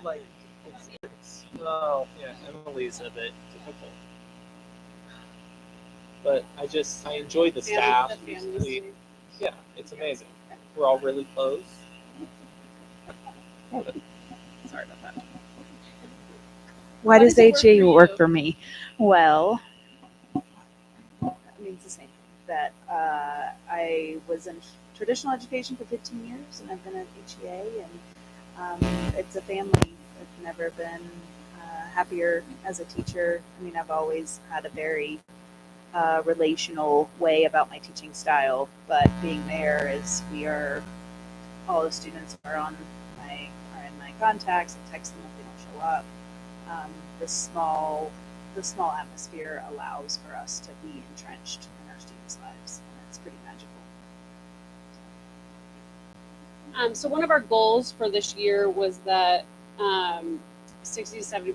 Like, it's well, yeah, Emily's a bit difficult. But I enjoy the staff. Yeah, it's amazing. We're all really close. Sorry about that. Why does HA work for me? Well, that means the same. That I was in traditional education for 15 years, and I've been at HEA, and it's a family. I've never been happier as a teacher. I mean, I've always had a very relational way about my teaching style, but being there is all the students are in my contacts. I text them if they don't show up. The small atmosphere allows for us to be entrenched in our students' lives, and it's pretty magical. So one of our goals for this year was that 60 to 70%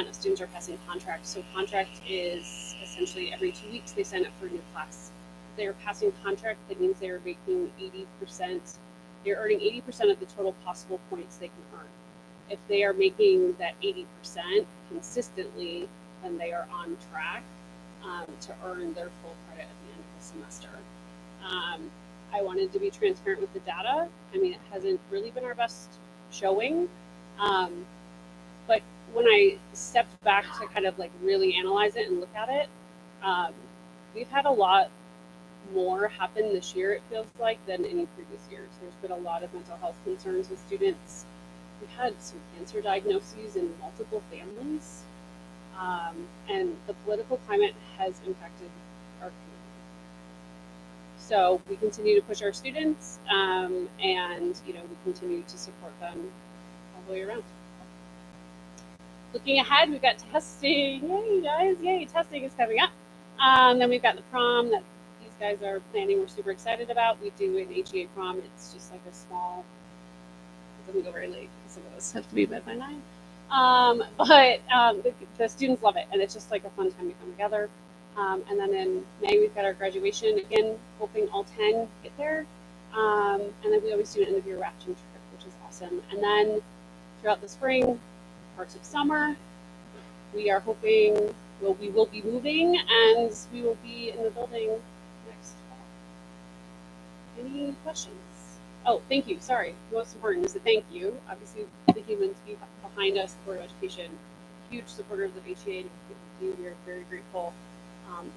of students are passing contract. So contract is essentially every 2 weeks they sign up for a new class. If they're passing contract, that means they're making 80%. They're earning 80% of the total possible points they can earn. If they are making that 80% consistently, then they are on track to earn their full credit at the end of the semester. I wanted to be transparent with the data. I mean, it hasn't really been our best showing, but when I stepped back to kind of like really analyze it and look at it, we've had a lot more happen this year, it feels like, than any previous years. There's been a lot of mental health concerns with students. We've had some cancer diagnoses in multiple families, and the political climate has impacted our community. So we continue to push our students, and we continue to support them all the way around. Looking ahead, we've got testing. Yay, guys! Yay, testing is coming up. Then we've got the prom that these guys are planning. We're super excited about. We do an HEA prom. It's just like a small. It doesn't go very late. Some of us have to be in bed by 9. But the students love it, and it's just like a fun time to come together. And then in May, we've got our graduation. Again, hoping all 10 get there. And then we always do an end-of-year rafting trip, which is awesome. And then throughout the spring, parts of summer, we are hoping we will be moving, and we will be in the building next fall. Any questions? Oh, thank you. Sorry. Most important is a thank you. Obviously, the humans behind us, the Board of Education, huge supporters of HEA. We are very grateful.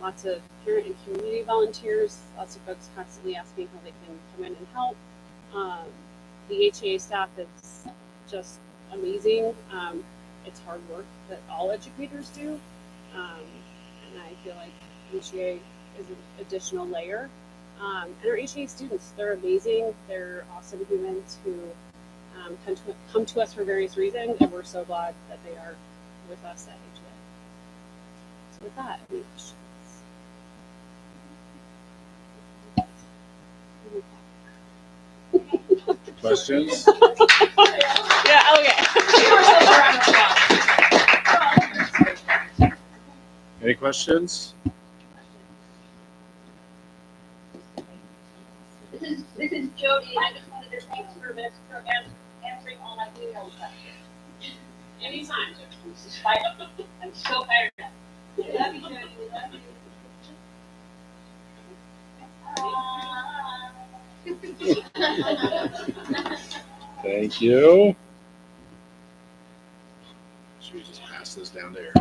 Lots of parent and community volunteers, lots of folks constantly asking how they can come in and help. The HEA staff is just amazing. It's hard work that all educators do. And I feel like HEA is an additional layer. And our HEA students, they're amazing. They're awesome humans who come to us for various reasons, and we're so glad that they are with us at HEA. So with that, any questions? Questions? Yeah, okay. Any questions? This is Jody, and I just wanted to thank you for answering all my email questions. Anytime. I'm so fired up. We love you, Jody. We love you. Thank you. Should we just pass this down there?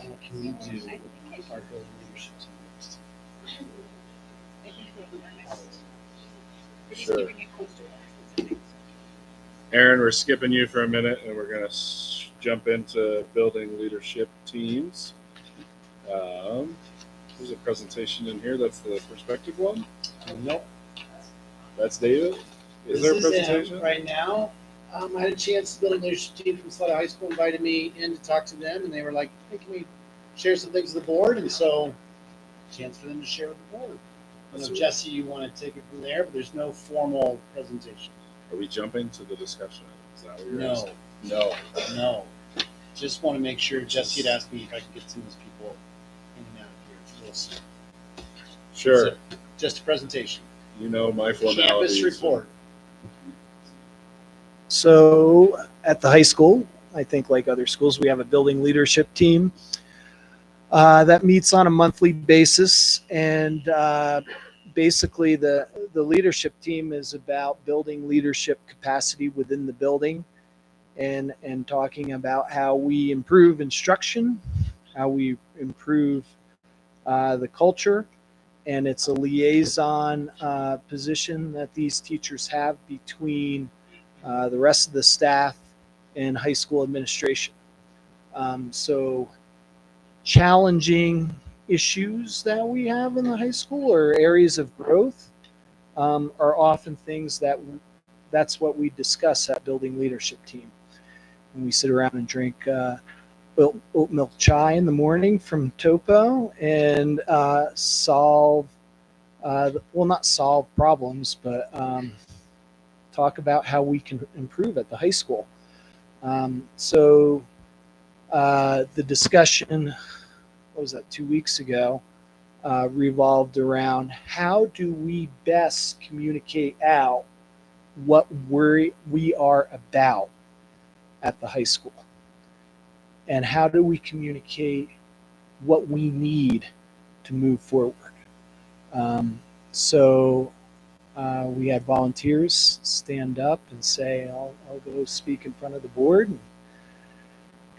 What can we do our building leadership team next? Sure. Aaron, we're skipping you for a minute, and we're going to jump into building leadership teams. There's a presentation in here. That's the perspective one? Nope. That's David? Is there a presentation? Right now, I had a chance. The building leadership team from Salida High School invited me in to talk to them, and they were like, hey, can we share some things with the board? And so, chance for them to share with the board. I know, Jesse, you want to take it from there, but there's no formal presentation. Are we jumping to the discussion? Is that what you're No. asking? No. No. Just want to make sure. Jesse had asked me if I could get some of those people in and out of here. We'll see. Sure. So, just a presentation. You know my formalities. Campus report. So at the high school, I think like other schools, we have a building leadership team that meets on a monthly basis, and basically the leadership team is about building leadership capacity within the building, and talking about how we improve instruction, how we improve the culture, and it's a liaison position that these teachers have between the rest of the staff and high school administration. So challenging issues that we have in the high school or areas of growth are often things that's what we discuss at building leadership team. And we sit around and drink oat milk chai in the morning from Topo and solve, well, not solve problems, but talk about how we can improve at the high school. So the discussion, what was that, 2 weeks ago, revolved around how do we best communicate out what we are about at the high school, and how do we communicate what we need to move forward. So we had volunteers stand up and say, I'll go speak in front of the board and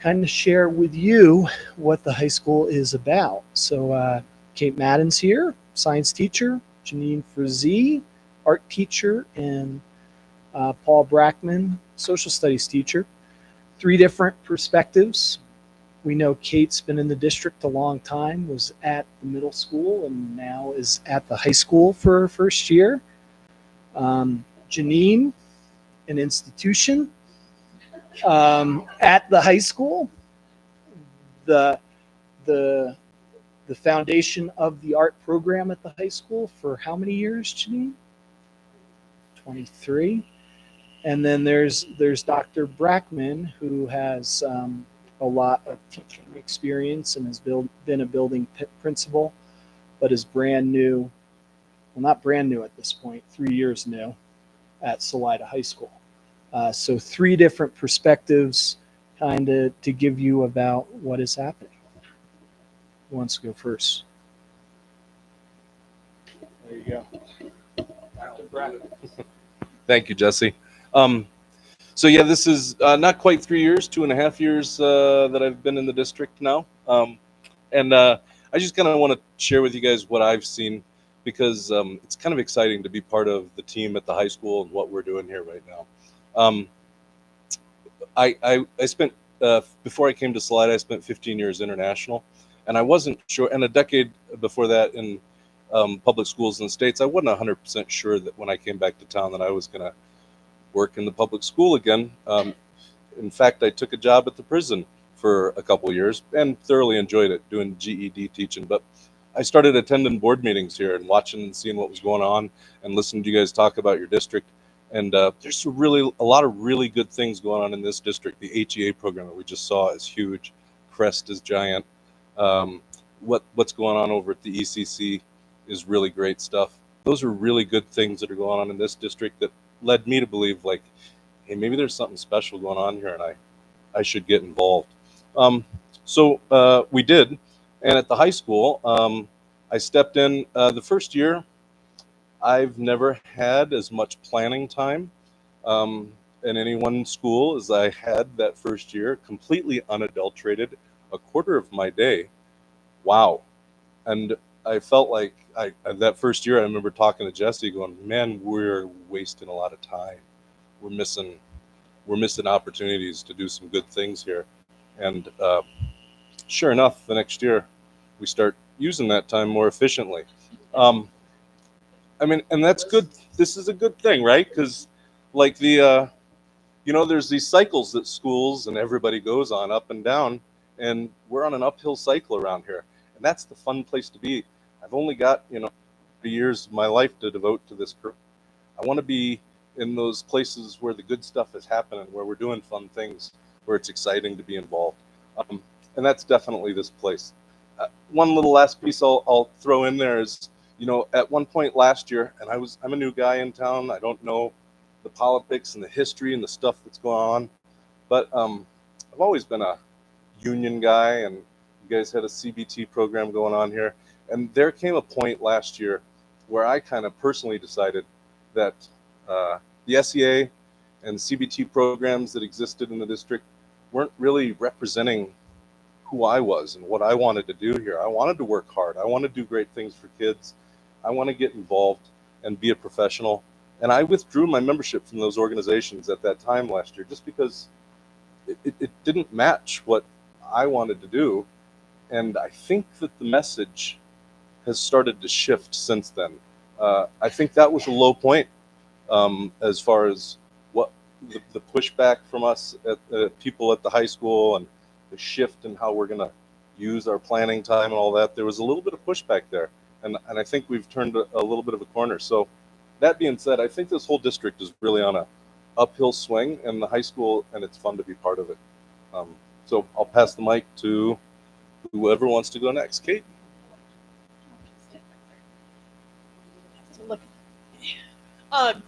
kind of share with you what the high school is about. So Kate Madden's here, science teacher, Janine Frazee, art teacher, and Paul Brackman, social studies teacher. 3 different perspectives. We know Kate's been in the district a long time, was at the middle school, and now is at the high school for her first year. Janine, an institution at the high school, the foundation of the art program at the high school for how many years, Janine? 23. And then there's Dr. Brackman, who has a lot of teaching experience and has been a building principal, but is brand new, well, not brand new at this point, 3 years new at Salida High School. So 3 different perspectives kind of to give you about what is happening. Who wants to go first? There you go. Dr. Brackman. Thank you, Jesse. So yeah, this is not quite 3 years, 2.5 years that I've been in the district now. And I just kind of want to share with you guys what I've seen, because it's kind of exciting to be part of the team at the high school and what we're doing here right now. I spent, before I came to Salida, I spent 15 years international, and I wasn't sure, and a decade before that in public schools in the States, I wasn't 100% sure that when I came back to town that I was going to work in the public school again. In fact, I took a job at the prison for a couple years and thoroughly enjoyed it, doing GED teaching. But I started attending board meetings here and watching and seeing what was going on and listening to you guys talk about your district. And there's a lot of really good things going on in this district. The HEA program that we just saw is huge. Crest is giant. What's going on over at the ECC is really great stuff. Those are really good things that are going on in this district that led me to believe, like, hey, maybe there's something special going on here, and I should get involved. So we did, and at the high school, I stepped in the first year. I've never had as much planning time in any one school as I had that first year, completely unadulterated, a quarter of my day. Wow. And I felt like that first year, I remember talking to Jesse going, man, we're wasting a lot of time. We're missing opportunities to do some good things here. And sure enough, the next year, we start using that time more efficiently. I mean, and that's good. This is a good thing, right? Because like there's these cycles that schools and everybody goes on up and down, and we're on an uphill cycle around here. And that's the fun place to be. I've only got, 3 years of my life to devote to this career. I want to be in those places where the good stuff is happening, where we're doing fun things, where it's exciting to be involved. And that's definitely this place. One little last piece I'll throw in there is, at one point last year, and I'm a new guy in town. I don't know the politics and the history and the stuff that's going on. But I've always been a union guy, and you guys had a CBT program going on here. And there came a point last year where I kind of personally decided that the SEA and CBT programs that existed in the district weren't really representing who I was and what I wanted to do here. I wanted to work hard. I want to do great things for kids. I want to get involved and be a professional. And I withdrew my membership from those organizations at that time last year just because it didn't match what I wanted to do. And I think that the message has started to shift since then. I think that was a low point as far as what the pushback from us at people at the high school and the shift in how we're going to use our planning time and all that. There was a little bit of pushback there. And I think we've turned a little bit of a corner. So that being said, I think this whole district is really on a uphill swing in the high school, and it's fun to be part of it. So I'll pass the mic to whoever wants to go next. Kate? Look. Hi,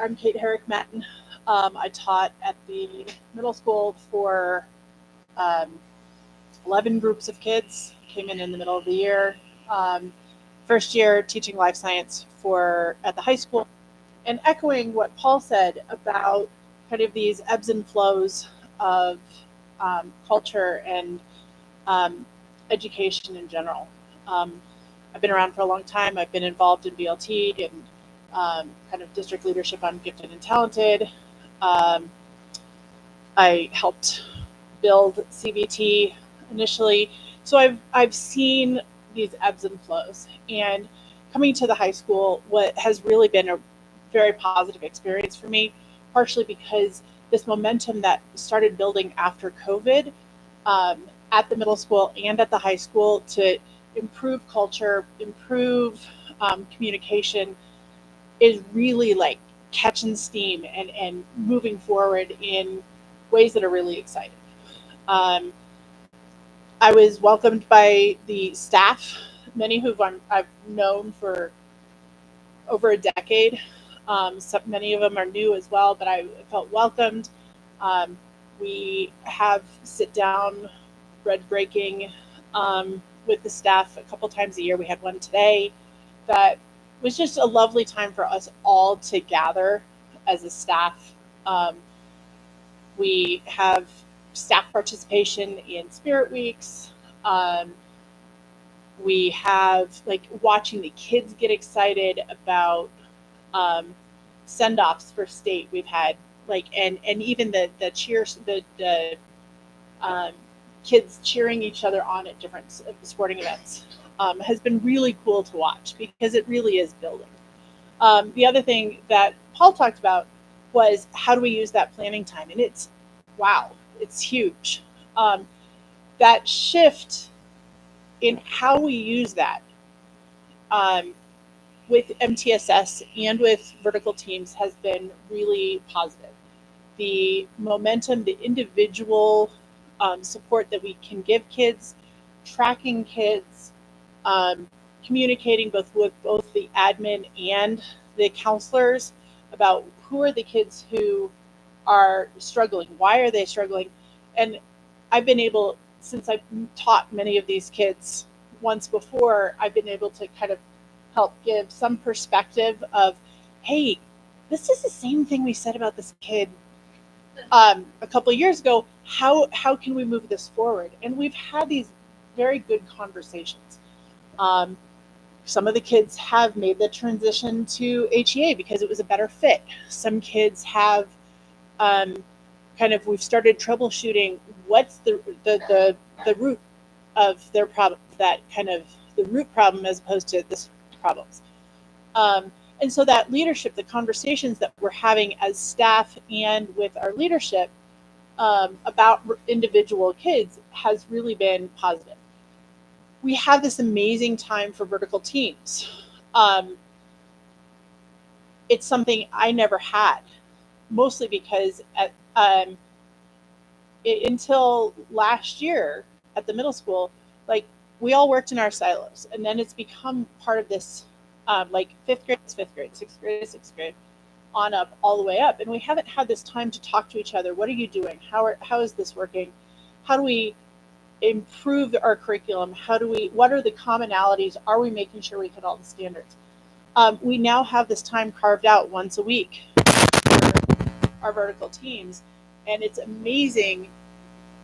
I'm Kate Herrick-Matten. I taught at the middle school for 11 groups of kids, came in the middle of the year. First year teaching life science at the high school. And echoing what Paul said about kind of these ebbs and flows of culture and education in general. I've been around for a long time. I've been involved in BLT and kind of district leadership on gifted and talented. I helped build CBT initially. So I've seen these ebbs and flows. And coming to the high school, what has really been a very positive experience for me, partially because this momentum that started building after COVID at the middle school and at the high school to improve culture, improve communication is really like catching steam and moving forward in ways that are really exciting. I was welcomed by the staff, many who I've known for over a decade. Many of them are new as well, but I felt welcomed. We have sit-down bread breaking with the staff a couple times a year. We had one today that was just a lovely time for us all to gather as a staff. We have staff participation in Spirit Weeks. We have like watching the kids get excited about send-offs for state. We've had like and even the cheers, the kids cheering each other on at different sporting events has been really cool to watch because it really is building. The other thing that Paul talked about was how do we use that planning time, and it's huge. That shift in how we use that with MTSS and with vertical teams has been really positive. The momentum, the individual support that we can give kids, tracking kids, communicating with both the admin and the counselors about who are the kids who are struggling, why are they struggling. And I've been able, since I've taught many of these kids once before, I've been able to kind of help give some perspective of, hey, this is the same thing we said about this kid a couple of years ago. How can we move this forward? And we've had these very good conversations. Some of the kids have made the transition to HEA because it was a better fit. Some kids have we've started troubleshooting what's the root of their problem, that kind of the root problem as opposed to this problems. And so that leadership, the conversations that we're having as staff and with our leadership about individual kids has really been positive. We have this amazing time for vertical teams. It's something I never had, mostly because until last year at the middle school, like we all worked in our silos, and then it's become part of this like fifth grade is fifth grade, sixth grade is sixth grade, on up all the way up, and we haven't had this time to talk to each other. What are you doing? How is this working? How do we improve our curriculum? What are the commonalities? Are we making sure we hit all the standards? We now have this time carved out once a week for our vertical teams, and it's amazing.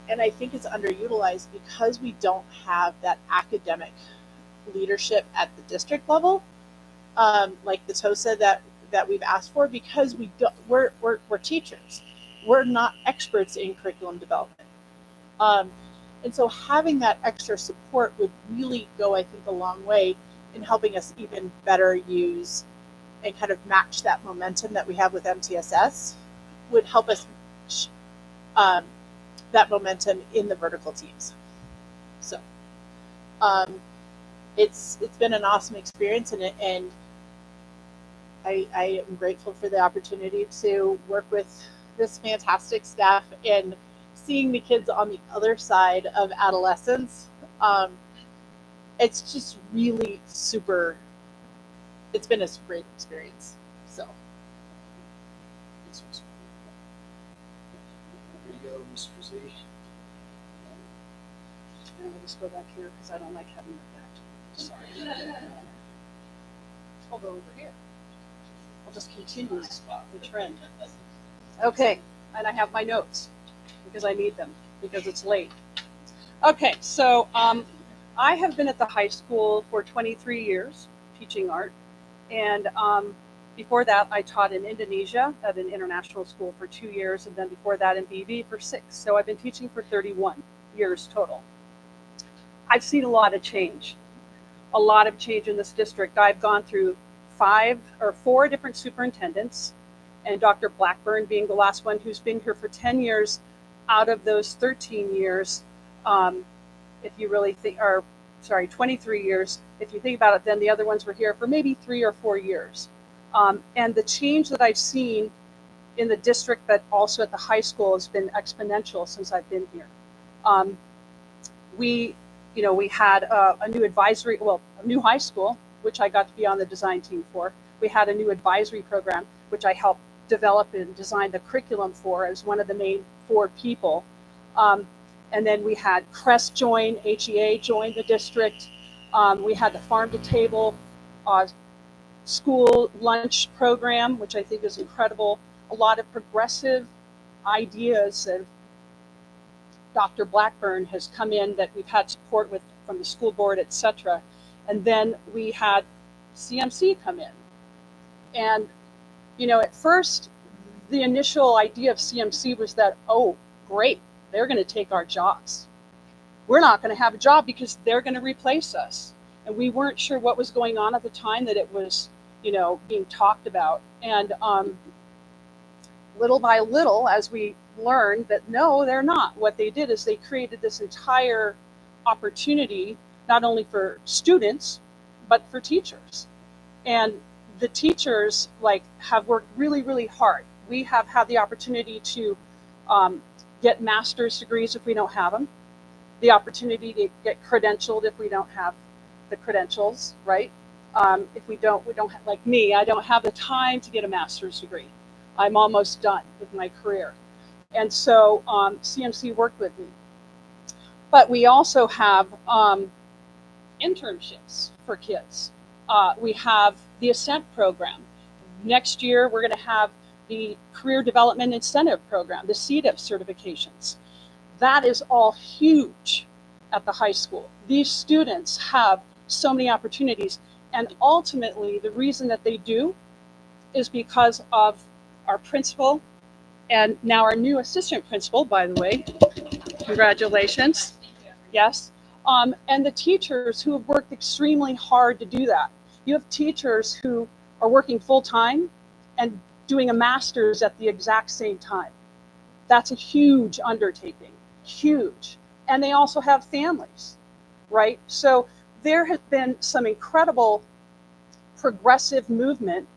And I think it's underutilized because we don't have that academic leadership at the district level, like the TOSA that we've asked for, because we're teachers. We're not experts in curriculum development. And so having that extra support would really go, I think, a long way in helping us even better use and kind of match that momentum that we have with MTSS, would help us that momentum in the vertical teams. So it's been an awesome experience, and I am grateful for the opportunity to work with this fantastic staff and seeing the kids on the other side of adolescence. It's just really super. It's been a great experience. So. There you go, Mr. Z. And I'll just go back here because I don't like having the back. Sorry. I'll go over here. I'll just continue the trend. Okay, and I have my notes because I need them because it's late. Okay, so I have been at the high school for 23 years teaching art, and before that I taught in Indonesia at an international school for 2 years, and then before that in BV for 6. So I've been teaching for 31 years total. I've seen a lot of change in this district. I've gone through 4 different superintendents, and Dr. Blackburn being the last one, who's been here for 10 years out of those 13 years. If you really think, or sorry, 23 years, if you think about it, then the other ones were here for maybe 3 or 4 years. And the change that I've seen in the district, but also at the high school, has been exponential since I've been here. We had a new high school, which I got to be on the design team for. We had a new advisory program, which I helped develop and design the curriculum for as one of the main 4 people. And then we had Crest join, HEA join the district. We had the Farm to Table school lunch program, which I think is incredible. A lot of progressive ideas that Dr. Blackburn has come in that we've had support with from the school board, etc. And then we had CMC come in. And, at first, the initial idea of CMC was that, oh, great, they're going to take our jobs. We're not going to have a job because they're going to replace us. And we weren't sure what was going on at the time that it was, being talked about. And little by little, as we learned that no, they're not. What they did is they created this entire opportunity, not only for students, but for teachers. And the teachers have worked really, really hard. We have had the opportunity to get master's degrees if we don't have them, the opportunity to get credentialed if we don't have the credentials, right? If we don't have, like me, I don't have the time to get a master's degree. I'm almost done with my career. And so CMC worked with me. But we also have internships for kids. We have the Ascent program. Next year, we're going to have the Career Development Incentive Program, the CDIP certifications. That is all huge at the high school. These students have so many opportunities. And ultimately, the reason that they do is because of our principal and now our new assistant principal, by the way. Congratulations. Yes. And the teachers who have worked extremely hard to do that. You have teachers who are working full-time and doing a master's at the exact same time. That's a huge undertaking, huge. And they also have families, right? So there has been some incredible progressive movement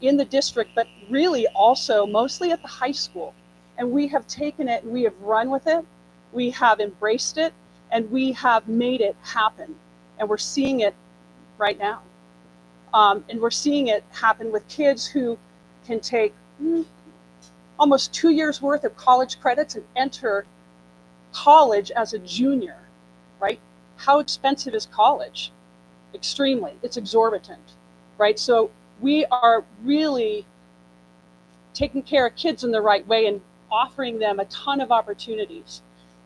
in the district, but really also mostly at the high school. And we have taken it and we have run with it. We have embraced it and we have made it happen. And we're seeing it right now. And we're seeing it happen with kids who can take almost 2 years worth of college credits and enter college as a junior, right? How expensive is college? Extremely. It's exorbitant, right? So we are really taking care of kids in the right way and offering them a ton of opportunities.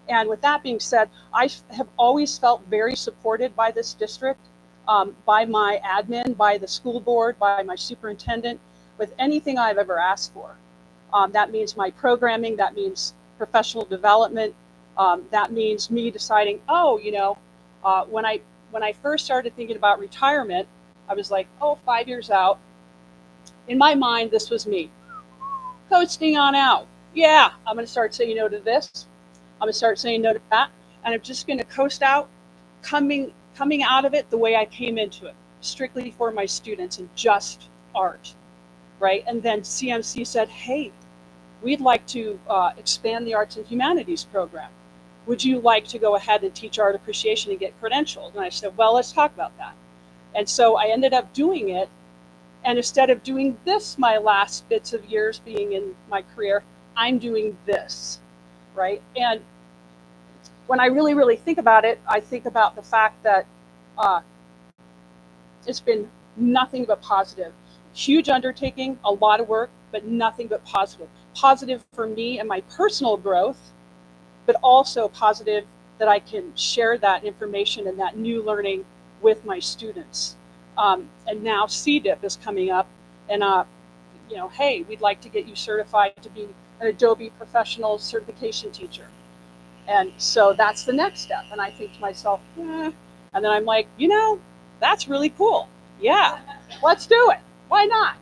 And with that being said, I have always felt very supported by this district, by my admin, by the school board, by my superintendent, with anything I've ever asked for. That means my programming, that means professional development, that means me deciding, oh, when I first started thinking about retirement, I was like, oh, 5 years out. In my mind, this was me. Coasting on out. Yeah, I'm going to start saying no to this. I'm going to start saying no to that. And I'm just going to coast out, coming out of it the way I came into it, strictly for my students and just art, right? And then CMC said, hey, we'd like to expand the arts and humanities program. Would you like to go ahead and teach art appreciation and get credentialed? And I said, well, let's talk about that. And so I ended up doing it. And instead of doing this, my last bits of years being in my career, I'm doing this, right? And when I really, really think about it, I think about the fact that it's been nothing but positive. Huge undertaking, a lot of work, but nothing but positive. Positive for me and my personal growth, but also positive that I can share that information and that new learning with my students. And now CDIP is coming up, and hey, we'd like to get you certified to be an Adobe Professional Certification Teacher. And so that's the next step. And I think to myself, and then I'm like, that's really cool. Yeah, let's do it. Why not?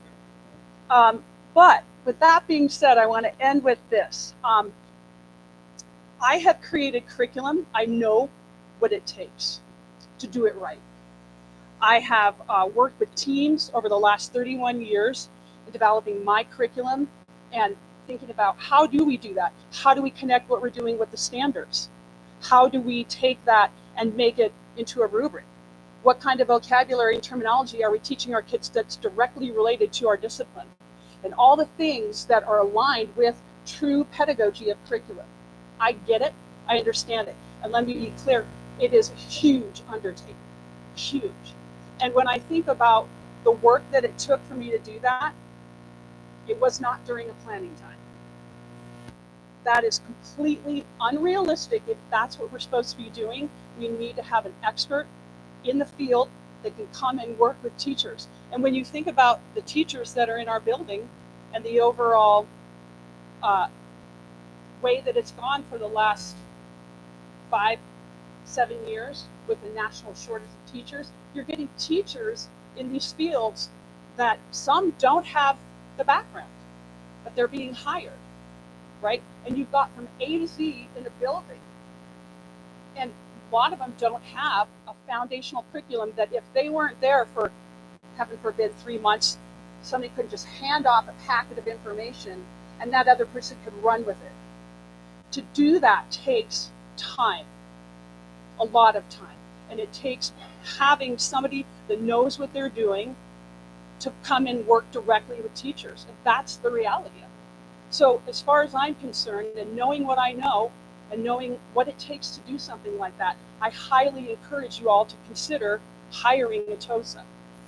But with that being said, I want to end with this. I have created curriculum. I know what it takes to do it right. I have worked with teams over the last 31 years in developing my curriculum and thinking about how do we do that? How do we connect what we're doing with the standards? How do we take that and make it into a rubric? What kind of vocabulary and terminology are we teaching our kids that's directly related to our discipline? And all the things that are aligned with true pedagogy of curriculum. I get it, I understand it. And let me be clear, it is a huge undertaking, huge. And when I think about the work that it took for me to do that, it was not during a planning time. That is completely unrealistic. If that's what we're supposed to be doing, we need to have an expert in the field that can come and work with teachers. And when you think about the teachers that are in our building and the overall way that it's gone for the last 5-7 years with the national shortage of teachers, you're getting teachers in these fields that some don't have the background, but they're being hired, right? And you've got from A to Z in a building. And a lot of them don't have a foundational curriculum that if they weren't there for, heaven forbid, 3 months, somebody could just hand off a packet of information and that other person could run with it. To do that takes time, a lot of time. And it takes having somebody that knows what they're doing to come and work directly with teachers. And that's the reality of it. So as far as I'm concerned, and knowing what I know, and knowing what it takes to do something like that, I highly encourage you all to consider hiring a TOSA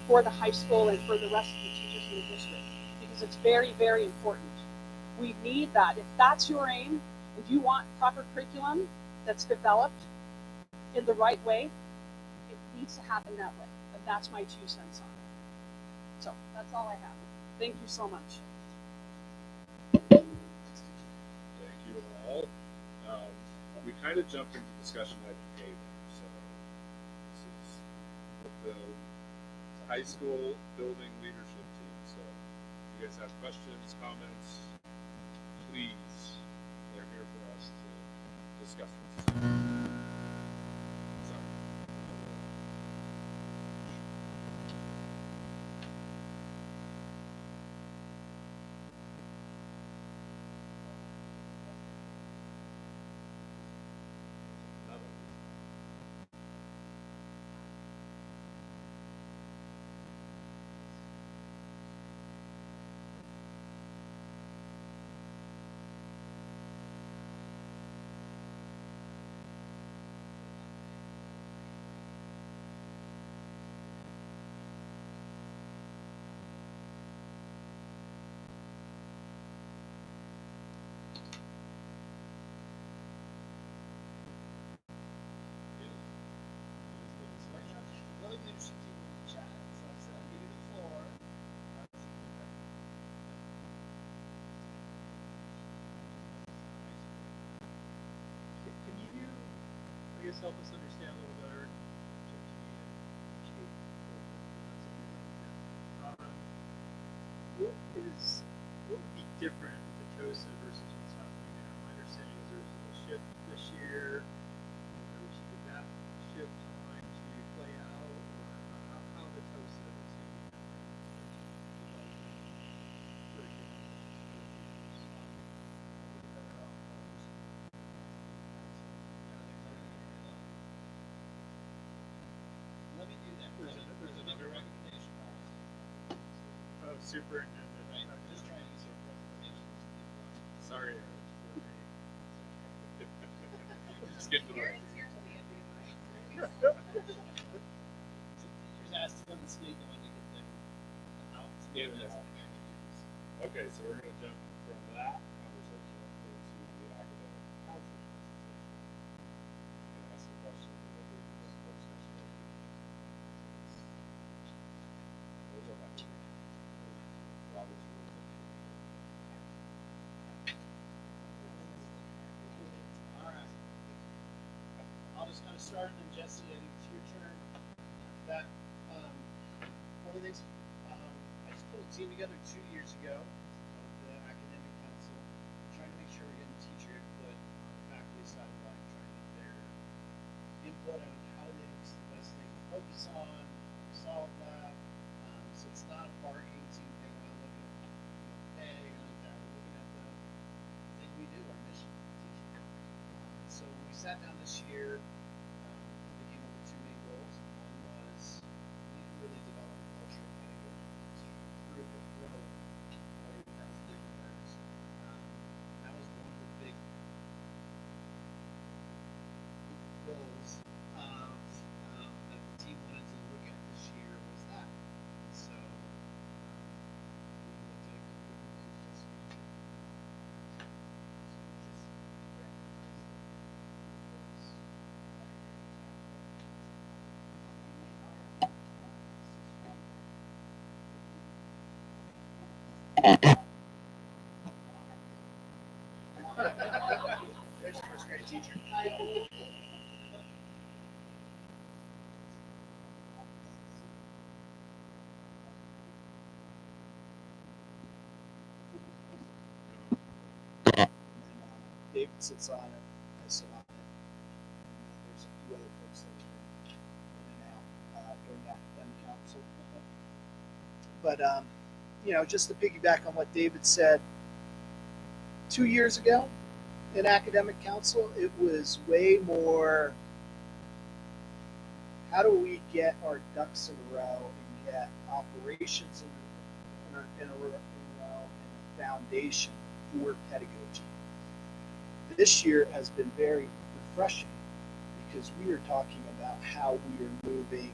for the high school and for the rest of the teachers in the district, because it's very, very important. We need that. If that's your aim, if you want proper curriculum that's developed in the right way, it needs to happen that way. And that's my 2 cents on it. So that's all I have. Thank you so much. Thank you all. We kind of jumped into discussion like a game, so this is with the high school building leadership team. So if you guys have questions, comments, please, they're here for us to discuss this. Sorry. guys help us understand a little better? What would be different with the TOSA versus what's happening now? My understanding is there's a shift this year. We should get that shift time to play out, or how the TOSA is going to be Let me do that. There's another recommendation. Oh, superintendent. Right? I'm just trying to use our presentation. Sorry, Eric. Just get to the Aaron's here till the end of the night. Teachers asked them to speak when they get them out. Okay, so we're going to jump from that conversation into the academic council presentation. You can ask a question and then we can just work session. Those are my Robert's rules. All right. I'll just kind of start, and then Jesse, I think it's your turn. That one of the things I just put a team together 2 years ago of the academic council, trying to make sure we're getting teacher input on the faculty side of life, trying to get their input on how they think is the best thing to focus on, solve that. So it's not a bargaining team thing. We're not looking at pay or anything like that. We're looking at the thing we do, our mission, teaching. So when we sat down this year, we came up with two main goals. One was we need to really develop a culture of pedagogy to improve and grow our different learners. That was one of the big goals of that the team wanted to look at this year was that. So we looked at a couple different things. There's your first grade teacher. David sits on it, I sit on it, and then there's a few other folks that have been in and out during that academic council. But just to piggyback on what David said, 2 years ago in academic council, it was way more, how do we get our ducks in a row and get operations in a row and a foundation for pedagogy. This year has been very refreshing because we are talking about how we are moving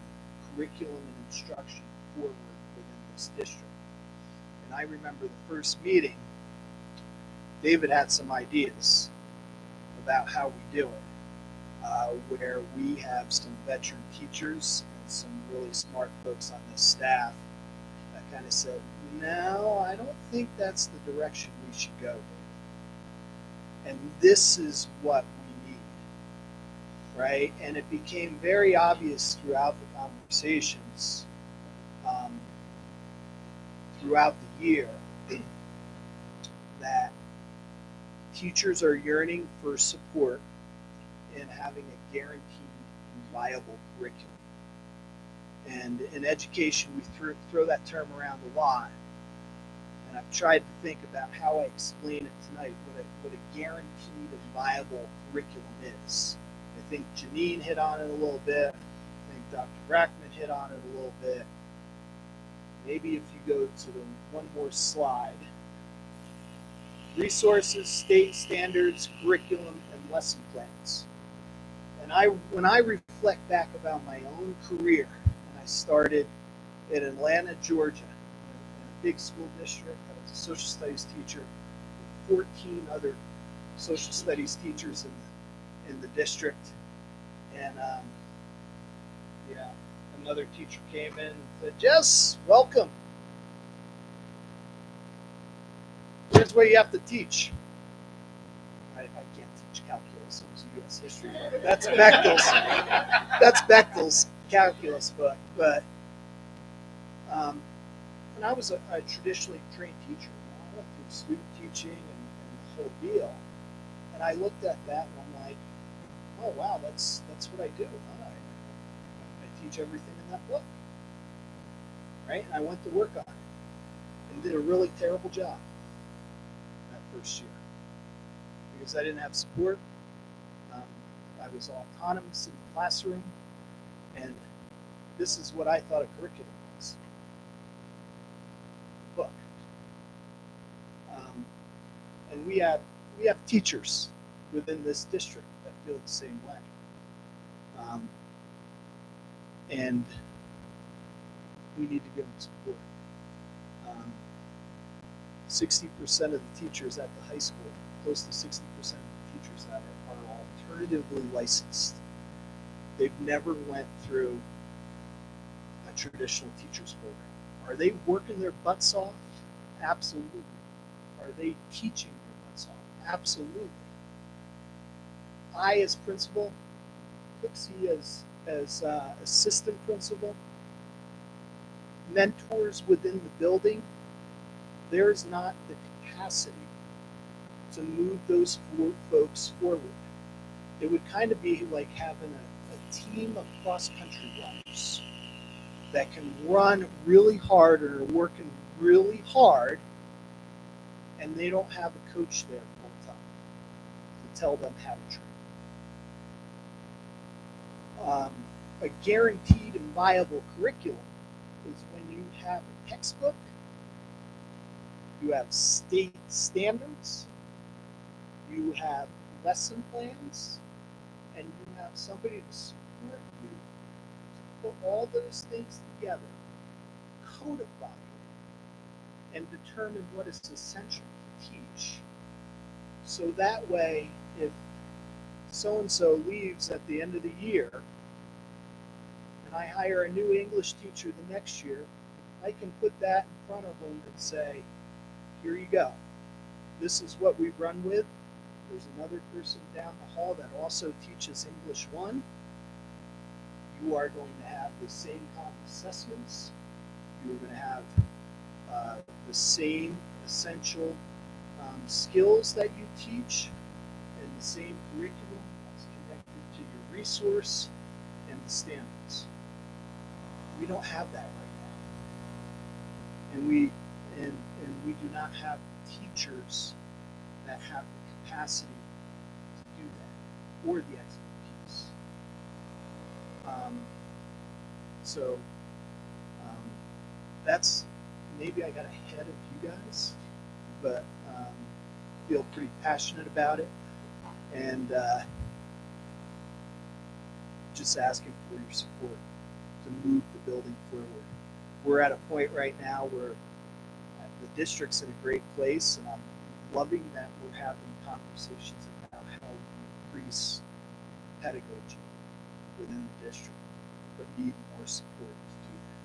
curriculum and instruction forward within this district. And I remember the first meeting, David had some ideas about how we do it, where we have some veteran teachers and some really smart folks on this staff that kind of said, no, I don't think that's the direction we should go. And this is what we need, right? And it became very obvious throughout the conversations throughout the year that teachers are yearning for support in having a guaranteed and viable curriculum. And in education, we throw that term around a lot. And I've tried to think about how I explain it tonight, what a guaranteed and viable curriculum is. I think Janine hit on it a little bit. I think Dr. Brackman hit on it a little bit. Maybe if you go to the one more slide. Resources, state standards, curriculum, and lesson plans. And when I reflect back about my own career, and I started in Atlanta, Georgia, in a big school district. I was a social studies teacher, 14 other social studies teachers in the district. And another teacher came in and said, Jess, welcome. Here's where you have to teach. I can't teach calculus. It was a U.S. history book. That's Bechtel's. That's Bechtel's calculus book. But and I was a traditionally trained teacher. I went through student teaching and the whole deal. And I looked at that and I'm like, oh wow, that's what I do. Huh? I teach everything in that book, right? And I went to work on it and did a really terrible job that first year because I didn't have support. I was autonomous in the classroom, and this is what I thought a curriculum was. Book. And we have teachers within this district that feel the same way. And we need to give them support. 60% of the teachers at the high school, close to 60% of the teachers that are alternatively licensed. They've never went through a traditional teacher's program. Are they working their butts off? Absolutely. Are they teaching their butts off? Absolutely. I, as principal, Pixie as assistant principal, mentors within the building, there's not the capacity to move those folks forward. It would kind of be like having a team of cross-country runners that can run really hard or are working really hard, and they don't have a coach there full time to tell them how to train. A guaranteed and viable curriculum is when you have a textbook, you have state standards, you have lesson plans, and you have somebody to support you to put all those things together, codify it, and determine what is essential to teach. So that way, if so-and-so leaves at the end of the year, and I hire a new English teacher the next year, I can put that in front of them and say, here you go. This is what we run with. There's another person down the hall that also teaches English 1. You are going to have the same kind of assessments. You're going to have the same essential skills that you teach, and the same curriculum that's connected to your resource and the standards. We don't have that right now. And we do not have teachers that have the capacity to do that, or the expertise. That's, maybe I got ahead of you guys, but feel pretty passionate about it, and just asking for your support to move the building forward. We're at a point right now where the district's in a great place, and I'm loving that we're having conversations about how we increase pedagogy within the district, but need more support to do that.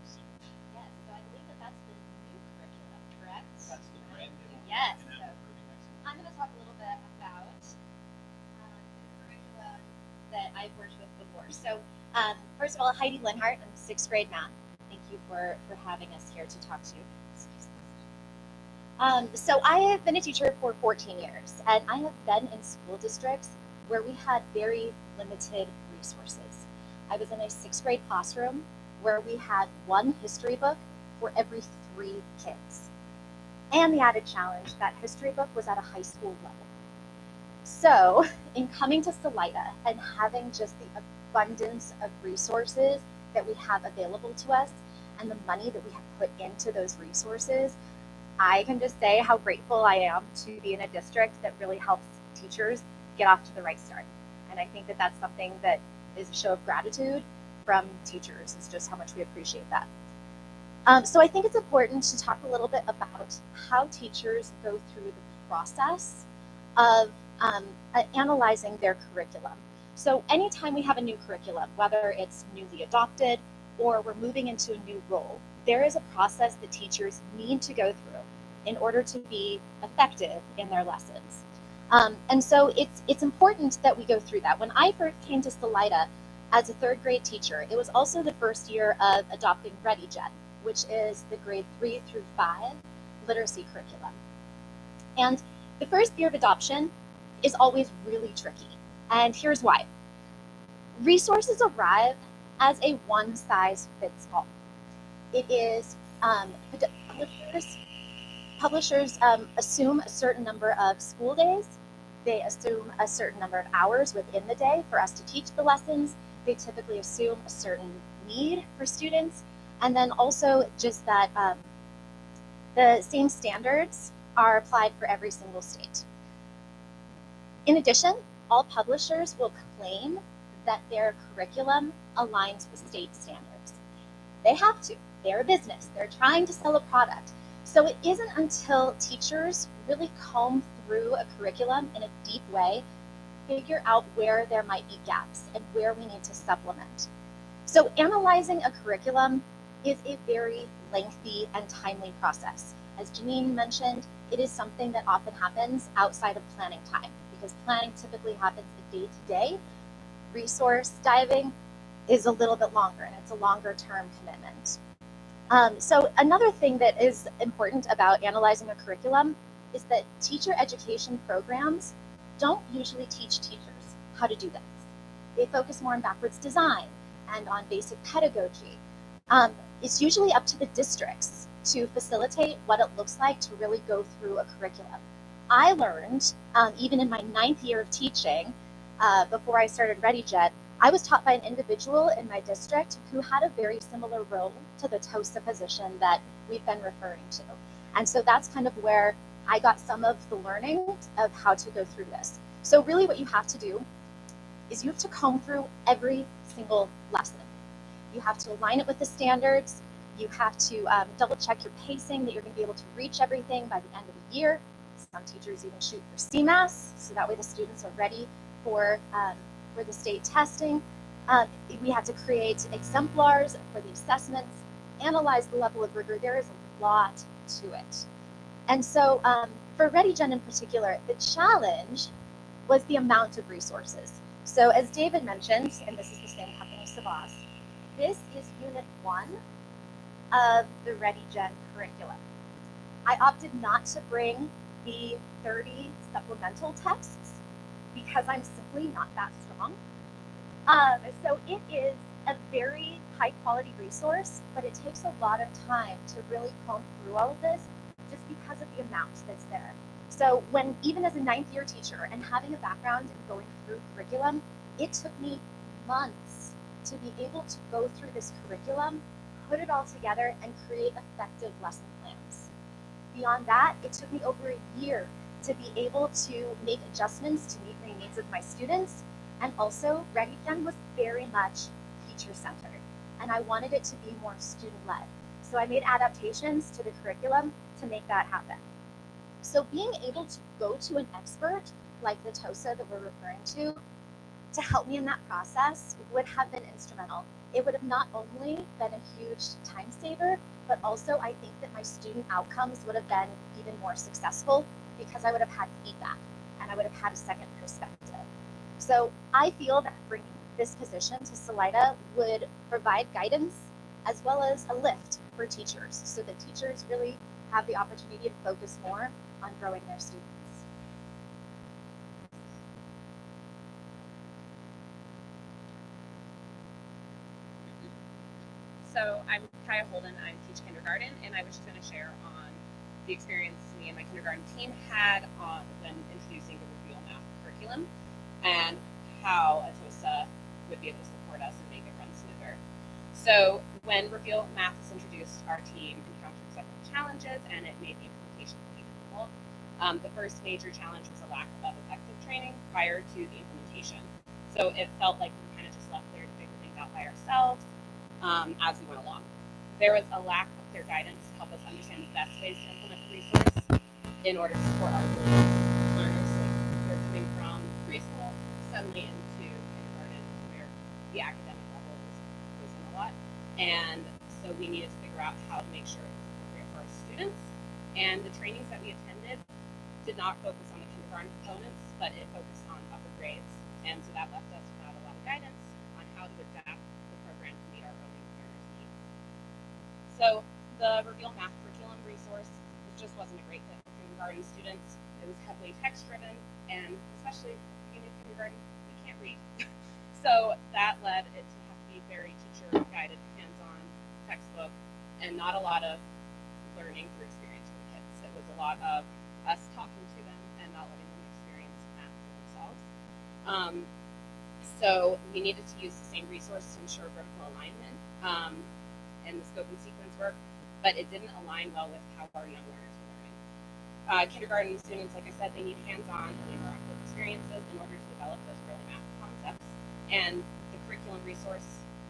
Yes, so I believe that that's the new curriculum, correct? That's the brand new. Yes, And so pretty much I'm going to talk a little bit about the curriculum that I've worked with before. So, first of all, Heidi Linhart, I'm 6th grade math. Thank you for having us here to talk to you. So I have been a teacher for 14 years, and I have been in school districts where we had very limited resources. I was in a 6th grade classroom where we had one history book for every 3 kids. And the added challenge, that history book was at a high school level. So in coming to Salida and having just the abundance of resources that we have available to us and the money that we have put into those resources, I can just say how grateful I am to be in a district that really helps teachers get off to the right start. And I think that that's something that is a show of gratitude from teachers, is just how much we appreciate that. So I think it's important to talk a little bit about how teachers go through the process of analyzing their curriculum. So anytime we have a new curriculum, whether it's newly adopted or we're moving into a new role, there is a process that teachers need to go through in order to be effective in their lessons. And so it's important that we go through that. When I first came to Salida as a third grade teacher, it was also the first year of adopting ReadyGen, which is the grade 3 through 5 literacy curriculum. And the first year of adoption is always really tricky. And here's why. Resources arrive as a one-size-fits-all. It is publishers assume a certain number of school days. They assume a certain number of hours within the day for us to teach the lessons. They typically assume a certain need for students. And then also just that the same standards are applied for every single state. In addition, all publishers will claim that their curriculum aligns with state standards. They have to. They're a business. They're trying to sell a product. So it isn't until teachers really comb through a curriculum in a deep way, figure out where there might be gaps and where we need to supplement. So analyzing a curriculum is a very lengthy and timely process. As Janine mentioned, it is something that often happens outside of planning time because planning typically happens a day-to-day. Resource diving is a little bit longer and it's a longer term commitment. So another thing that is important about analyzing a curriculum is that teacher education programs don't usually teach teachers how to do this. They focus more on backwards design and on basic pedagogy. It's usually up to the districts to facilitate what it looks like to really go through a curriculum. I learned, even in my 9th year of teaching, before I started ReadyJet, I was taught by an individual in my district who had a very similar role to the TOSA position that we've been referring to. And so that's kind of where I got some of the learning of how to go through this. So really what you have to do is you have to comb through every single lesson. You have to align it with the standards. You have to double check your pacing, that you're going to be able to reach everything by the end of the year. Some teachers even shoot for CMAS, so that way the students are ready for the state testing. We have to create exemplars for the assessments, analyze the level of rigor. There is a lot to it. And so for ReadyGen in particular, the challenge was the amount of resources. So as David mentioned, and this is the same company, Savas, this is unit 1 of the ReadyGen curriculum. I opted not to bring the 30 supplemental texts because I'm simply not that strong. So it is a very high quality resource, but it takes a lot of time to really comb through all of this just because of the amount that's there. So when, even as a 9th year teacher and having a background in going through curriculum, it took me months to be able to go through this curriculum, put it all together, and create effective lesson plans. Beyond that, it took me over a year to be able to make adjustments to meet the needs of my students. And also, ReadyGen was very much teacher-centered, and I wanted it to be more student-led. So I made adaptations to the curriculum to make that happen. So being able to go to an expert like the TOSA that we're referring to help me in that process would have been instrumental. It would have not only been a huge time saver, but also I think that my student outcomes would have been even more successful because I would have had feedback and I would have had a second perspective. So I feel that bringing this position to Salida would provide guidance as well as a lift for teachers so that teachers really have the opportunity to focus more on growing their students. So I'm Kaya Holden, I teach kindergarten, and I was just going to share on the experience me and my kindergarten team had on when introducing the Reveal Math curriculum and how a TOSA would be able to support us and make it run smoother. So when Reveal Math was introduced, our team encountered several challenges and it made the implementation really difficult. The first major challenge was a lack of effective training prior to the implementation. So it felt like we were kind of just left there to figure things out by ourselves as we went along. There was a lack of their guidance to help us understand the best ways to implement the resource in order to support our learners. Like they're coming from preschool suddenly into kindergarten where the academic level goes in a lot. And so we needed to figure out how to make sure it was appropriate for our students. And the trainings that we attended did not focus on the kindergarten components, but it focused on upper grades. And so that left us without a lot of guidance on how to adapt the program to meet our early learners' needs. So the Reveal Math curriculum resource just wasn't a great fit for kindergarten students. It was heavily text-driven, and especially beginning of kindergarten, we can't read. So that led it to have to be very teacher-guided, hands-on textbook, and not a lot of learning through experience for the kids. It was a lot of us talking to them and not letting them experience math for themselves. So we needed to use the same resource to ensure vertical alignment and the scope and sequence work, but it didn't align well with how our young learners were learning. Kindergarten students, like I said, they need hands-on and interactive experiences in order to develop those early math concepts, and the curriculum resource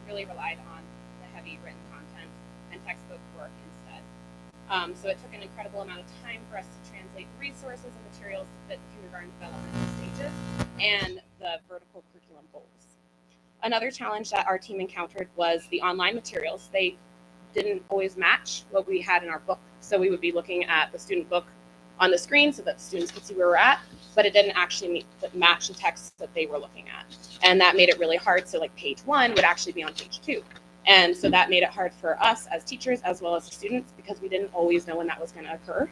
really relied on the heavy written content and textbook work instead. So it took an incredible amount of time for us to translate resources and materials to fit the kindergarten developmental stages and the vertical curriculum goals. Another challenge that our team encountered was the online materials. They didn't always match what we had in our book. So we would be looking at the student book on the screen so that the students could see where we're at, but it didn't actually match the text that they were looking at. And that made it really hard. So like page 1 would actually be on page 2. And so that made it hard for us as teachers as well as the students because we didn't always know when that was going to occur.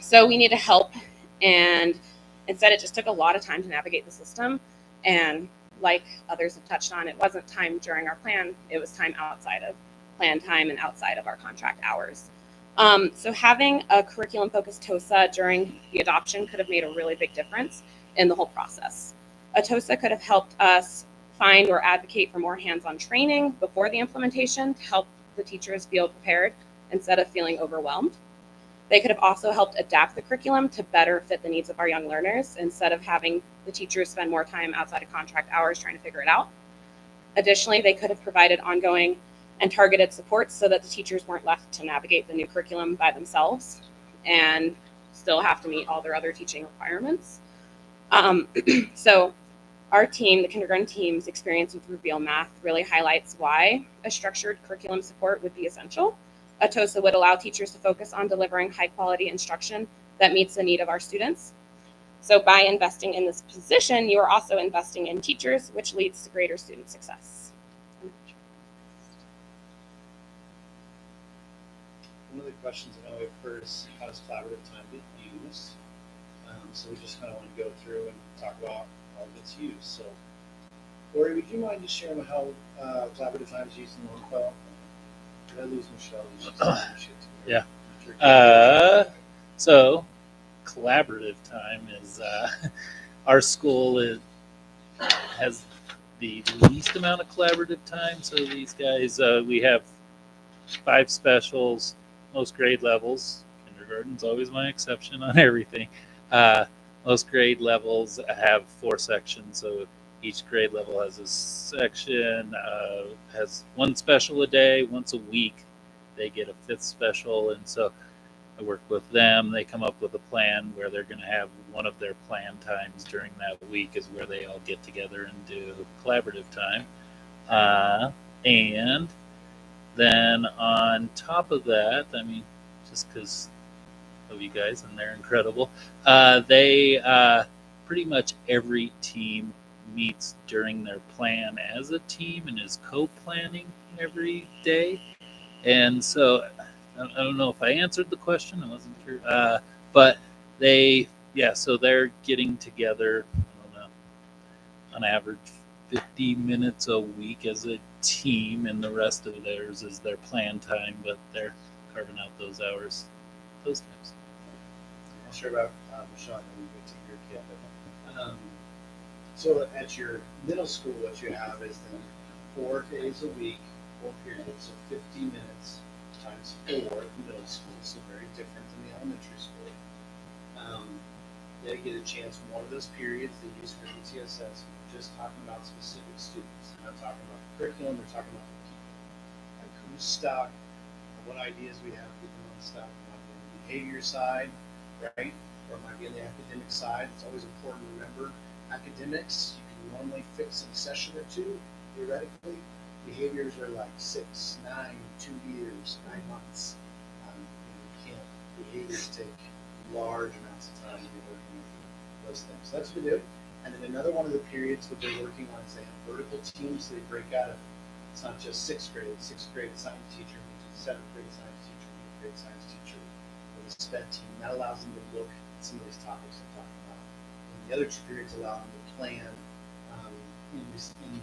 So we needed help, and instead it just took a lot of time to navigate the system. And like others have touched on, it wasn't time during our plan, it was time outside of plan time and outside of our contract hours. So having a curriculum-focused TOSA during the adoption could have made a really big difference in the whole process. A TOSA could have helped us find or advocate for more hands-on training before the implementation to help the teachers feel prepared instead of feeling overwhelmed. They could have also helped adapt the curriculum to better fit the needs of our young learners instead of having the teachers spend more time outside of contract hours trying to figure it out. Additionally, they could have provided ongoing and targeted support so that the teachers weren't left to navigate the new curriculum by themselves and still have to meet all their other teaching requirements. So our team, the kindergarten team's experience with Reveal Math really highlights why a structured curriculum support would be essential. A TOSA would allow teachers to focus on delivering high quality instruction that meets the need of our students. So by investing in this position, you are also investing in teachers, which leads to greater student success. One of the questions I know we've heard is how does collaborative time get used? So we just kind of want to go through and talk about how it gets used. So, Lori, would you mind just sharing how collaborative time is used in Longfellow? Did I lose Michelle? Yeah. So collaborative time is our school has the least amount of collaborative time. So these guys, we have 5 specials, most grade levels. Kindergarten's always my exception on everything. Most grade levels have 4 sections. So each grade level has a section, has 1 special a day, once a week. They get a 5th special, and so I work with them. They come up with a plan where they're going to have one of their plan times during that week is where they all get together and do collaborative time. And then on top of that, I mean, just because of you guys and they're incredible, they pretty much every team meets during their plan as a team and is co-planning every day. And so I don't know if I answered the question. I wasn't sure. But so they're getting together, I don't know, on average 50 minutes a week as a team, and the rest of theirs is their plan time, but they're carving out those hours, those times. I'll share about Michelle and then we get to your kid. So at your middle school, what you have is then 4 days a week, 4 periods, so 50 minutes times 4 at the middle school, so very different than the elementary school. They get a chance, one of those periods they use for ETSS, we're just talking about specific students. We're not talking about the curriculum, we're talking about the people. who's stuck, what ideas we have for people on stuck. It might be on the behavior side, right? Or it might be on the academic side. It's always important to remember academics, you can normally fix in a session or two, theoretically. Behaviors are like 6, 9, 2 years, 9 months. You can't, behaviors take large amounts of time to be working with those things. So that's what we do. And then another one of the periods that they're working on is they have vertical teams. So they break out of, it's not just sixth grade science teacher, means a 7th grade science teacher, 8th grade science teacher, with a SPED team. That allows them to look at some of these topics I'm talking about. And the other 2 periods allow them to plan in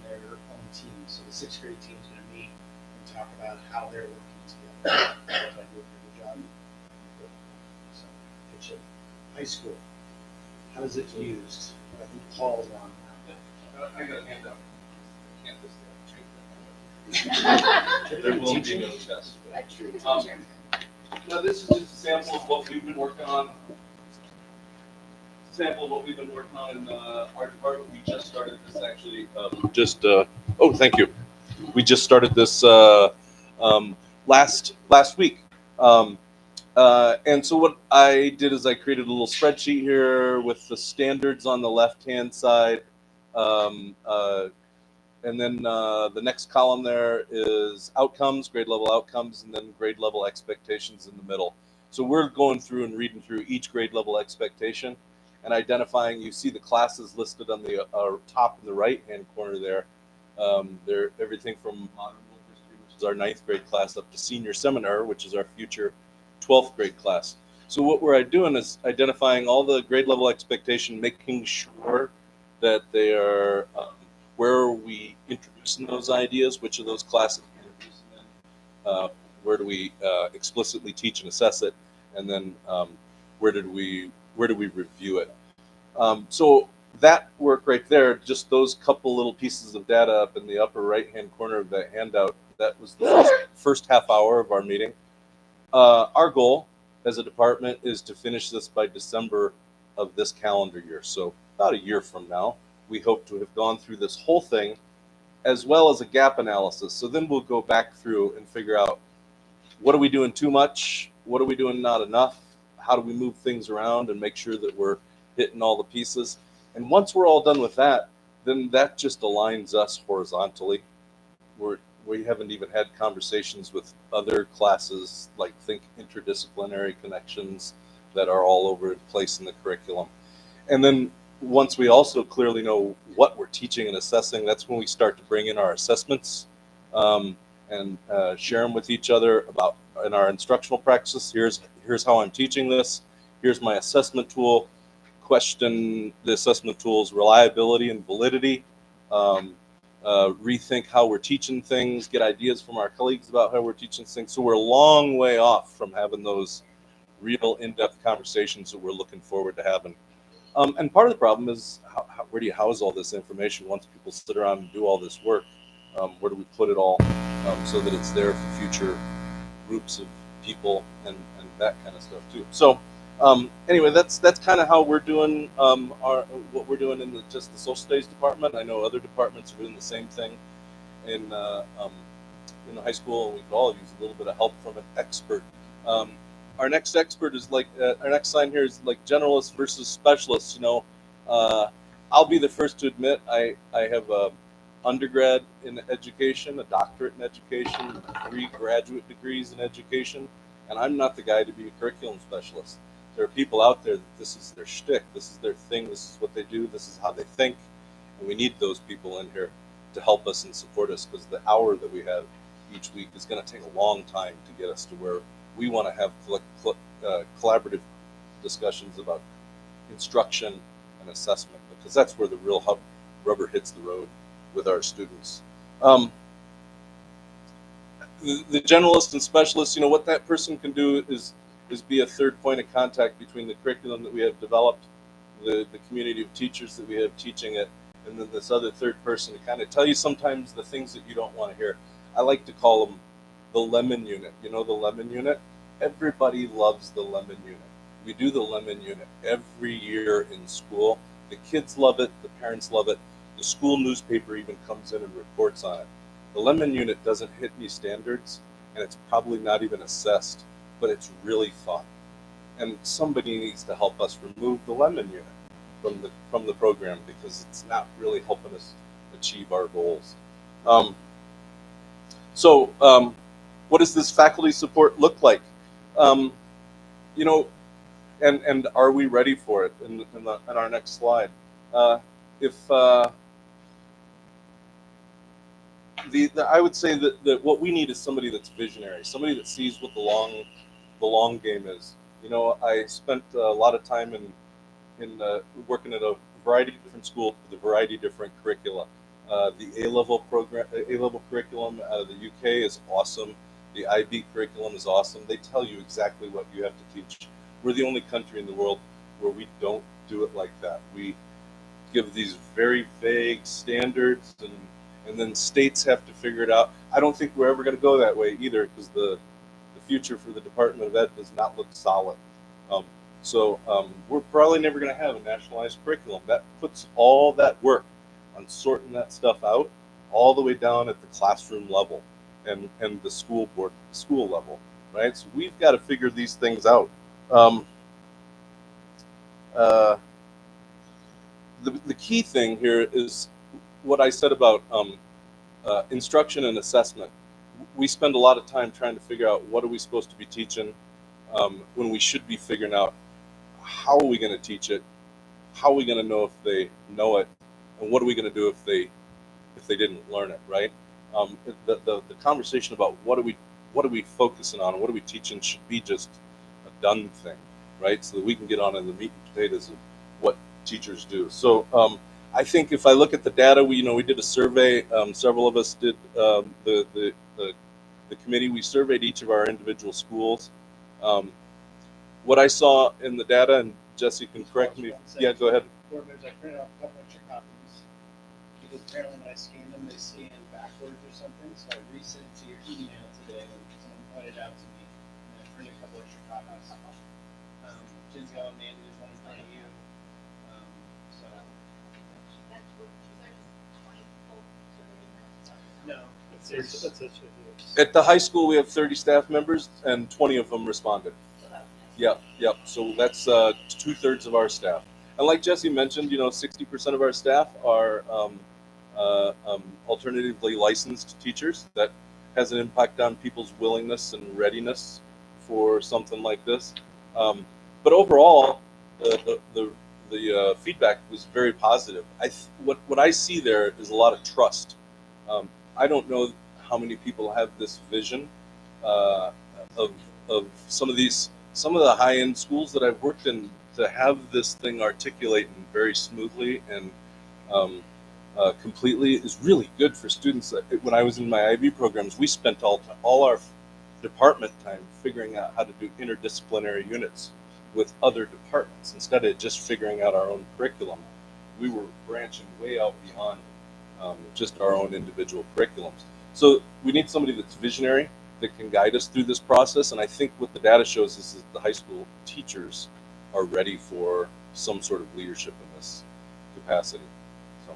their own team. So the 6th grade team is going to meet and talk about how they're working together. If I do a pretty good job. So pitch it. High school. How is it used? I think Paul's on now. I got a handout. Can't just there will be no test. Now this is just a sample of what we've been working on. In our department. We just started this actually. Oh, thank you. We just started this last week. And so what I did is I created a little spreadsheet here with the standards on the left-hand side. And then the next column there is outcomes, grade level outcomes, and then grade level expectations in the middle. So we're going through and reading through each grade level expectation and identifying, you see the classes listed on the top in the right-hand corner there. They're everything from modern world history, which is our 9th grade class, up to senior seminar, which is our future 12th grade class. So what we're doing is identifying all the grade level expectation, making sure that they are, where are we introducing those ideas, which of those classes are we introducing in, where do we explicitly teach and assess it, and then where do we review it. So that work right there, just those couple little pieces of data up in the upper right-hand corner of that handout, that was the first half hour of our meeting. Our goal as a department is to finish this by December of this calendar year. So about a year from now, we hope to have gone through this whole thing as well as a gap analysis. So then we'll go back through and figure out, what are we doing too much? What are we doing not enough? How do we move things around and make sure that we're hitting all the pieces? And once we're all done with that, then that just aligns us horizontally. We haven't even had conversations with other classes, like think interdisciplinary connections that are all over the place in the curriculum. And then once we also clearly know what we're teaching and assessing, that's when we start to bring in our assessments and share them with each other about in our instructional practices. Here's how I'm teaching this. Here's my assessment tool. Question the assessment tool's reliability and validity. Rethink how we're teaching things, get ideas from our colleagues about how we're teaching things. So we're a long way off from having those real in-depth conversations that we're looking forward to having. And part of the problem is where do you house all this information once people sit around and do all this work? Where do we put it all so that it's there for future groups of people and that kind of stuff too. So anyway, that's kind of how we're doing what we're doing in just the social studies department. I know other departments are doing the same thing in the high school, and we could all use a little bit of help from an expert. Our next expert is like our next sign here is like generalist versus specialist. You know, I'll be the first to admit I have a undergrad in education, a doctorate in education, 3 graduate degrees in education, and I'm not the guy to be a curriculum specialist. There are people out there that this is their shtick, this is their thing, this is what they do, this is how they think, and we need those people in here to help us and support us, because the hour that we have each week is going to take a long time to get us to where we want to have collaborative discussions about instruction and assessment, because that's where the real rubber hits the road with our students. The generalist and specialist, you know, what that person can do is be a third point of contact between the curriculum that we have developed, the community of teachers that we have teaching it, and then this other third person to kind of tell you sometimes the things that you don't want to hear. I like to call them the lemon unit. You know the lemon unit? Everybody loves the lemon unit. We do the lemon unit every year in school. The kids love it, the parents love it. The school newspaper even comes in and reports on it. The lemon unit doesn't hit any standards, and it's probably not even assessed, but it's really fun. And somebody needs to help us remove the lemon unit from the program because it's not really helping us achieve our goals. What does this faculty support look like? You know, and are we ready for it? In our next slide, I would say that what we need is somebody that's visionary, somebody that sees what the long game is. You know, I spent a lot of time in working at a variety of different schools with a variety of different curricula. The A-level curriculum out of the UK is awesome. The IB curriculum is awesome. They tell you exactly what you have to teach. We're the only country in the world where we don't do it like that. We give these very vague standards, and then states have to figure it out. I don't think we're ever going to go that way either, because the future for the Department of Ed does not look solid. We're probably never going to have a nationalized curriculum. That puts all that work on sorting that stuff out all the way down at the classroom level and the school level, right? So we've got to figure these things out. The key thing here is what I said about instruction and assessment. We spend a lot of time trying to figure out what are we supposed to be teaching when we should be figuring out how are we going to teach it, how are we going to know if they know it, and what are we going to do if they didn't learn it, right? The conversation about what are we focusing on and what are we teaching should be just a done thing, right? So that we can get on in the meat and potatoes of what teachers do. So I think if I look at the data, we did a survey. Several of us did the committee. We surveyed each of our individual schools. What I saw in the data, and Jesse can correct me. Yeah, go ahead. Board members, I printed off a couple extra copies because apparently when I scan them, they scan backwards or something. So I resent it to your email today, and someone pointed out to me, and I printed a couple extra copies. Jinsgal and Mandy, there's one in front of you. No. At the high school, we have 30 staff members, and 20 of them responded. Yep. So that's 2/3 of our staff. And like Jesse mentioned, 60% of our staff are alternatively licensed teachers. That has an impact on people's willingness and readiness for something like this. But overall, the feedback was very positive. What I see there is a lot of trust. I don't know how many people have this vision of some of the high-end schools that I've worked in, to have this thing articulate and very smoothly and completely is really good for students. When I was in my IB programs, we spent all our department time figuring out how to do interdisciplinary units with other departments instead of just figuring out our own curriculum. We were branching way out beyond just our own individual curriculums. So we need somebody that's visionary, that can guide us through this process. And I think what the data shows is that the high school teachers are ready for some sort of leadership in this capacity. So.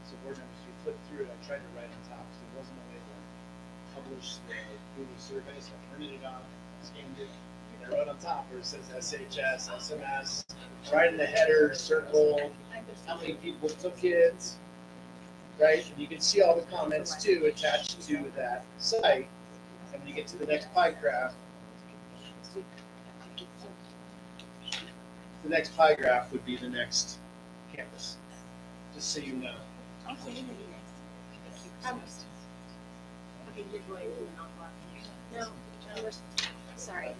So board members, if you flip through it, I tried to write on top because there wasn't a way to publish the Google survey, so I printed it off, scanned it, and I wrote on top where it says SHS, SMS, right in the header, circle, how many people took it, right? And you can see all the comments too attached to that site. And when you get to the next pie graph, the next pie graph would be the next campus, just so you know. Sorry.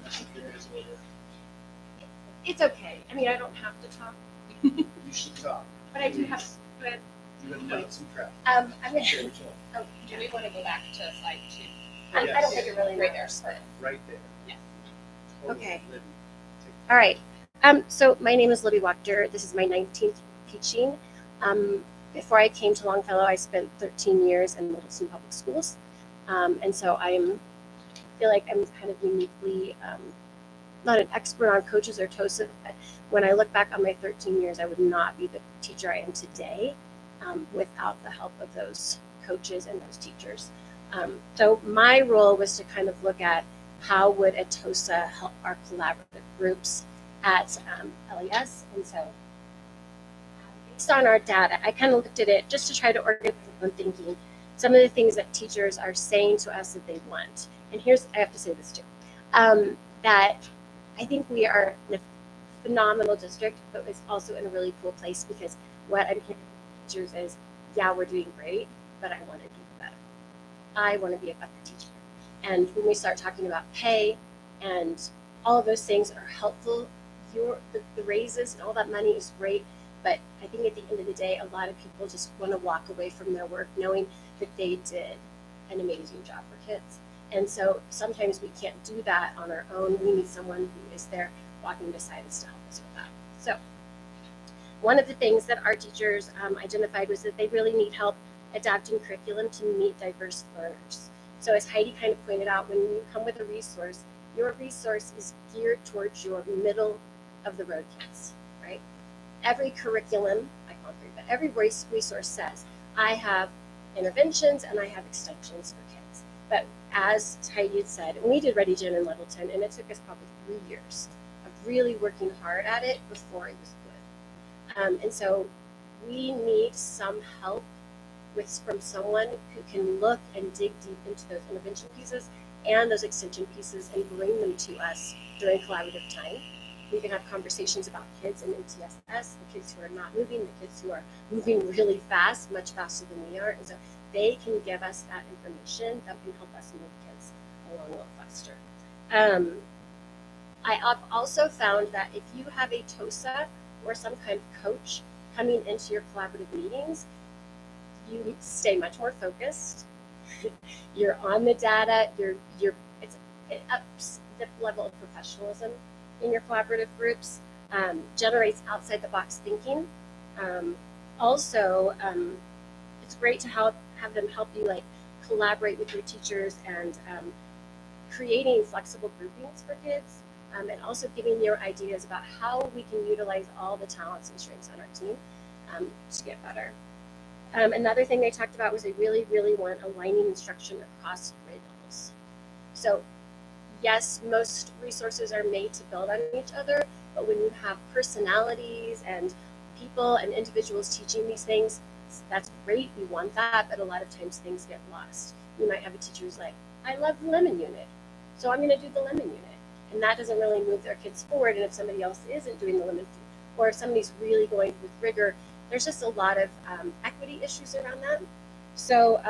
It's okay. I mean, I don't have to talk, You should talk. but I do have. But You have notes and crap. I'm gonna. Share what you want. Oh, Do we want to go back to slide 2? I don't think it really Right matters. there. Right there. Yeah. Okay. Libby, All right. So my name is Libby Wachter. This is my 19th teaching. Before I came to Longfellow, I spent 13 years in Middleton Public Schools, and so feel like I'm kind of uniquely not an expert on coaches or TOSA, but when I look back on my 13 years, I would not be the teacher I am today without the help of those coaches and those teachers. So my role was to kind of look at how would a TOSA help our collaborative groups at LES. And so based on our data, I kind of looked at it just to try to organize my thinking, some of the things that teachers are saying to us that they want. And here's, I have to say this too, that I think we are in a phenomenal district, but it's also in a really cool place because what I'm hearing from teachers is, yeah, we're doing great, but I want to do better. I want to be a better teacher. And when we start talking about pay and all of those things are helpful, the raises and all that money is great, but I think at the end of the day, a lot of people just want to walk away from their work knowing that they did an amazing job for kids. And so sometimes we can't do that on our own. We need someone who is there walking beside us to help us with that. So one of the things that our teachers identified was that they really need help adapting curriculum to meet diverse learners. So as Heidi kind of pointed out, when you come with a resource, your resource is geared towards your middle of the road kids, right? Every curriculum, I can't agree, but every resource says, I have interventions and I have extensions for kids. But as Heidi had said, and we did Ready Gen in level 10, and it took us probably 3 years of really working hard at it before it was good. And so we need some help from someone who can look and dig deep into those intervention pieces and those extension pieces and bring them to us during collaborative time. We can have conversations about kids in MTSS, the kids who are not moving, the kids who are moving really fast, much faster than we are. And so they can give us that information that can help us move kids along a little faster. I have also found that if you have a TOSA or some kind of coach coming into your collaborative meetings, you stay much more focused. You're on the data. It ups the level of professionalism in your collaborative groups. Generates outside the box thinking. Also, it's great to have them help you like collaborate with your teachers and creating flexible groupings for kids. And also giving your ideas about how we can utilize all the talents and strengths on our team to get better. Another thing they talked about was they really, really want aligning instruction across grade levels. So yes, most resources are made to build on each other, but when you have personalities and people and individuals teaching these things, that's great, we want that, but a lot of times things get lost. You might have a teacher who's like, I love the lemon unit, so I'm going to do the lemon unit. And that doesn't really move their kids forward, and if somebody else isn't doing the lemon, or if somebody's really going with rigor, there's just a lot of equity issues around that. So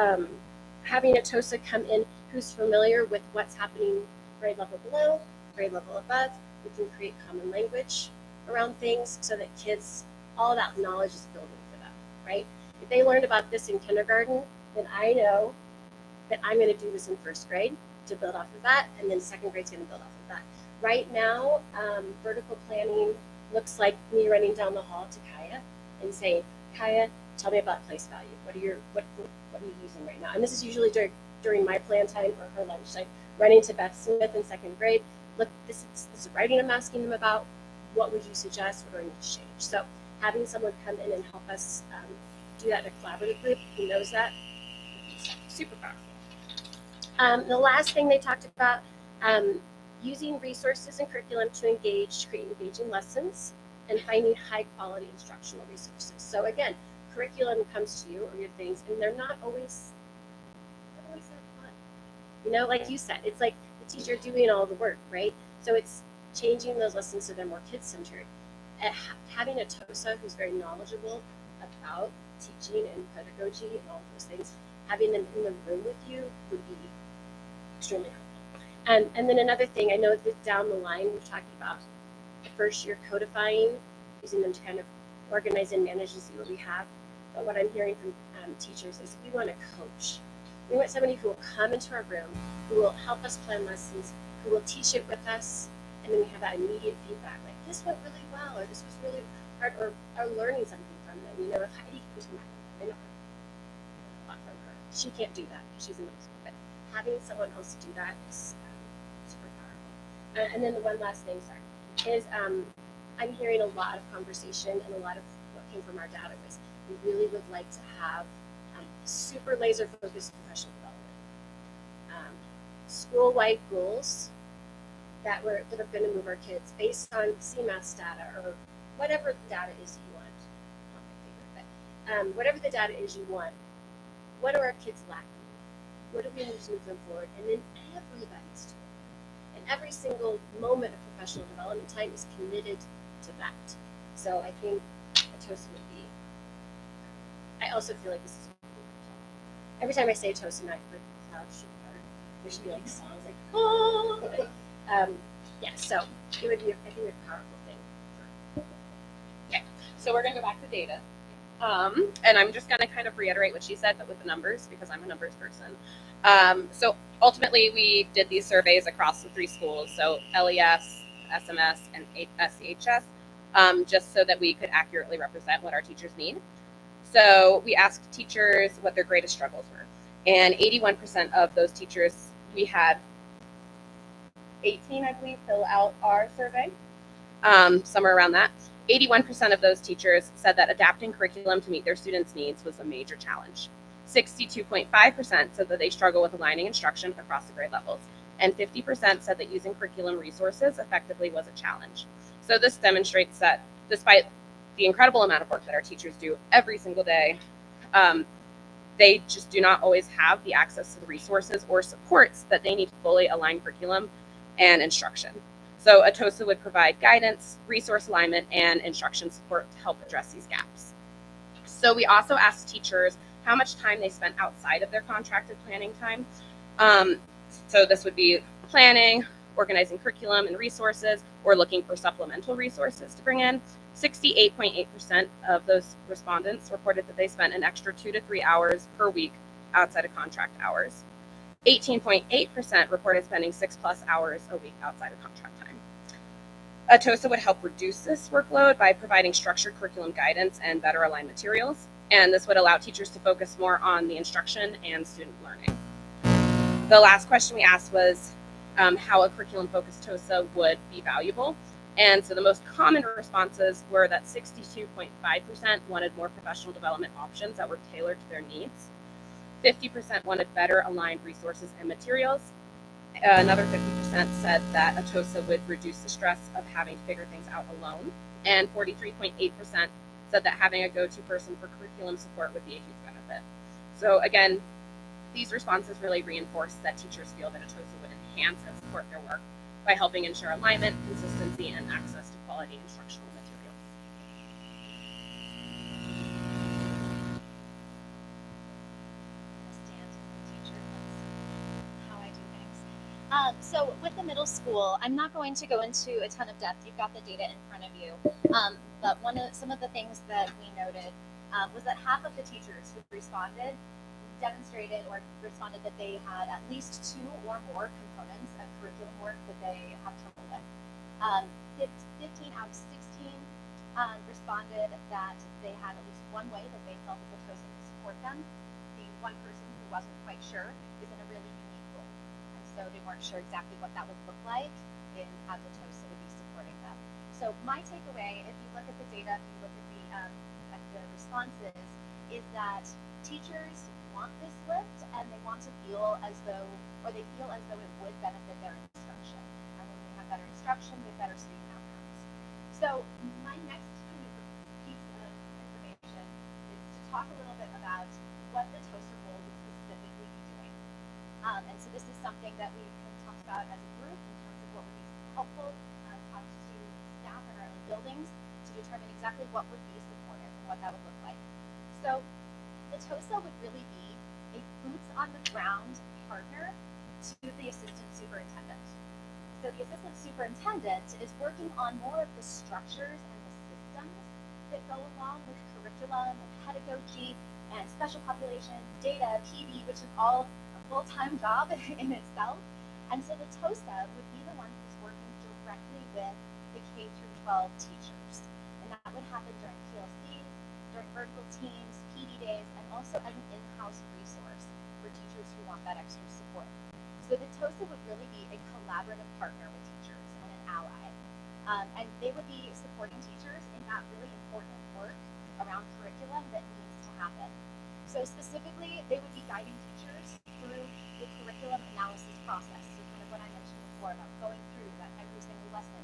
having a TOSA come in who's familiar with what's happening grade level below, grade level above, we can create common language around things so that kids, all that knowledge is building for them, right? If they learned about this in kindergarten, then I know that I'm going to do this in first grade to build off of that, and then second grade's going to build off of that. Right now, vertical planning looks like me running down the hall to Kaya and saying, Kaya, tell me about place value. What are you using right now? And this is usually during my plan time or her lunch time. Running to Beth Smith in second grade. Look, this is writing I'm asking them about. What would you suggest? What do I need to change? So having someone come in and help us do that in a collaborative group who knows that, super powerful. The last thing they talked about, using resources and curriculum to create engaging lessons and finding high quality instructional resources. So again, curriculum comes to you or your things, and they're not always that fun. You know, like you said, it's like the teacher doing all the work, right? So it's changing those lessons so they're more kid-centered. Having a TOSA who's very knowledgeable about teaching and pedagogy and all those things, having them in the room with you would be extremely helpful. And then another thing, I know that down the line we've talked about the first year codifying, using them to kind of organize and manage and see what we have. But what I'm hearing from teachers is we want a coach. We want somebody who will come into our room, who will help us plan lessons, who will teach it with us, and then we have that immediate feedback, like this went really well, or this was really hard, or learning something from them. You know, if Heidi comes to my room, I know a lot from her. She can't do that because she's in middle school, but having someone else do that is super powerful. And then the one last thing, sorry, is I'm hearing a lot of conversation, and a lot of what came from our data was we really would like to have super laser focused professional development, school-wide goals that are going to move our kids based on CMAS data or whatever the data is you want. Not my favorite, but whatever the data is you want. What are our kids lacking? What do we need to move them forward? And then everybody's doing it. And every single moment of professional development time is committed to that. So I think TOSA would be. I also feel like this is. Every time I say TOSA, I feel like the clouds should start. There should be like songs like, oh. Yeah, so it would be, I think, a powerful thing. Okay, so we're going to go back to data. And I'm just going to kind of reiterate what she said, but with the numbers, because I'm a numbers person. So ultimately, we did these surveys across the 3 schools, so LES, SMS, and SCHS, just so that we could accurately represent what our teachers need. So we asked teachers what their greatest struggles were. And 81% of those teachers, we had 18, I believe, fill out our survey, somewhere around that. 81% of those teachers said that adapting curriculum to meet their students' needs was a major challenge. 62.5% said that they struggle with aligning instruction across the grade levels. And 50% said that using curriculum resources effectively was a challenge. So this demonstrates that despite the incredible amount of work that our teachers do every single day, they just do not always have the access to the resources or supports that they need to fully align curriculum and instruction. So a TOSA would provide guidance, resource alignment, and instruction support to help address these gaps. So we also asked teachers how much time they spent outside of their contracted planning time. So this would be planning, organizing curriculum and resources, or looking for supplemental resources to bring in. 68.8% of those respondents reported that they spent an extra 2 to 3 hours per week outside of contract hours. 18.8% reported spending 6+ hours a week outside of contract time. A TOSA would help reduce this workload by providing structured curriculum guidance and better aligned materials, and this would allow teachers to focus more on the instruction and student learning. The last question we asked was how a curriculum-focused TOSA would be valuable, and so the most common responses were that 62.5% wanted more professional development options that were tailored to their needs. 50% wanted better aligned resources and materials. Another 50% said that a TOSA would reduce the stress of having to figure things out alone. And 43.8% said that having a go-to person for curriculum support would be a huge benefit. So again, these responses really reinforce that teachers feel that a TOSA would enhance and support their work by helping ensure alignment, consistency, and access to quality instructional materials. So with the middle school, I'm not going to go into a ton of depth. You've got the data in front of you. But some of the things that we noted was that half of the teachers who responded demonstrated or responded that they had at least 2 or more components of curriculum work that they have trouble with. 15 out of 16 responded that they had at least one way that they felt that the TOSA could support them. The one person who wasn't quite sure is in a really unique role. And so they weren't sure exactly what that would look like in how the TOSA would be supporting them. So my takeaway, if you look at the data, if you look at the responses, is that teachers want this lift and they want to feel as though, or they feel as though it would benefit their instruction. And when we have better instruction, we have better student outcomes. So my next kind of piece of information is to talk a little bit about what the TOSA role would specifically be doing. And so this is something that we have talked about as a group in terms of what would be helpful, talk to staff in our own buildings to determine exactly what would be supportive and what that would look like. So the TOSA would really be a boots on the ground partner to the assistant superintendent. So the assistant superintendent is working on more of the structures and the systems that go along with curriculum and pedagogy and special population, data, PD, which is all a full-time job in itself. And so the TOSA would be the one who's working directly with the K-12 teachers. And that would happen during PLCs, during vertical teams, PD days, and also as an in-house resource for teachers who want that extra support. So the TOSA would really be a collaborative partner with teachers. And they would be supporting teachers in that really important work around curriculum that needs to happen. So specifically, they would be guiding teachers through the curriculum analysis process. So kind of what I mentioned before about going through that every single lesson.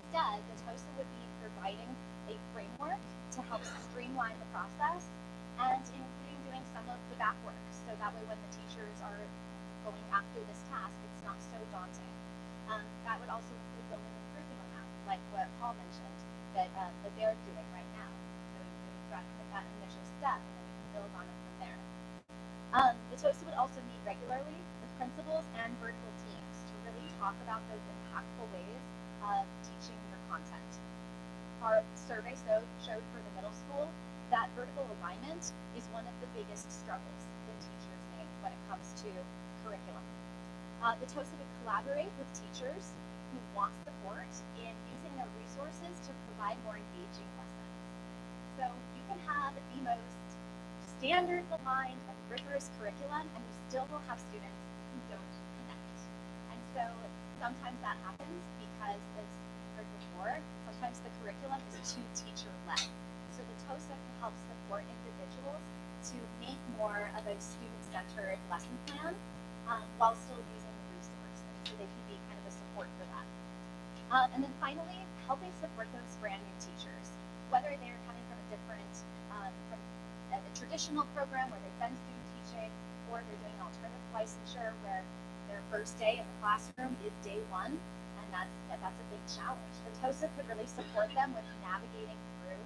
Instead, the TOSA would be providing a framework to help streamline the process and including doing some of the back work. So that way when the teachers are going after this task, it's not so daunting. That would also include building the curriculum out, like what Paul mentioned, that they're doing right now. So you've got that initial step, and then you can build on it from there. The TOSA would also meet regularly with principals and vertical teams to really talk about those impactful ways of teaching your content. Our survey showed for the middle school that vertical alignment is one of the biggest struggles that teachers make when it comes to curriculum. The TOSA would collaborate with teachers who want support in using their resources to provide more engaging lessons. So you can have the most standard aligned and rigorous curriculum, and you still will have students who don't connect. And so sometimes that happens because, as you heard before, sometimes the curriculum is too teacher-led. So the TOSA can help support individuals to make more of a student-centered lesson plan while still using the resources, so they can be kind of a support for that. And then finally, helping support those brand new teachers, whether they're coming from a different, from a traditional program where they've been student teaching, or they're doing alternative licensure where their first day in the classroom is day one, and that's a big challenge. The TOSA could really support them with navigating through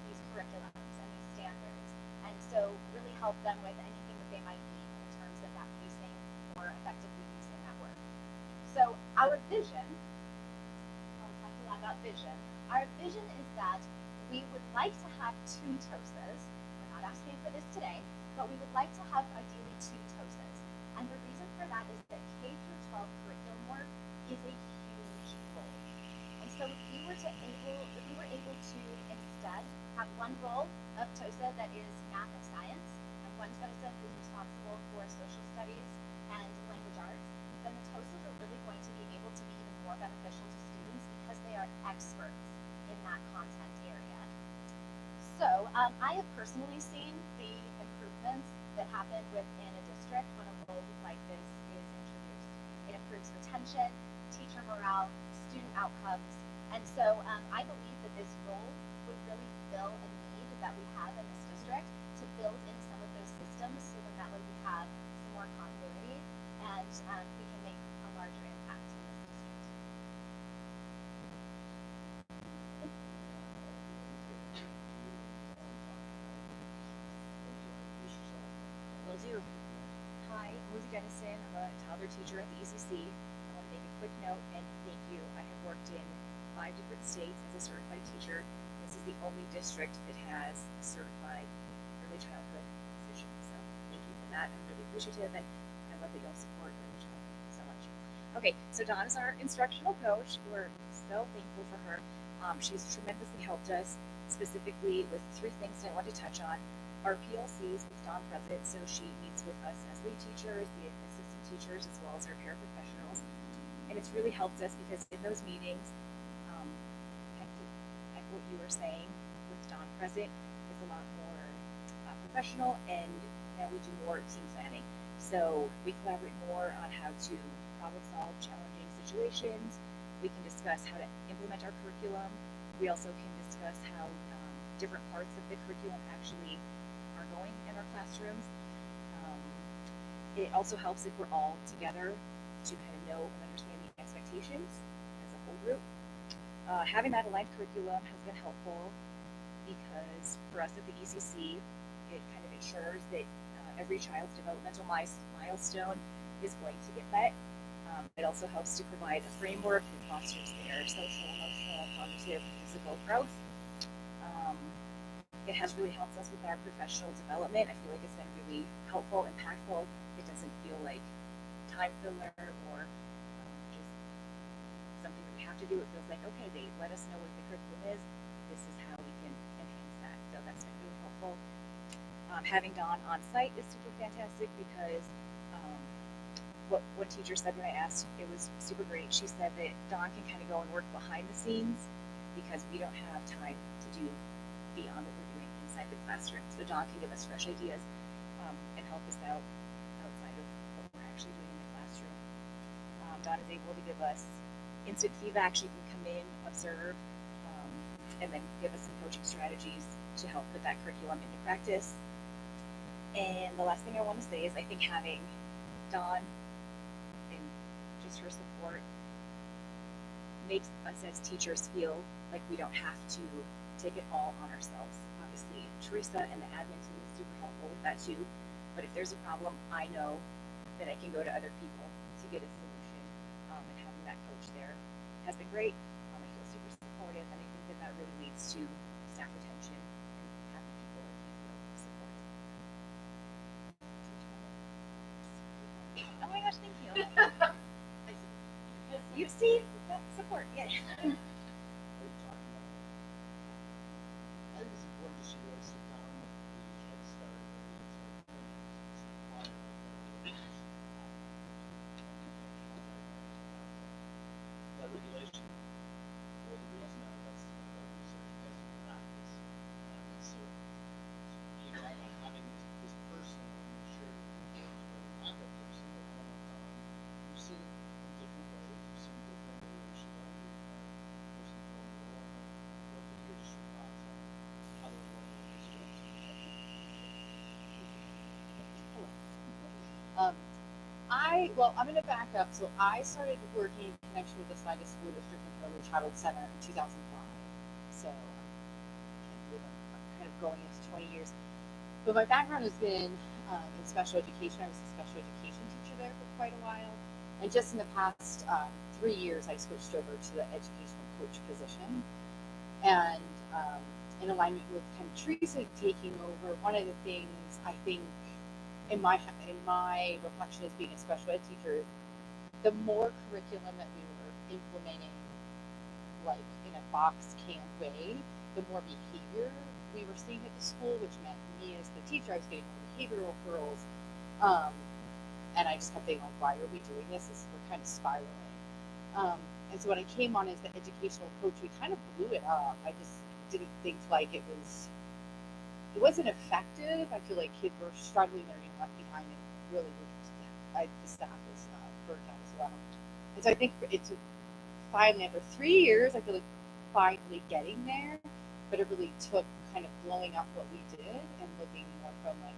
these curriculums and these standards, and so really help them with anything that they might need in terms of that pacing or effectively using that work. So our vision, I'll talk a lot about vision. Our vision is that we would like to have 2 TOSAs. We're not asking for this today, but we would like to have ideally 2 TOSAs. And the reason for that is that K through 12 curriculum work is a huge goal. And so if we were able to instead have one role of TOSA that is math and science, and one TOSA who's responsible for social studies and language arts, then the TOSAs are really going to be able to be even more beneficial to students because they are experts in that content area. So I have personally seen the improvements that happen within a district when a role like this is introduced. It improves retention, teacher morale, student outcomes, and so I believe that this role would really fill a need that we have in this district to build in some of those systems, so then that way we have some more continuity and we can make a larger impact in this district. Will do. Hi, I'm Lizzie Dennison. I'm a toddler teacher at the ECC. I want to make a quick note and thank you. I have worked in 5 different states as a certified teacher. This is the only district that has a certified early childhood position. So thank you for that. I'm really appreciative, and I love that y'all support early childhood. Thank you so much. Okay, so Dawn is our instructional coach. We're so thankful for her. She's tremendously helped us, specifically with 3 things that I want to touch on. Our PLCs with Dawn present, so she meets with us as lead teachers, the assistant teachers, as well as our paraprofessionals. And it's really helped us because in those meetings, like what you were saying, with Dawn present, it's a lot more professional, and we do more team planning. So we collaborate more on how to problem solve challenging situations. We can discuss how to implement our curriculum. We also can discuss how different parts of the curriculum actually are going in our classrooms. It also helps if we're all together to kind of know and understand the expectations as a whole group. Having that aligned curriculum has been helpful because for us at the ECC, it kind of ensures that every child's developmental milestone is going to get met. It also helps to provide a framework that fosters their social, emotional, cognitive, and physical growth. It has really helped us with our professional development. I feel like it's been really helpful, impactful. It doesn't feel like time filler or just something that we have to do. It feels like, okay, they let us know what the curriculum is. This is how we can enhance that. So that's been really helpful. Having Dawn on site is super fantastic because what one teacher said when I asked, it was super great. She said that Dawn can kind of go and work behind the scenes because we don't have time to do beyond what we're doing inside the classroom. So Dawn can give us fresh ideas and help us out outside of what we're actually doing in the classroom. Dawn is able to give us instant feedback. She can come in, observe, and then give us some coaching strategies to help put that curriculum into practice. And the last thing I want to say is I think having Dawn and just her support makes us as teachers feel like we don't have to take it all on ourselves. Obviously, Teresa and the admin team is super helpful with that too. But if there's a problem, I know that I can go to other people to get a solution. And having that coach there has been great. I feel super supportive, and I think that that really leads to staff retention and having people that you feel supported. Oh my gosh, thank you. You see that support, yeah. I think it's important to see you guys sit down with the head start that regulation for the reason that that's research has in practice. And so you know, having this person and sure not that person, but you've seen it in different ways, you've seen different leadership person from the role, and what to hear just your thoughts on how they're running this I'm going to back up. So I started working in connection with the Salida School District and Early Childhood Center in 2005. So I can't believe I'm kind of going into 20 years. But my background has been in special education. I was a special education teacher there for quite a while. And just in the past 3 years, I switched over to the educational coach position. And in alignment with kind of Teresa taking over, one of the things I think in my reflection as being a special ed teacher, the more curriculum that we were implementing, like in a box can way, the more behavior we were seeing at the school, which meant me as the teacher, I was getting more behavioral referrals. And I just kept thinking, like, why are we doing this? We're kind of spiraling. And so when I came on as the educational coach, we kind of blew it up. I just didn't think like it wasn't effective. I feel like kids were struggling, they're being left behind, and really the staff was burnt out as well. And so I think it's finally, after 3 years, I feel like finally getting there, but it really took kind of blowing up what we did and looking more from like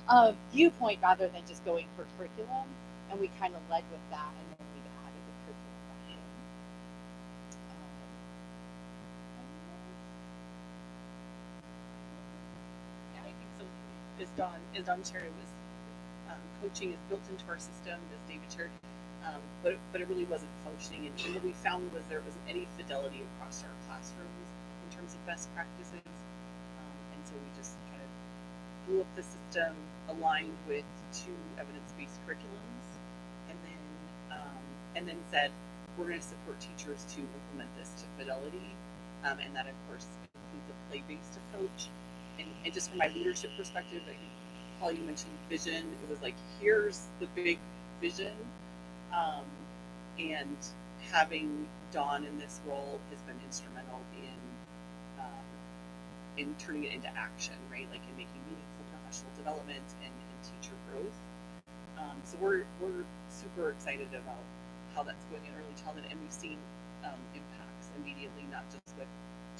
a viewpoint rather than just going for curriculum. And we kind of led with that, and then we've added the curriculum back in. Yeah, I think so. As Dawn shared, it was coaching is built into our system, as David shared, but it really wasn't functioning. And what we found was there wasn't any fidelity across our classrooms in terms of best practices. And so we just kind of blew up the system, aligned with 2 evidence-based curriculums, and then said we're going to support teachers to implement this to fidelity, and that of course includes a play-based approach. And just from my leadership perspective, I think Paul, you mentioned vision. It was like, here's the big vision, and having Dawn in this role has been instrumental in turning it into action, right? Like in making meaningful professional development and teacher growth. So we're super excited about how that's going in early childhood, and we've seen impacts immediately, not just with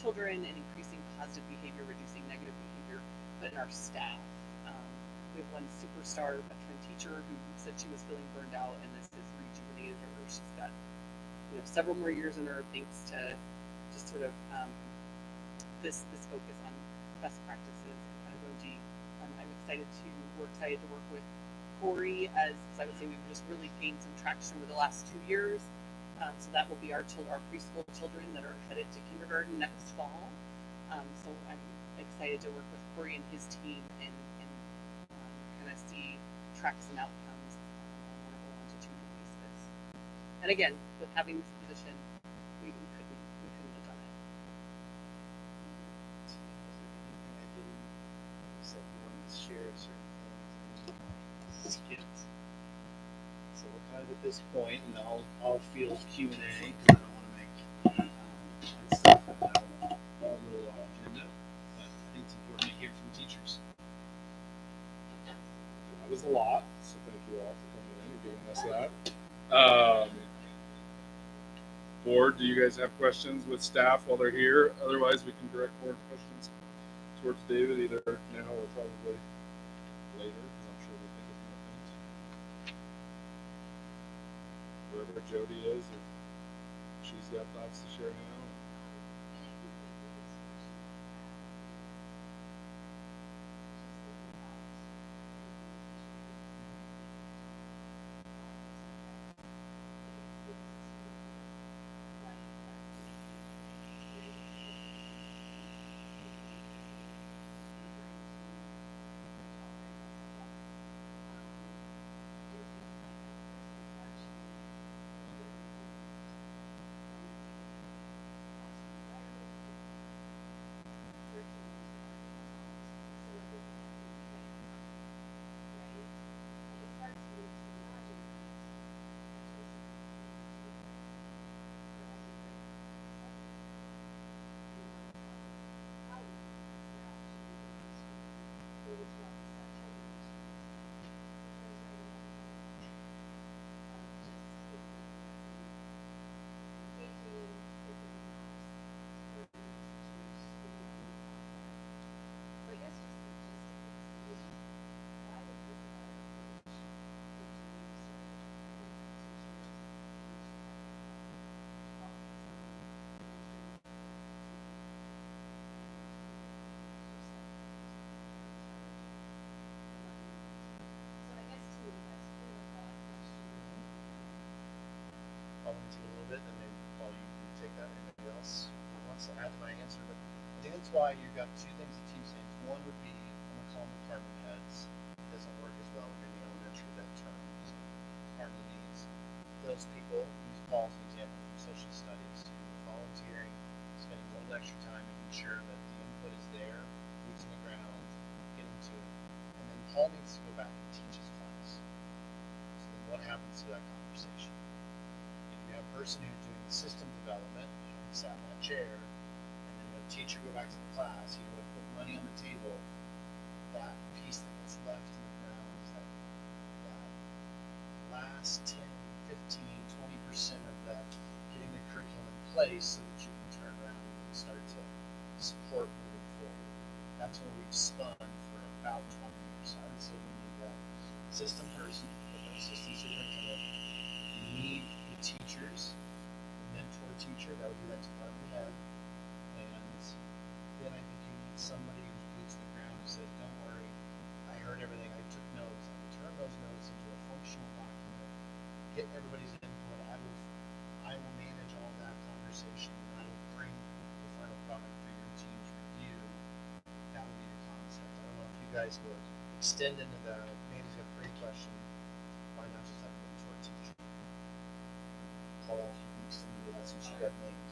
children and increasing positive behavior, reducing negative behavior, but in our staff. We have one superstar veteran teacher who said she was feeling burned out, and this has rejuvenated her. She's got several more years in her, thanks to just sort of this focus on best practices and kind of go deep. We're excited to work with Corey, as I would say we've just really gained some traction over the last 2 years. So that will be our preschool children that are headed to kindergarten next fall. So I'm excited to work with Corey and his team and kind of see tracks and outcomes on more of a longitudinal basis. And again, with having this position, we couldn't have done it. Share certain things. So we're kind of at this point, and I'll field Q and A because I don't want to make my stuff a little off agenda. But I think it's important to hear from teachers. That was a lot, so thank you all for coming in and giving us that. Board, do you guys have questions with staff while they're here? Otherwise, we can direct more questions towards David either now or probably later, because I'm sure we'll think of more things. Wherever Jody is, if she's got thoughts to share now. I'll answer a little bit, and maybe Paul, you can take that. Anybody else who wants to add to my answer? But I think that's why you've got two things that teams saying. One would be I'm gonna call them department heads. It doesn't work as well in the elementary, that term. Department needs. Those people use Paul as an example from social studies, volunteering, spending a little extra time making sure that the input is there, boots on the ground, getting to it. And then Paul needs to go back and teach his class. So then what happens to that conversation? If you have a person who's doing the system development, sat in that chair, and then the teacher go back to the class, you know, put money on the table, that piece that gets left in the ground is that last 10, 15, 20% of that, getting the curriculum in place so that you can turn around and start to support moving forward. That's where we've spun for about 20 years. So I would say we need that system person, that system superintendent. You need the teachers, the mentor teacher, that would be that department head. And then I think you need somebody who's boots on the ground who says, don't worry, I heard everything, I took notes, I will turn those notes into a functional document, get everybody's input, I will manage all that conversation, and I will bring the final product for your team's review. That would be the concept. I don't know if you guys would extend into that. Mandy's got a great question. Why not just have a mentor teacher? Paul, if you can extend into that since you got named.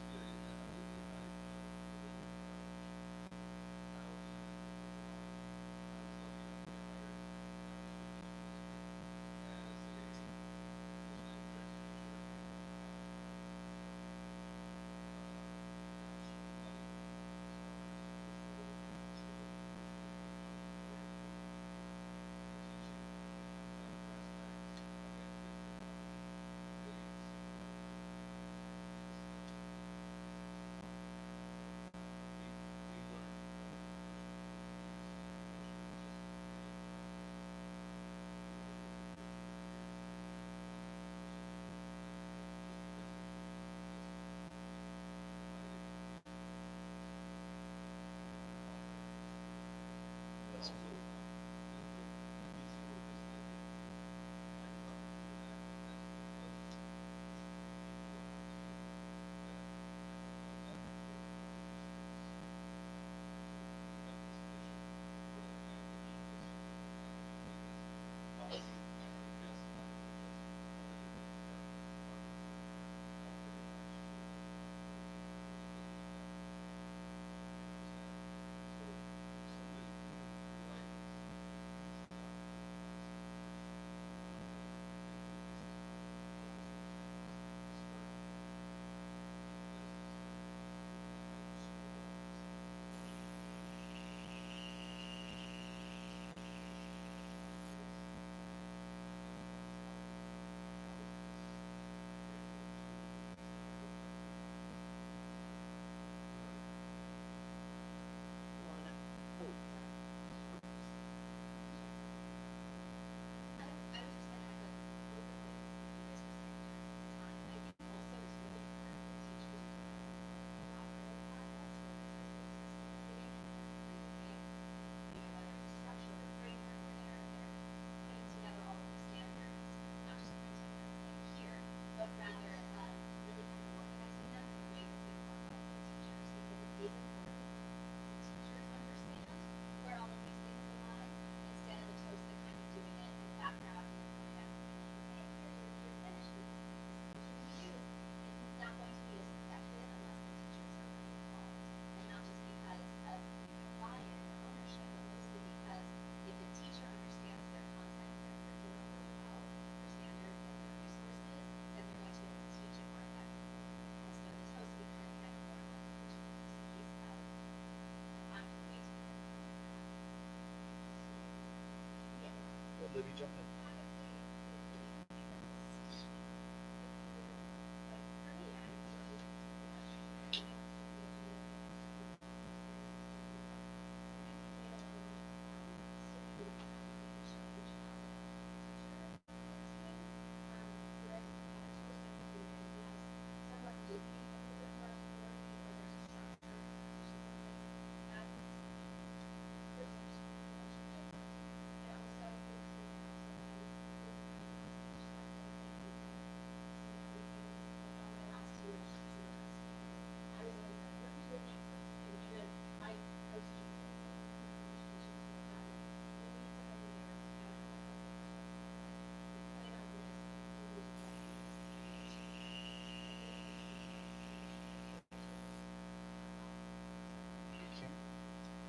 but rather really kind of organizing them in a way that they want to help the teachers, because it is important that teachers understand where all of these things align instead of the toast that kind of doing it in the background and coming back and being like, okay, here you're finished with this. This is what you use. It's not going to be as effective unless the teachers are really involved, and not just because of buy-in or ownership, but mostly because if the teacher understands their content, their curriculum really well, their standards and their resources, then they're going to be able to teach it more effectively. And so the toast becomes kind of more of like a visual piece of I'm going to be Libby, jump in.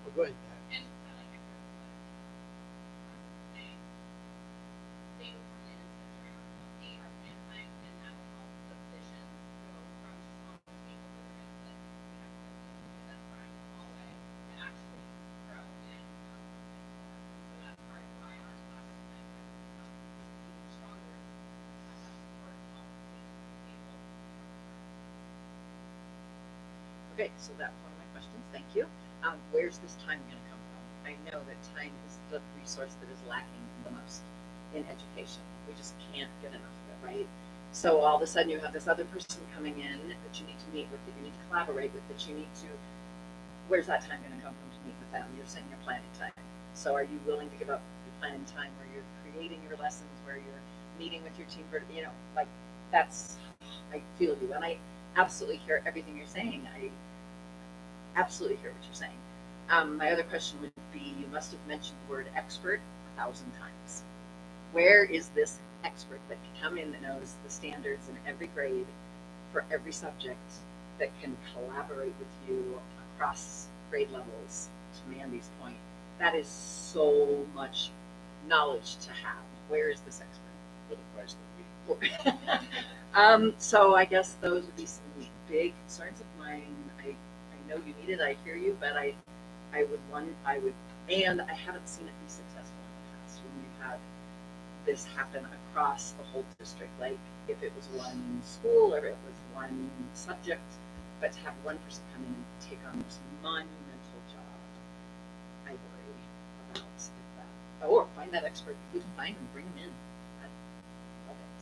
Well, go ahead, Pat. Okay, so that's one of my questions. Thank you. Where's this time going to come from? I know that time is the resource that is lacking the most in education. We just can't get enough of it, right? So all of a sudden you have this other person coming in that you need to meet with, that you need to collaborate with, that you need to, where's that time going to come from to meet with them? You're saying your planning time. So are you willing to give up your planning time where you're creating your lessons, where you're meeting with your team, you know, like that's, I feel you. And I absolutely hear everything you're saying. I absolutely hear what you're saying. My other question would be, you must have mentioned the word expert 1,000 times. Where is this expert that can come in that knows the standards in every grade for every subject, that can collaborate with you across grade levels? To Mandy's point, that is so much knowledge to have. Where is this expert? For the price that we So I guess those would be some big concerns of mine. I know you need it. I hear you, but I would, and I haven't seen it be successful in the past when we've had this happen across the whole district. Like if it was one school or it was one subject, but to have one person come in and take on this monumental job, I worry about if that. Or find that expert. If you can find them, bring them in. I love it.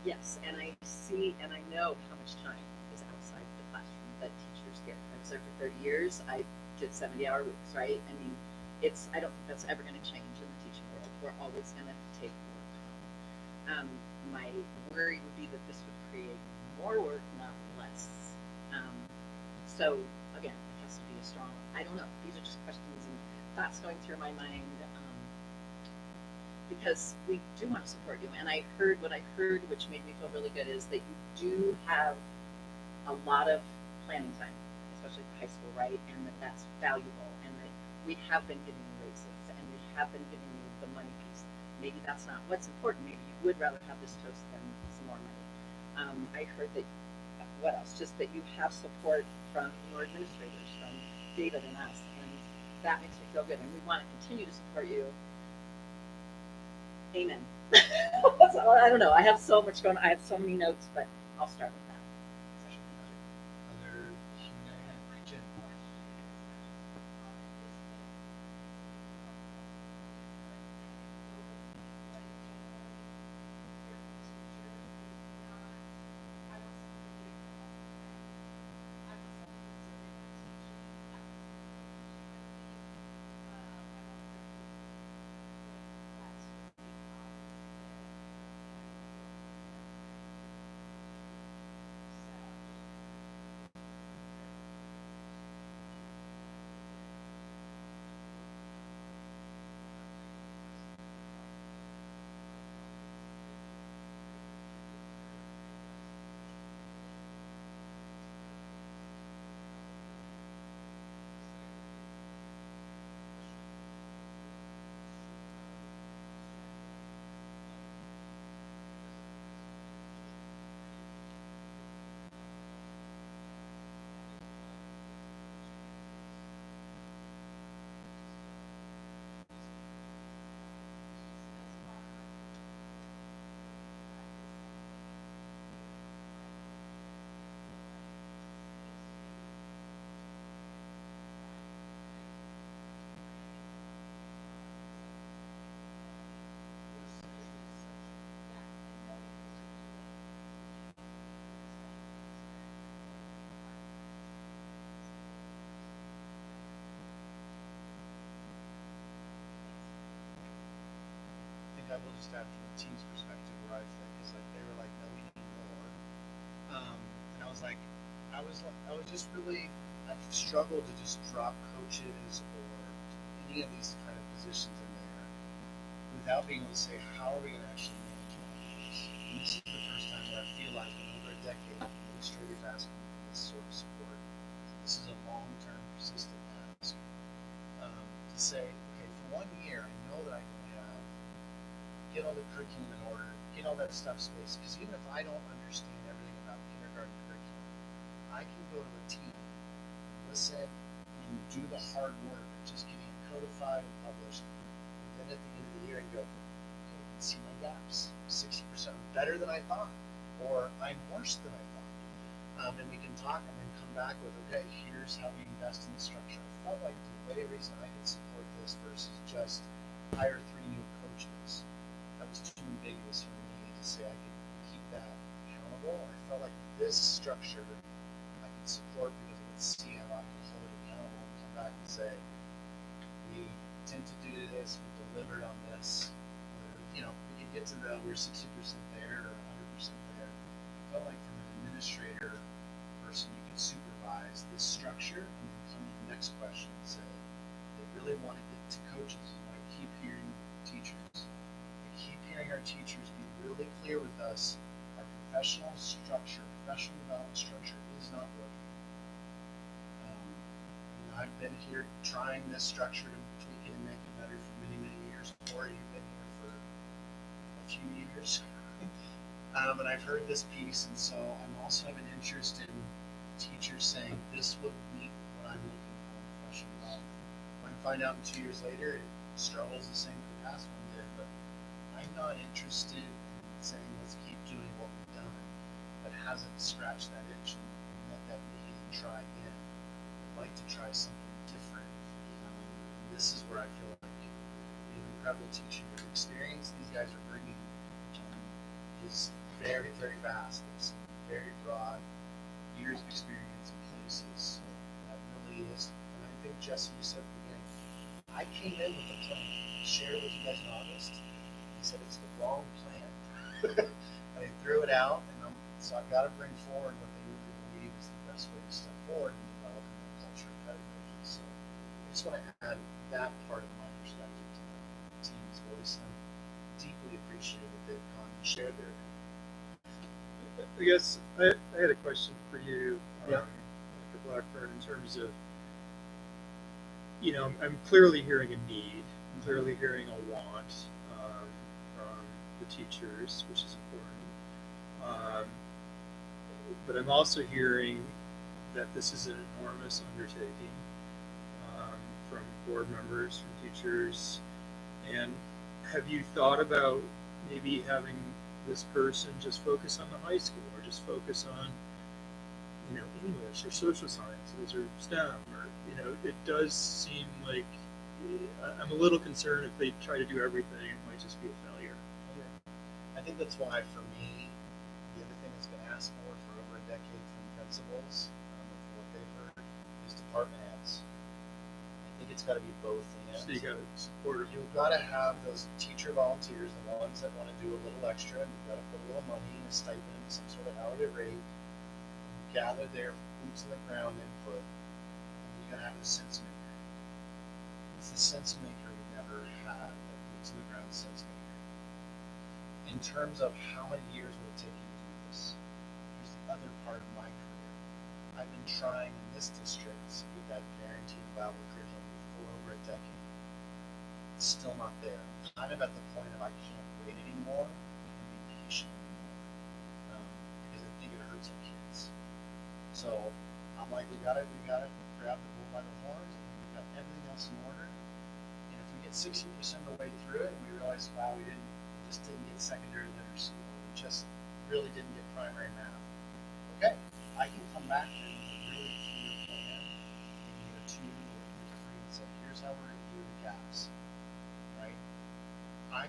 Yes, and I see and I know how much time is outside the classroom that teachers get. I was there for 30 years. I did 70-hour weeks, right? I mean, I don't think that's ever going to change in the teaching world. We're always going to take more time. My my worry would be that this would create more work, not less. So again, it has to be a strong, I don't know, these are just questions and thoughts going through my mind. Because we do want to support you. And I heard what I heard, which made me feel really good, is that you do have a lot of planning time, especially for high school, right? And that that's valuable, and that we have been giving you raises, and we have been giving you the money piece. Maybe that's not what's important. Maybe you would rather have this toast than some more money. I heard that, what else? Just that you have support from your administrators, from David and us, and that makes me feel good. And we want to continue to support you. Amen. So, I don't know. I have so much going on. I have so many notes, but I'll start with that. Other Jen. I will just add from the team's perspective where I think is like they were like, no, we need more. And I was like, I was just really, I've struggled to just drop coaches or any of these kind of positions in there without being able to say, how are we going to actually manage all of this? And this is the first time where I feel like in over a decade, administrators asking for this sort of support. This is a long-term, persistent ask. To say, okay, for 1 year, I know that I can get all the curriculum in order, get all that stuff spaced. Because even if I don't understand everything about kindergarten curriculum, I can go to a team, listen, and do the hard work of just getting it codified and published. And then at the end of the year, and go, okay, I can see my gaps. 60% better than I thought, or I'm worse than I thought. And we can talk and then come back with, okay, here's how we invest in the structure. I felt like the way reason I could support this versus just hire 3 new coaches. That was too ambiguous for me to say I could keep that accountable. I felt like this structure I could support because I could see how I could hold it accountable and come back and say, we tend to do this, we delivered on this. We could get to we're 60% there or 100% there. I felt like from an administrator person, you could supervise this structure and then come to the next question and say, they really want to get to coaches. And I keep hearing teachers. Our teachers be really clear with us. Our professional development structure is not working. I've been here trying this structure to tweak it and make it better for many, many years. Corey, you've been here for a few years. And I've heard this piece, and so I'm also have an interest in teachers saying this would meet what I'm looking for in professional development. When I find out in 2 years later, it struggles the same for the past one did, but I'm not interested in saying let's keep doing what we've done, but hasn't scratched that itch and met that need and try again. I'd like to try something different. This is where I feel like we have incredible teaching experience. These guys are bringing is very, very vast. It's very broad, years of experience in places. So that really is, and I think Jesse, you said at the beginning, I came in with a plan, shared with you guys in August. He said it's the wrong plan. And it out, and so I've got to bring forward what they really believe is the best way to step forward in developing that culture and pedagogy. So I just want to add that part of my perspective to the team's voice, and I deeply appreciate that they've come and shared their opinion. I guess I had a question for you, Yeah. Dr. Blackburn, in terms of, I'm clearly hearing a need, I'm clearly hearing a want from the teachers, which is important. But I'm also hearing that this is an enormous undertaking from board members, from teachers. And have you thought about maybe having this person just focus on the high school, or just focus on, English or social sciences or STEM, or, it does seem like I'm a little concerned if they try to do everything, it might just be a failure. I think that's why, for me, the other thing that's been asked for over a decade from principals, with what they've heard, is department heads. I think it's got to be both. So you got to support them. You've got to have those teacher volunteers, the ones that want to do a little extra, and you've got to put a little money in a stipend, some sort of hourly rate, gather their boots on the ground input, and you got to have a sense maker. It's the sense maker we never had, that boots on the ground sense maker. In terms of how many years will it take you to do this, here's the other part of my career. I've been trying in this district to get that guaranteed valuable curriculum for over a decade. It's still not there. I'm kind of at the point of I can't wait anymore and be patient anymore, because I think it hurts our kids. So I'm like, we gotta grab the bull by the horns, and we've got everything else in order. And if we get 60% of the way through it, and we realize, wow, we just didn't get secondary literacy, we just really didn't get primary math. Okay, I can come back and with a really clear plan in year 2 or year 3 and say, here's how we're going to do the gaps. Right? I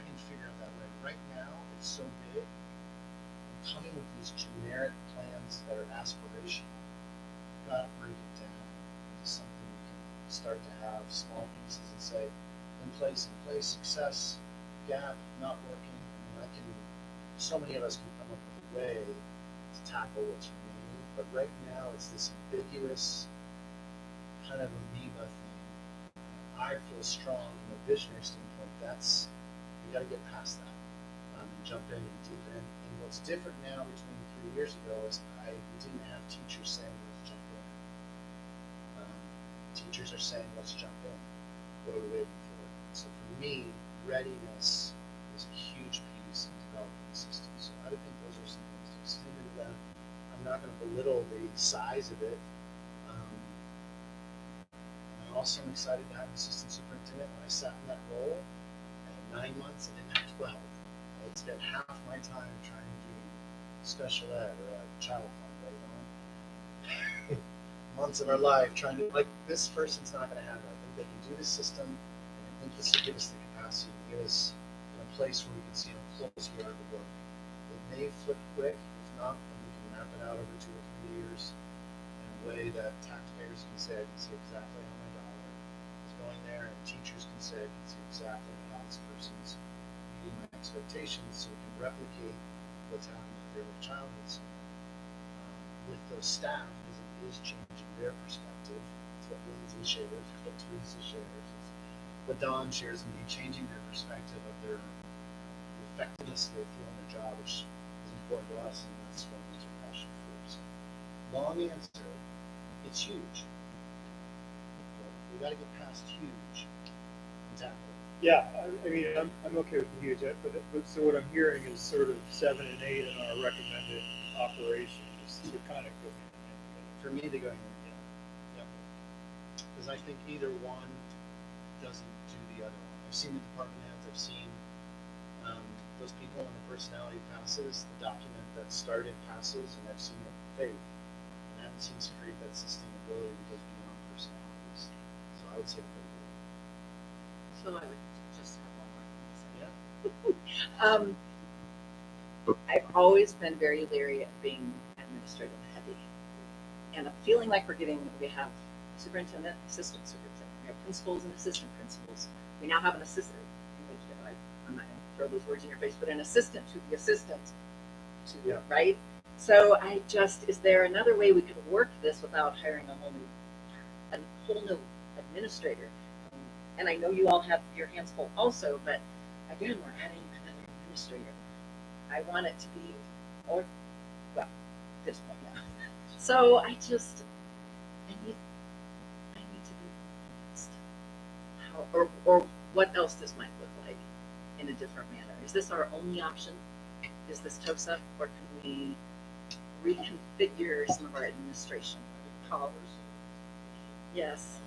can figure out that way. Right now, it's so big. I'm coming with these generic plans that are aspirational. You've got to break it down into something we can start to have small pieces and say, in place, success, gap, not working. So many of us can come up with a way to tackle what's remaining, but right now it's this ambiguous kind of amoeba thing. I feel strong from a visionary standpoint. We got to get past that and jump in and deep in. And what's different now between 3 years ago is we didn't have teachers saying let's jump in. Teachers are saying let's jump in. What are we waiting for? So for me, readiness is a huge piece in developing the system. So I would think those are some things to extend into that. I'm not going to belittle the size of it. And I also am excited to have an assistant superintendent. When I sat in that role, I had 9 months, I didn't have 12. I would spend half my time trying to do special ed or a child fund, right? Months of our life trying to, this person's not going to have it. I think they can do the system, and I think this will give us the capacity to get us in a place where we can see how close we are to work. It may flip quick, if not, then we can map it out over 2 or 3 years in a way that taxpayers can say, I can see exactly how my dollar is going there, and teachers can say, I can see exactly how this person's meeting my expectations, so we can replicate what's happening with early childhood center. With those staff, because it is changing their perspective. It's what Lindsay shares, what Teresa shares, it's what Dawn shares, and me changing their perspective of their effectiveness they feel in their job, which is important to us, and that's what we're passionate for. So, long answer, it's huge. But we got to get past huge and tackle it. Yeah, I mean, I'm okay with huge, but so what I'm hearing is sort of 7 and 8 in our recommended operations. They're kind of good. For me, they go hand in hand. Yep. Because I think either one doesn't do the other one. I've seen the department heads. I've seen those people when the personality passes, the document that started passes, and I've seen it fade. And I haven't seen us create that sustainability that goes beyond personalities. So I would say pretty good. So I would just have one more thing to say. Yeah. I've always been very leery of being administrative heavy. And I'm feeling like we have superintendent, assistant superintendent, we have principals and assistant principals. We now have an assistant, I'm not going to throw those words in your face, but an assistant to the assistant. to, Yeah. right? So I just, is there another way we could work this without hiring a whole new administrator? And I know you all have your hands full also, but again, we're adding another administrator. I want it to be, or, well, at this point now. So I just, I need to be convinced. How, or what else this might look like in a different manner. Is this our only option? Is this TOSA, or can we reconfigure some of our administration? Yes.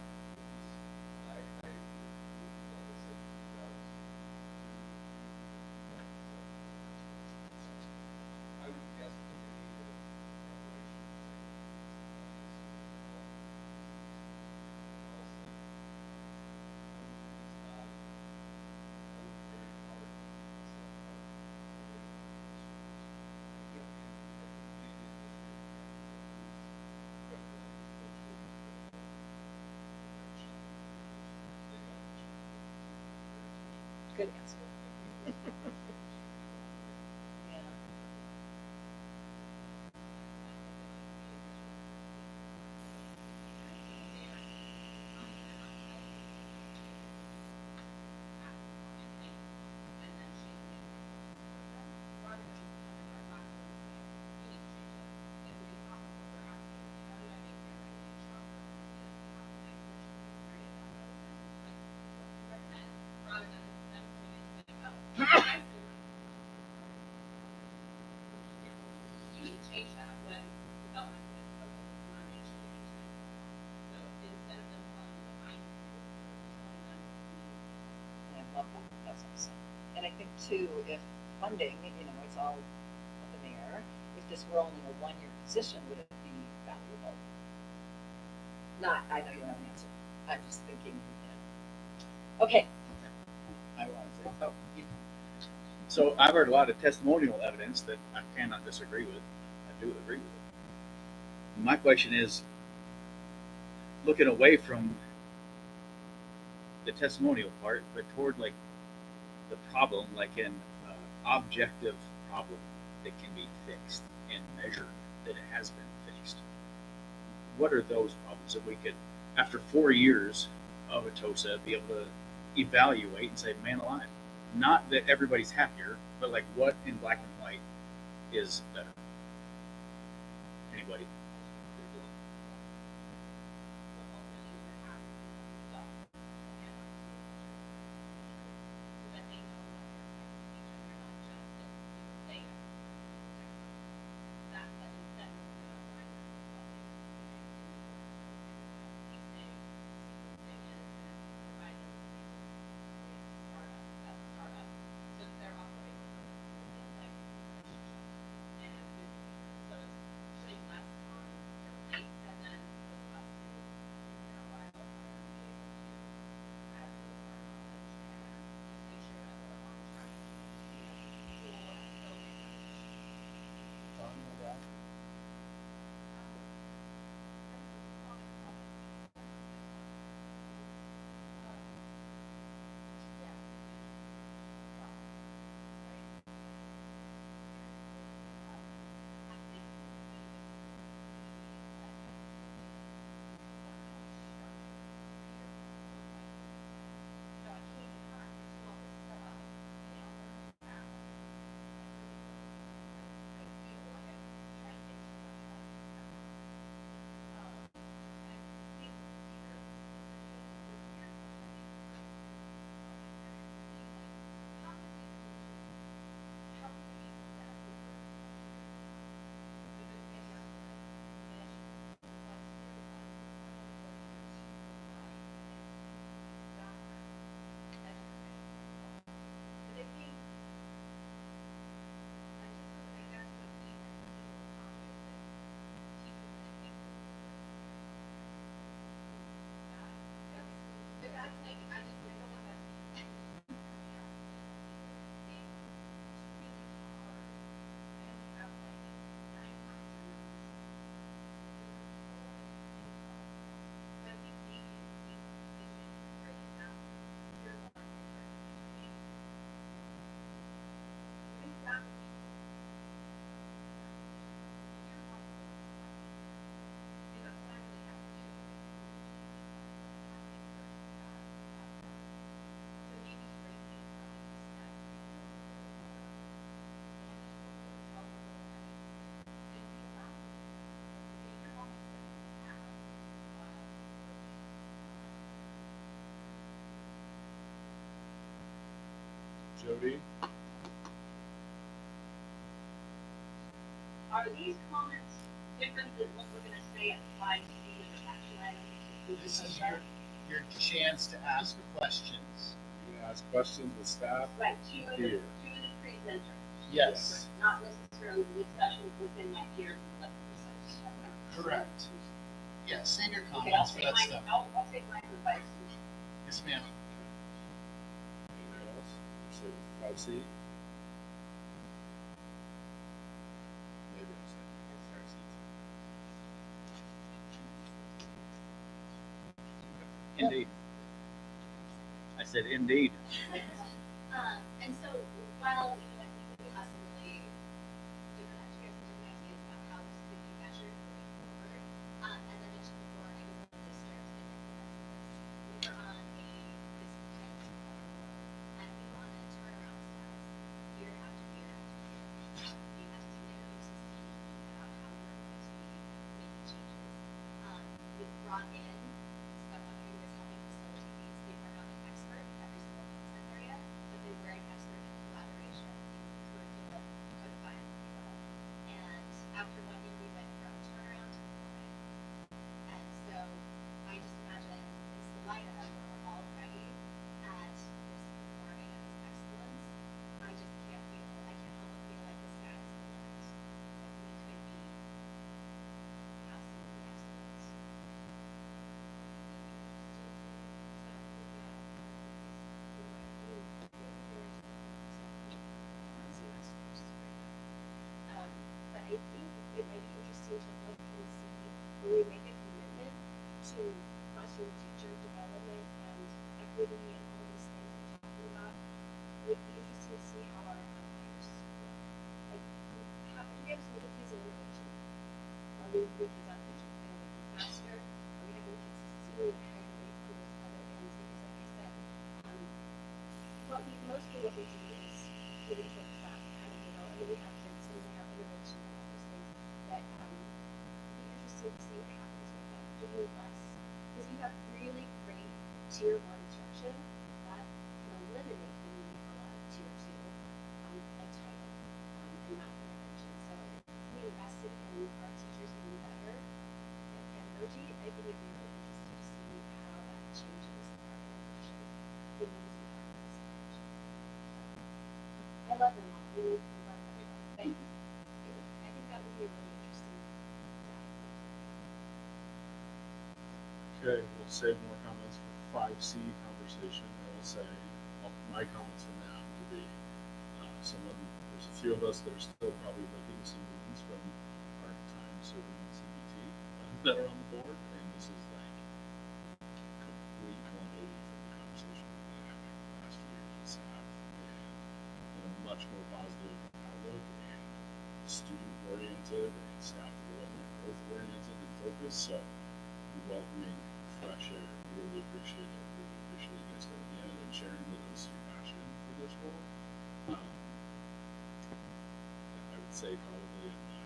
Good answer. Yeah. I love that. That's awesome. And I think too, if funding, it's all up in the air. If this were only a one-year position, would it be valuable? Not, I know you don't have an answer. I'm just thinking, Okay. I want to say, so I've heard a lot of testimonial evidence that I cannot disagree with. I do agree with it. My question is, looking away from the testimonial part, but toward like the problem, like an objective problem that can be fixed and measured that it has been fixed. What are those problems that we could, after 4 years of a TOSA, be able to evaluate and say, man alive? Not that everybody's happier, but like what in black and white is better? Anybody? Jody. Are these comments different than what we're gonna say at 5C or action items? This is your chance to ask questions. You can ask questions with staff Right, to the here. presenter, Yes, not necessarily the discussion within my peers and let them decide. correct. Yeah, save your Okay, I'll comments for take that my, stuff. I'll take my advice. Yes, ma'am. Anything else? So 5C. Maybe I'll say Indeed. I said indeed. And so while you know, I think that we have some really different ideas and different ideas about how this could be measured moving forward. As I mentioned before, I was on the district and we were on this kind of and we were on a turnaround status year after year after year. We had to take notes about how we were going to be making changes. We brought in someone who was helping facilitate these. They were not an expert in every single concept area, but they were an expert in collaboration, in curriculum, codifying, and after 1 year we went from turnaround to performing. And so I just imagine in Salida where we're already at this performing and this excellence, I just can't help but feel like the sky is the limit. Like we could be absolutely excellent. But I think it might be interesting to look and see when we make a commitment to classroom teacher development and equity and all these things we're talking about. It would be interesting to see how our hires look. Like, how do you guys look at these in innovation? Are we moving kids out of education and making faster? Are we having consistently higher rate on those other ends? Because like I said, mostly what we do is giving kids back kind of development. We have kids and we have innovation and all those things that be interesting to see what happens with them. Giving less, because you have really great tier 1 instruction that can eliminate the need for a lot of tier 2 like title and math intervention. So if we invested in our teachers being better at pedagogy, I think it'd be really interesting to see how that changes our innovation. In these departments. I love them all. We love everybody. Thank you. I think that would be a really interesting dive. Okay, we'll save more comments for 5C conversation. I will say my comments from now will be there's a few of us that are still probably looking some wins from our time serving on CBT that are on the board, and this is like complete 180 from the conversation we've been having the last few years with staff, and a much more positive outlook and student oriented and staff development, growth oriented and focused. So welcoming fresh air. Really appreciate it. Really appreciate you guys coming in and sharing with us your passion for this role. I would say probably in my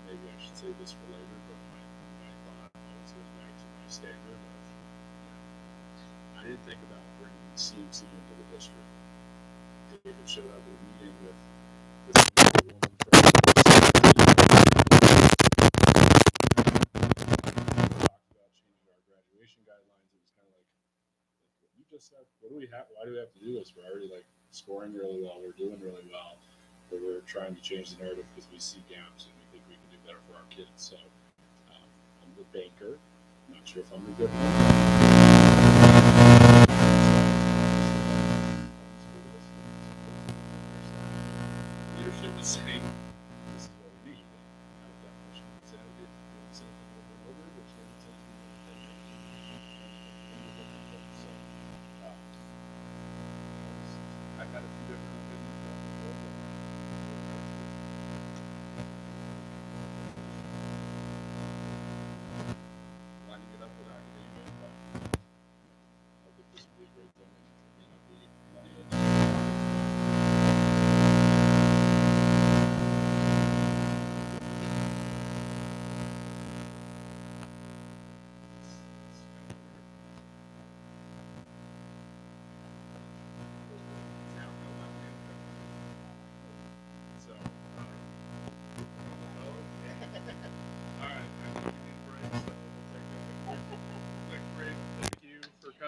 maybe I should say this for later, but my thought always goes back to my standard of I didn't think about bringing CMC into the district. David showed up at a meeting with this woman from talked about changing our graduation guidelines. It was kind of like what you just said. What do we have? Why do we have to do this? We're already like scoring really well. We're doing really well. But we're trying to change the narrative because we see gaps and we think we can do better for our kids. So I'm the banker. Not sure if I'm a good one. Leadership is saying this is what we need. And that definition of insanity is doing the same thing over and over, which then tends to be I've got a few different opinions about the board. Lining it up with academia, but I think this would be a great thing. It may not be money.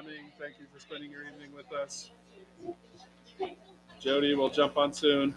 coming. Thank you for spending your evening with us. Jody, we'll jump on soon.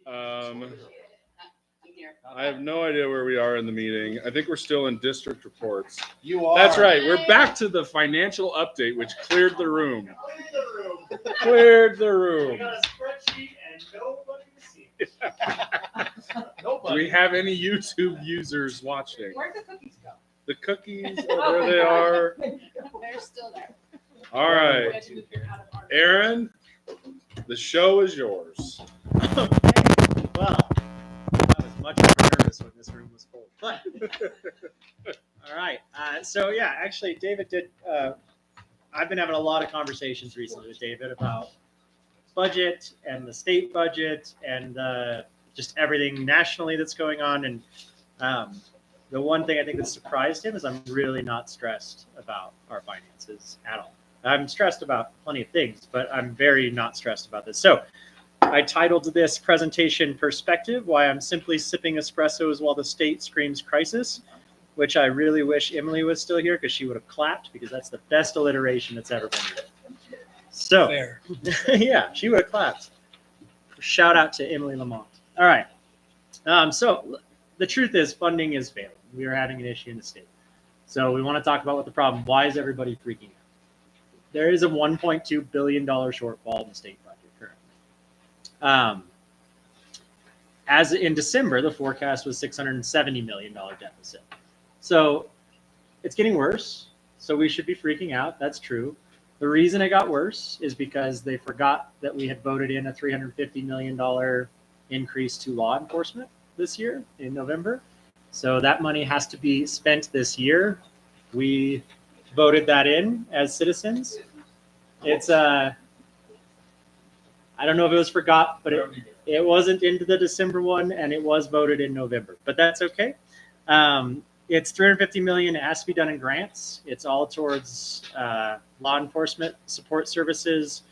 I have no idea where we are in the meeting. I think we're still in district reports. You are. That's right. We're back to the financial update, which cleared the room. Cleared the room. got a spreadsheet and nobody sees it. Do we have any YouTube users watching? Where'd the cookies go? The cookies, there they are. They're still there. All right. Aaron, the show is yours. Well, I was much more nervous when this room was full. But all right. So yeah, actually, David did. I've been having a lot of conversations recently with David about budget and the state budget and just everything nationally that's going on. And the one thing I think that surprised him is I'm really not stressed about our finances at all. I'm stressed about plenty of things, but I'm very not stressed about this. So I titled this presentation Perspective, Why I'm Simply Sipping Espressos While the State Screams Crisis, which I really wish Emily was still here because she would have clapped because that's the best alliteration that's ever been written. So, yeah, she would have clapped. Shout out to Emily Lamont. All right. So the truth is funding is failing. We are having an issue in the state. So we want to talk about what the problem, why is everybody freaking out? There is a $1.2 billion shortfall in the state budget currently. As in December, the forecast was $670 million deficit. So it's getting worse. So we should be freaking out. That's true. The reason it got worse is because they forgot that we had voted in a $350 million increase to law enforcement this year in November. So that money has to be spent this year. We voted that in as citizens. It's I don't know if it was forgot, but it wasn't into the December one, and it was voted in November. But that's okay. It's $350 million. It has to be done in grants. It's all towards law enforcement support services.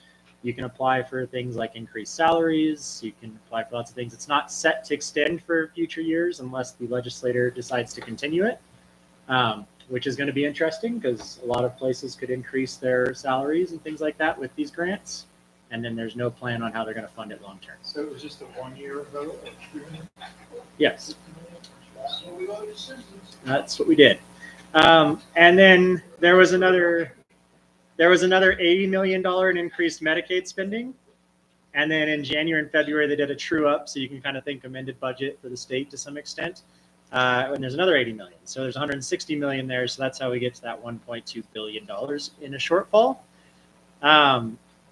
You can apply for things like increased salaries. You can apply for lots of things. It's not set to extend for future years unless the legislator decides to continue it, which is going to be interesting because a lot of places could increase their salaries and things like that with these grants. And then there's no plan on how they're going to fund it long term. So it was just a 1 year vote? Yes. That's what we did. And then there was another $80 million in increased Medicaid spending. And then in January and February, they did a true up. So you can kind of think amended budget for the state to some extent. And there's another 80 million. So there's 160 million there. So that's how we get to that $1.2 billion in a shortfall.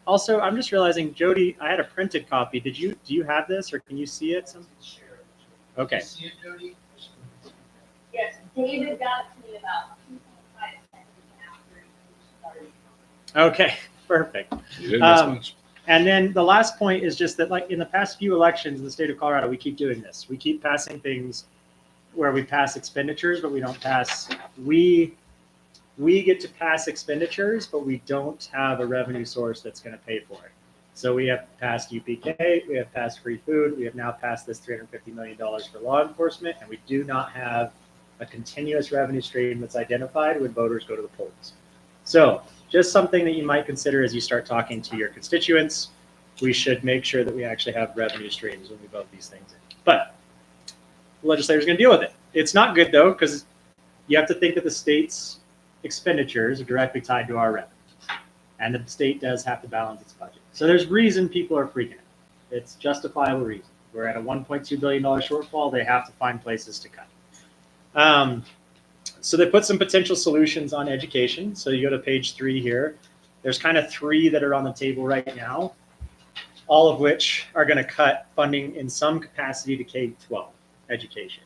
Also, I'm just realizing, Jody, I had a printed copy. Do you have this or can you see it? Okay. Yes, David got to me about 2.5 seconds after he started. Okay, perfect. You didn't miss much. And then the last point is just that, like in the past few elections in the state of Colorado, we keep doing this. We keep passing things where we pass expenditures, but we don't pass. We get to pass expenditures, but we don't have a revenue source that's going to pay for it. So we have passed UPK, we have passed free food, we have now passed this $350 million for law enforcement, and we do not have a continuous revenue stream that's identified when voters go to the polls. So just something that you might consider as you start talking to your constituents. We should make sure that we actually have revenue streams when we vote these things in. But the legislator's going to deal with it. It's not good, though, because you have to think that the state's expenditures are directly tied to our revenue. And the state does have to balance its budget. So there's reason people are freaking out. It's justifiable reason. We're at a $1.2 billion shortfall. They have to find places to cut. So they put some potential solutions on education. So you go to page 3 here. There's kind of 3 that are on the table right now, all of which are going to cut funding in some capacity to K-12 education.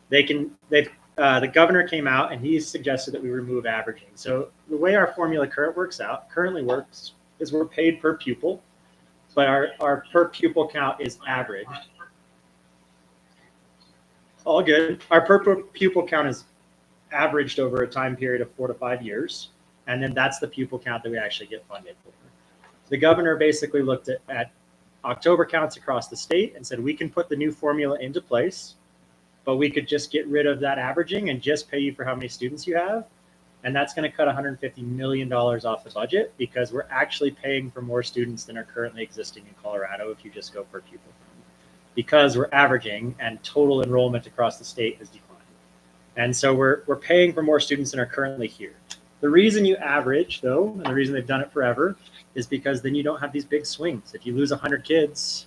The governor came out and he suggested that we remove averaging. So the way our formula currently works is we're paid per pupil, but our per pupil count is averaged. All good. Our per pupil count is averaged over a time period of 4 to 5 years. And then that's the pupil count that we actually get funded for. The governor basically looked at October counts across the state and said, we can put the new formula into place, but we could just get rid of that averaging and just pay you for how many students you have. And that's going to cut $150 million off the budget because we're actually paying for more students than are currently existing in Colorado if you just go per pupil. because we're averaging and total enrollment across the state has declined. And so we're paying for more students than are currently here. The reason you average, though, and the reason they've done it forever, is because then you don't have these big swings. If you lose 100 kids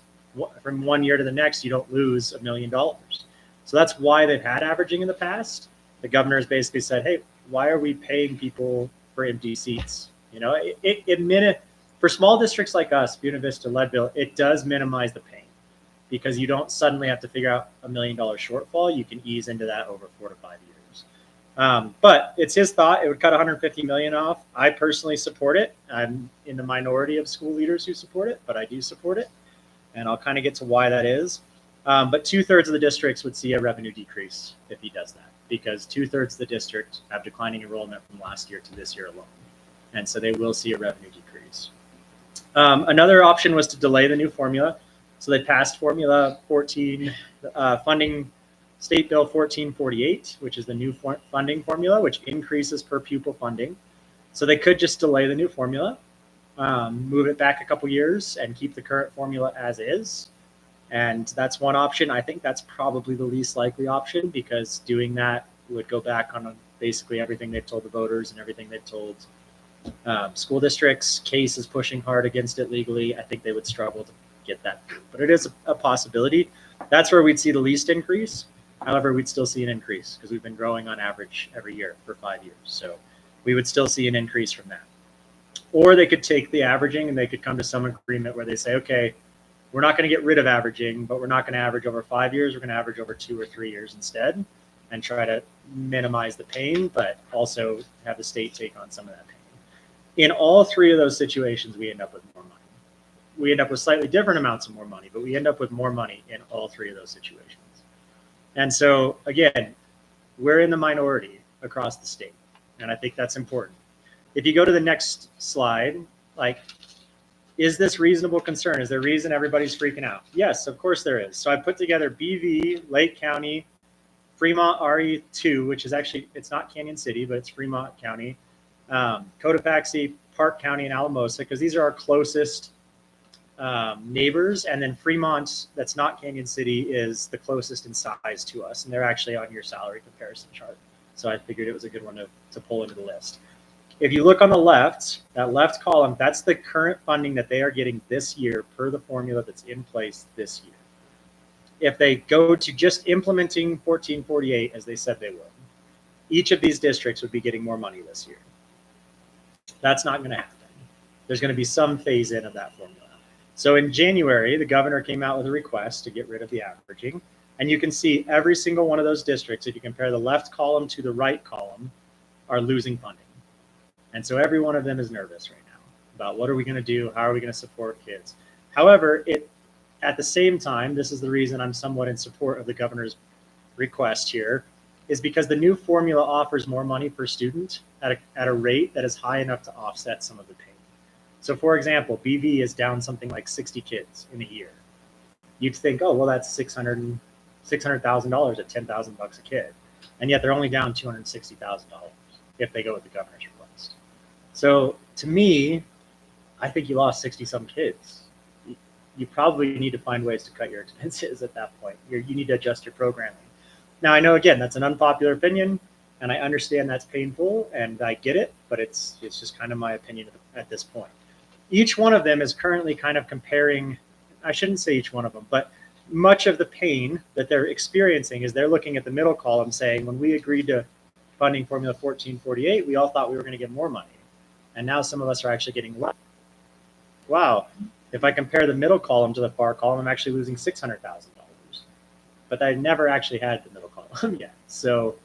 from one year to the next, you don't lose $1 million. So that's why they've had averaging in the past. The governor has basically said, hey, why are we paying people for empty seats? You know, for small districts like us, Buena Vista, Leadville, it does minimize the pain because you don't suddenly have to figure out $1 million shortfall. You can ease into that over 4 to 5 years. But it's his thought. It would cut 150 million off. I personally support it. I'm in the minority of school leaders who support it, but I do support it. And I'll kind of get to why that is. But 2/3 of the districts would see a revenue decrease if he does that, because 2/3 of the district have declining enrollment from last year to this year alone. And so they will see a revenue decrease. Another option was to delay the new formula. So they passed Formula 14, funding State Bill 1448, which is the new funding formula, which increases per pupil funding. So they could just delay the new formula, move it back a couple years, and keep the current formula as is. And that's one option. I think that's probably the least likely option, because doing that would go back on basically everything they've told the voters and everything they've told school districts. Case is pushing hard against it legally. I think they would struggle to get that through, but it is a possibility. That's where we'd see the least increase. However, we'd still see an increase because we've been growing on average every year for 5 years. So we would still see an increase from that. Or they could take the averaging and they could come to some agreement where they say, okay, we're not going to get rid of averaging, but we're not going to average over 5 years. We're going to average over 2 or 3 years instead, and try to minimize the pain, but also have the state take on some of that pain. In all 3 of those situations, we end up with more money. We end up with slightly different amounts of more money, but we end up with more money in all 3 of those situations. And so, again, we're in the minority across the state, and I think that's important. If you go to the next slide, like, is this reasonable concern? Is there a reason everybody's freaking out? Yes, of course there is. So I put together BV, Lake County, Fremont RE2, which is actually, it's not Canyon City, but it's Fremont County, Cotopaxi, Park County, and Alamosa, because these are our closest neighbors. And then Fremont, that's not Canyon City, is the closest in size to us, and they're actually on your salary comparison chart. So I figured it was a good one to pull into the list. If you look on the left, that left column, that's the current funding that they are getting this year per the formula that's in place this year. If they go to just implementing 1448, as they said they would, each of these districts would be getting more money this year. That's not going to happen. There's going to be some phase in of that formula. So in January, the governor came out with a request to get rid of the averaging. And you can see every single one of those districts, if you compare the left column to the right column, are losing funding. And so every one of them is nervous right now about what are we going to do? How are we going to support kids? However, at the same time, this is the reason I'm somewhat in support of the governor's request here, is because the new formula offers more money per student at a rate that is high enough to offset some of the pain. So for example, BV is down something like 60 kids in a year. You'd think, oh, well, that's $600,000 at $10,000 a kid. And yet they're only down $260,000 if they go with the governor's request. So to me, I think you lost 60-some kids. You probably need to find ways to cut your expenses at that point. You need to adjust your programming. Now, I know, again, that's an unpopular opinion, and I understand that's painful, and I get it, but it's just kind of my opinion at this point. Each one of them is currently kind of comparing, I shouldn't say each one of them, but much of the pain that they're experiencing is they're looking at the middle column saying, when we agreed to funding Formula 1448, we all thought we were going to get more money. And now some of us are actually getting less. Wow. If I compare the middle column to the far column, I'm actually losing $600,000. But I never actually had the middle column yet. So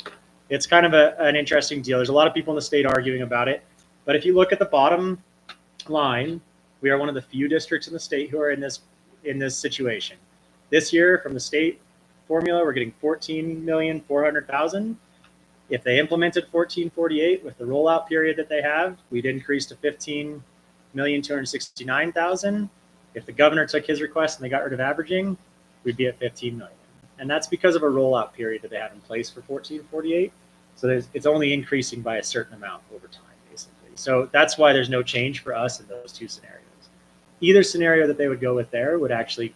it's kind of an interesting deal. There's a lot of people in the state arguing about it. But if you look at the bottom line, we are one of the few districts in the state who are in this situation. This year, from the state formula, we're getting $14,400,000. If they implemented 1448 with the rollout period that they have, we'd increase to $15,269,000. If the governor took his request and they got rid of averaging, we'd be at $15 million. And that's because of a rollout period that they have in place for 1448. So it's only increasing by a certain amount over time, basically. So that's why there's no change for us in those two scenarios. Either scenario that they would go with there would actually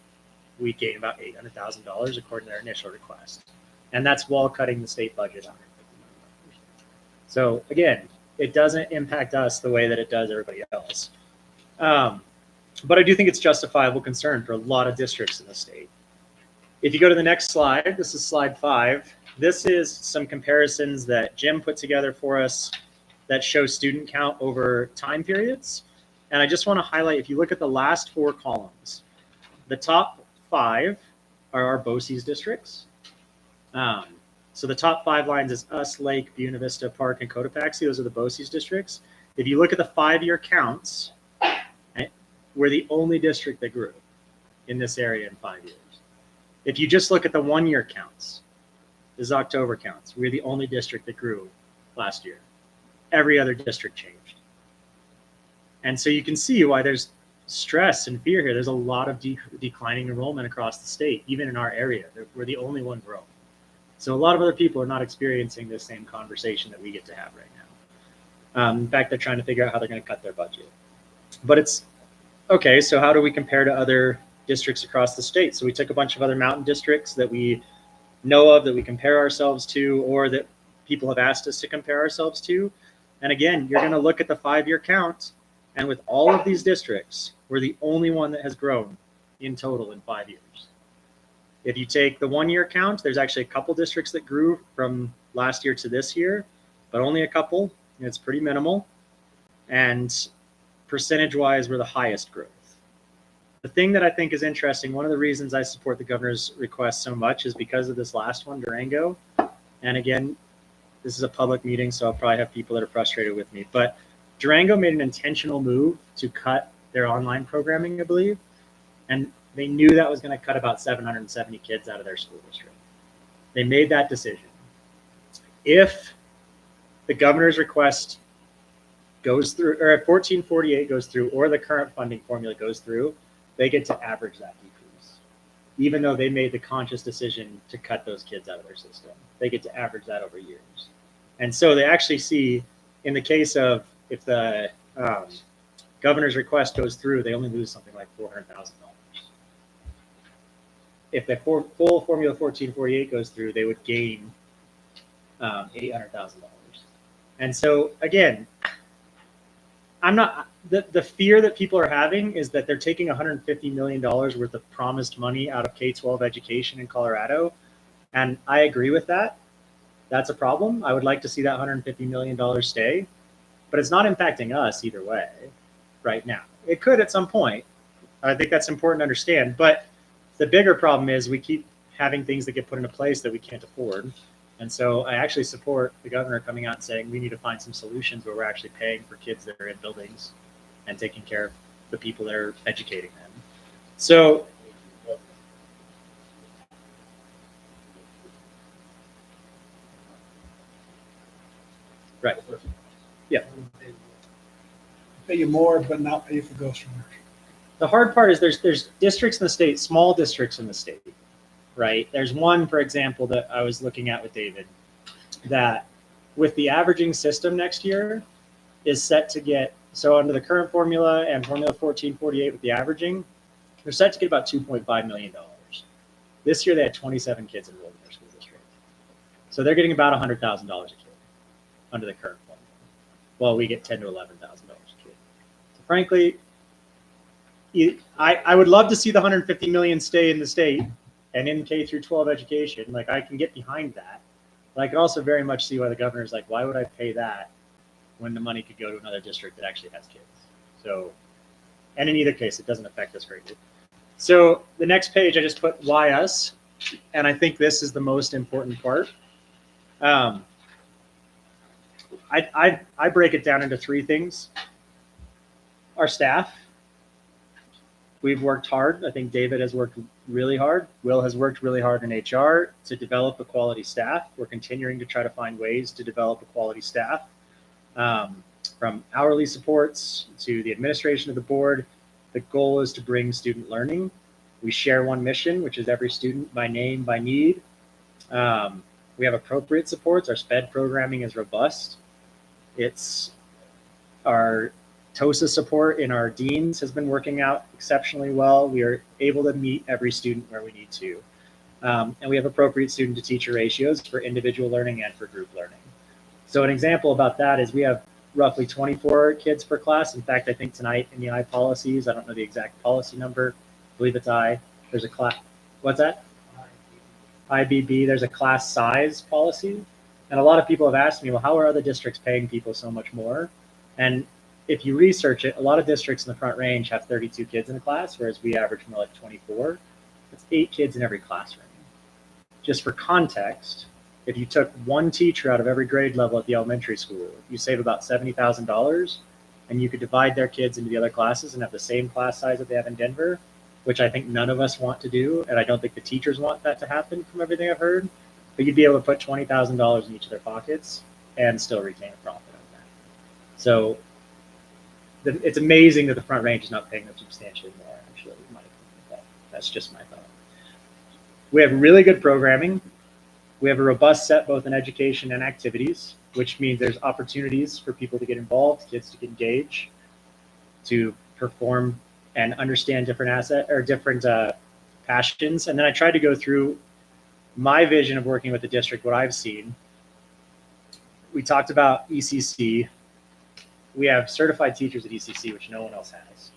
we gain about $800,000 according to their initial request. And that's while cutting the state budget $150 million. So again, it doesn't impact us the way that it does everybody else. But I do think it's justifiable concern for a lot of districts in the state. If you go to the next slide, this is slide 5. This is some comparisons that Jim put together for us that show student count over time periods. And I just want to highlight, if you look at the last 4 columns, the top 5 are our BOCES districts. So the top 5 lines is us, Lake, Buena Vista, Park, and Cotopaxi. Those are the BOCES districts. If you look at the 5-year counts, we're the only district that grew in this area in 5 years. If you just look at the 1-year counts, this is October counts, we're the only district that grew last year. Every other district changed. And so you can see why there's stress and fear here. There's a lot of declining enrollment across the state, even in our area. We're the only one growing. So a lot of other people are not experiencing this same conversation that we get to have right now. In fact, they're trying to figure out how they're going to cut their budget. But it's, okay, so how do we compare to other districts across the state? So we took a bunch of other mountain districts that we know of, that we compare ourselves to, or that people have asked us to compare ourselves to. And again, you're going to look at the 5-year count. And with all of these districts, we're the only one that has grown in total in 5 years. If you take the 1-year count, there's actually a couple districts that grew from last year to this year, but only a couple. It's pretty minimal. And percentage-wise, we're the highest growth. The thing that I think is interesting, one of the reasons I support the governor's request so much is because of this last one, Durango. And again, this is a public meeting, so I'll probably have people that are frustrated with me. But Durango made an intentional move to cut their online programming, I believe, and they knew that was going to cut about 770 kids out of their school district. They made that decision. If the governor's request goes through, or if 1448 goes through, or the current funding formula goes through, they get to average that decrease. Even though they made the conscious decision to cut those kids out of their system, they get to average that over years. And so they actually see, in the case of, if the governor's request goes through, they only lose something like $400,000. If the full formula 1448 goes through, they would gain $800,000. And so again, I'm not, the fear that people are having is that they're taking $150 million worth of promised money out of K-12 education in Colorado. And I agree with that. That's a problem. I would like to see that $150 million stay. But it's not impacting us either way right now. It could at some point. I think that's important to understand. But the bigger problem is we keep having things that get put into place that we can't afford. And so I actually support the governor coming out and saying we need to find some solutions where we're actually paying for kids that are in buildings and taking care of the people that are educating them. So right. Yeah. Pay you more, but not pay for grocery. The hard part is there's districts in the state, small districts in the state, right? There's one, for example, that I was looking at with David, that with the averaging system next year is set to get, so under the current formula and formula 1448 with the averaging, they're set to get about $2.5 million. This year they had 27 kids enrolled in their school district. So they're getting about $100,000 a kid under the current formula. Well, we get $10,000 to $11,000 a kid. So frankly, I would love to see the 150 million stay in the state and in K through 12 education. Like, I can get behind that. But I can also very much see why the governor's like, why would I pay that when the money could go to another district that actually has kids? So, and in either case, it doesn't affect us greatly. So the next page, I just put why us, and I think this is the most important part. I break it down into 3 things. Our staff. We've worked hard. I think David has worked really hard. Will has worked really hard in HR to develop a quality staff. We're continuing to try to find ways to develop a quality staff, from hourly supports to the administration of the board. The goal is to bring student learning. We share one mission, which is every student by name, by need. We have appropriate supports. Our SPED programming is robust. It's our TOSA support in our deans has been working out exceptionally well. We are able to meet every student where we need to. And we have appropriate student to teacher ratios for individual learning and for group learning. So an example about that is we have roughly 24 kids per class. In fact, I think tonight in the I policies, I don't know the exact policy number, I believe it's I, there's a class, what's that? IBB, there's a class size policy. And a lot of people have asked me, well, how are other districts paying people so much more? And if you research it, a lot of districts in the Front Range have 32 kids in a class, whereas we average more like 24. That's 8 kids in every classroom. Just for context, if you took one teacher out of every grade level at the elementary school, you save about $70,000, and you could divide their kids into the other classes and have the same class size that they have in Denver, which I think none of us want to do, and I don't think the teachers want that to happen from everything I've heard. But you'd be able to put $20,000 in each of their pockets and still retain a profit on that. So it's amazing that the Front Range is not paying them substantially more, actually. That's just my thought. We have really good programming. We have a robust set both in education and activities, which means there's opportunities for people to get involved, kids to engage, to perform and understand different passions. And then I tried to go through my vision of working with the district, what I've seen. We talked about ECC. We have certified teachers at ECC, which no one else has.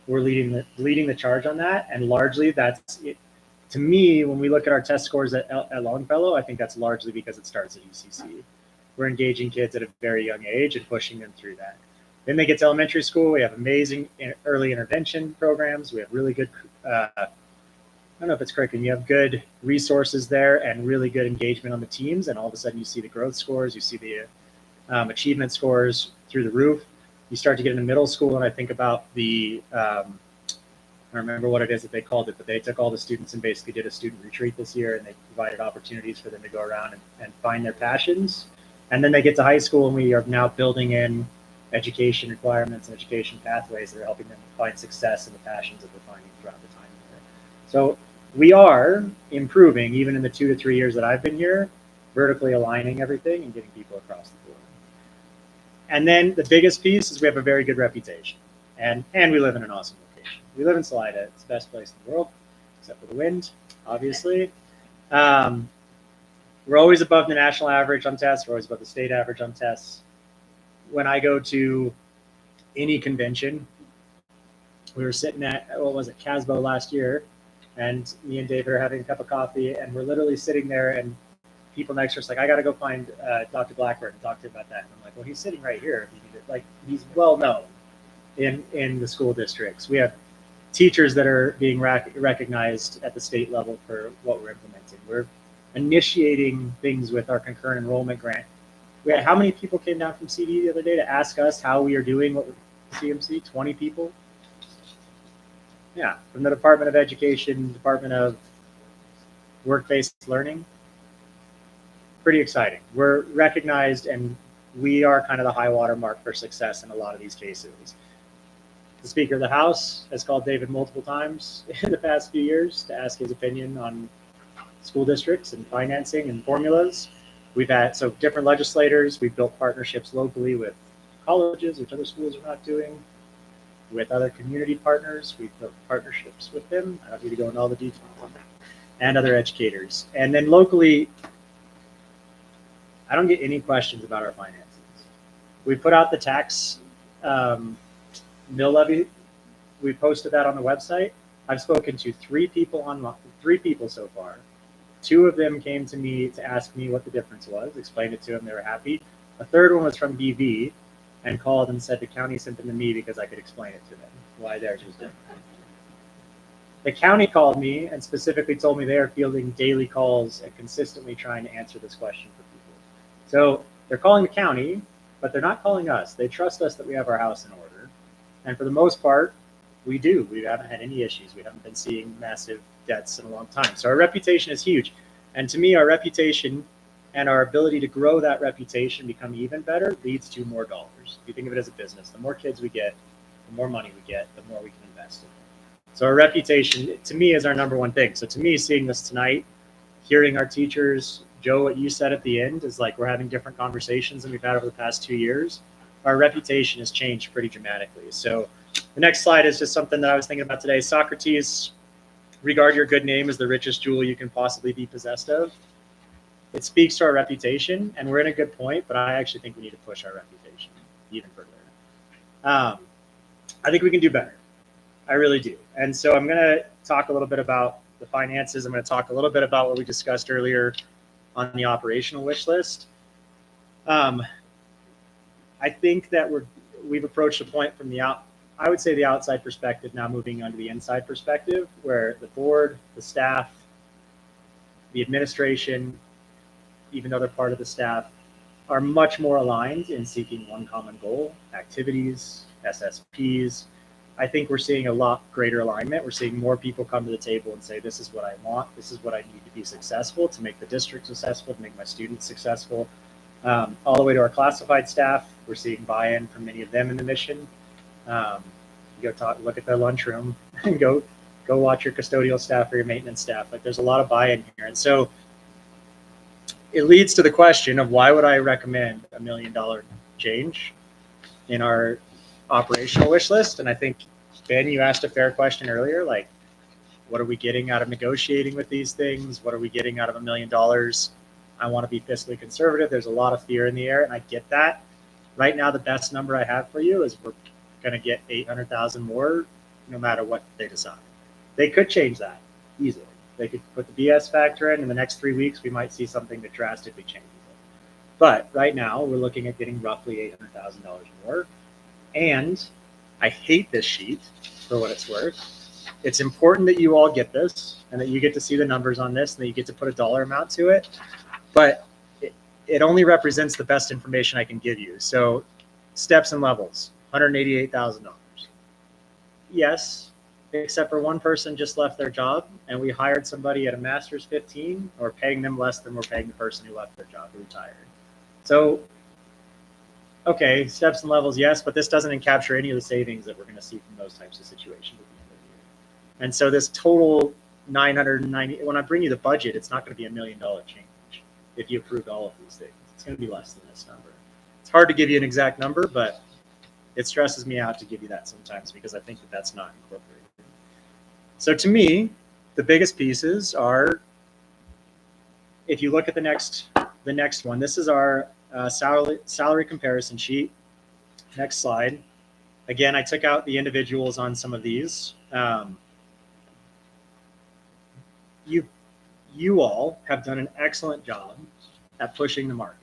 We're leading the charge on that, and largely that's it. To me, when we look at our test scores at Longfellow, I think that's largely because it starts at ECC. We're engaging kids at a very young age and pushing them through that. Then they get to elementary school. We have amazing early intervention programs. We have really good, I don't know if it's curriculum, you have good resources there and really good engagement on the teams. And all of a sudden you see the growth scores, you see the achievement scores through the roof. You start to get into middle school, and I think about I don't remember what it is that they called it, but they took all the students and basically did a student retreat this year, and they provided opportunities for them to go around and find their passions. And then they get to high school, and we are now building in education requirements and education pathways that are helping them find success in the passions that they're finding throughout the time here. So we are improving, even in the 2 to 3 years that I've been here, vertically aligning everything and getting people across the board. And then the biggest piece is we have a very good reputation, and we live in an awesome location. We live in Salida. It's the best place in the world, except for the wind, obviously. We're always above the national average on tests. We're always above the state average on tests. When I go to any convention, we were sitting at, Casbo last year, and me and Dave are having a cup of coffee, and we're literally sitting there, and people next to us like, I got to go find Dr. Blackburn and talk to him about that. And I'm like, well, he's sitting right here. He's well known in the school districts. We have teachers that are being recognized at the state level for what we're implementing. We're initiating things with our concurrent enrollment grant. How many people came down from CD the other day to ask us how we are doing what CMC? 20 people? Yeah, from the Department of Education, Department of Work-Based Learning. Pretty exciting. We're recognized, and we are kind of the high water mark for success in a lot of these cases. The Speaker of the House has called David multiple times in the past few years to ask his opinion on school districts and financing and formulas. We've had different legislators. We've built partnerships locally with colleges, which other schools are not doing, with other community partners. We've built partnerships with them. I don't need to go into all the details on that. And other educators. And then locally, I don't get any questions about our finances. We put out the tax mill levy. We posted that on the website. I've spoken to 3 people so far. 2 of them came to me to ask me what the difference was, explained it to them, they were happy. A third one was from DV and called and said the county sent them to me because I could explain it to them, why theirs was different. The county called me and specifically told me they are fielding daily calls and consistently trying to answer this question for people. So they're calling the county, but they're not calling us. They trust us that we have our house in order. And for the most part, we do. We haven't had any issues. We haven't been seeing massive debts in a long time. So our reputation is huge. And to me, our reputation and our ability to grow that reputation, become even better, leads to more dollars. If you think of it as a business, the more kids we get, the more money we get, the more we can invest in it. So our reputation, to me, is our number one thing. So to me, seeing this tonight, hearing our teachers, Joe, what you said at the end is like we're having different conversations than we've had over the past 2 years. our reputation has changed pretty dramatically. So the next slide is just something that I was thinking about today. Socrates, regard your good name as the richest jewel you can possibly be possessed of. It speaks to our reputation, and we're in a good point, but I actually think we need to push our reputation even further. I think we can do better. I really do. And so I'm going to talk a little bit about the finances. I'm going to talk a little bit about what we discussed earlier on the operational wish list. I think that we've approached a point from I would say the outside perspective, now moving on to the inside perspective, where the board, the staff, the administration, even though they're part of the staff, are much more aligned in seeking one common goal, activities, SSPs. I think we're seeing a lot greater alignment. We're seeing more people come to the table and say, this is what I want. This is what I need to be successful, to make the district successful, to make my students successful. All the way to our classified staff, we're seeing buy-in from many of them in the mission. Look at their lunchroom and go watch your custodial staff or your maintenance staff. Like, there's a lot of buy-in here. And so it leads to the question of, why would I recommend $1 million change in our operational wish list? And I think, Ben, you asked a fair question earlier, like, what are we getting out of negotiating with these things? What are we getting out of $1 million? I want to be fiscally conservative. There's a lot of fear in the air, and I get that. Right now, the best number I have for you is we're going to get 800,000 more, no matter what they decide. They could change that easily. They could put the BS factor in the next 3 weeks. We might see something that drastically changes it. But right now, we're looking at getting roughly $800,000 more. And I hate this sheet for what it's worth. It's important that you all get this and that you get to see the numbers on this and that you get to put a dollar amount to it. But it only represents the best information I can give you. So steps and levels, $188,000. Yes, except for one person just left their job and we hired somebody at a master's 15, or paying them less than we're paying the person who left their job, who retired. So, okay, steps and levels, yes, but this doesn't capture any of the savings that we're going to see from those types of situations at the end of the year. And so this total 990, when I bring you the budget, it's not going to be $1 million change if you approved all of these things. It's going to be less than this number. It's hard to give you an exact number, but it stresses me out to give you that sometimes because I think that that's not incorporated. So to me, the biggest pieces are, if you look at the next one, this is our salary comparison sheet. Next slide. Again, I took out the individuals on some of these. You all have done an excellent job at pushing the market.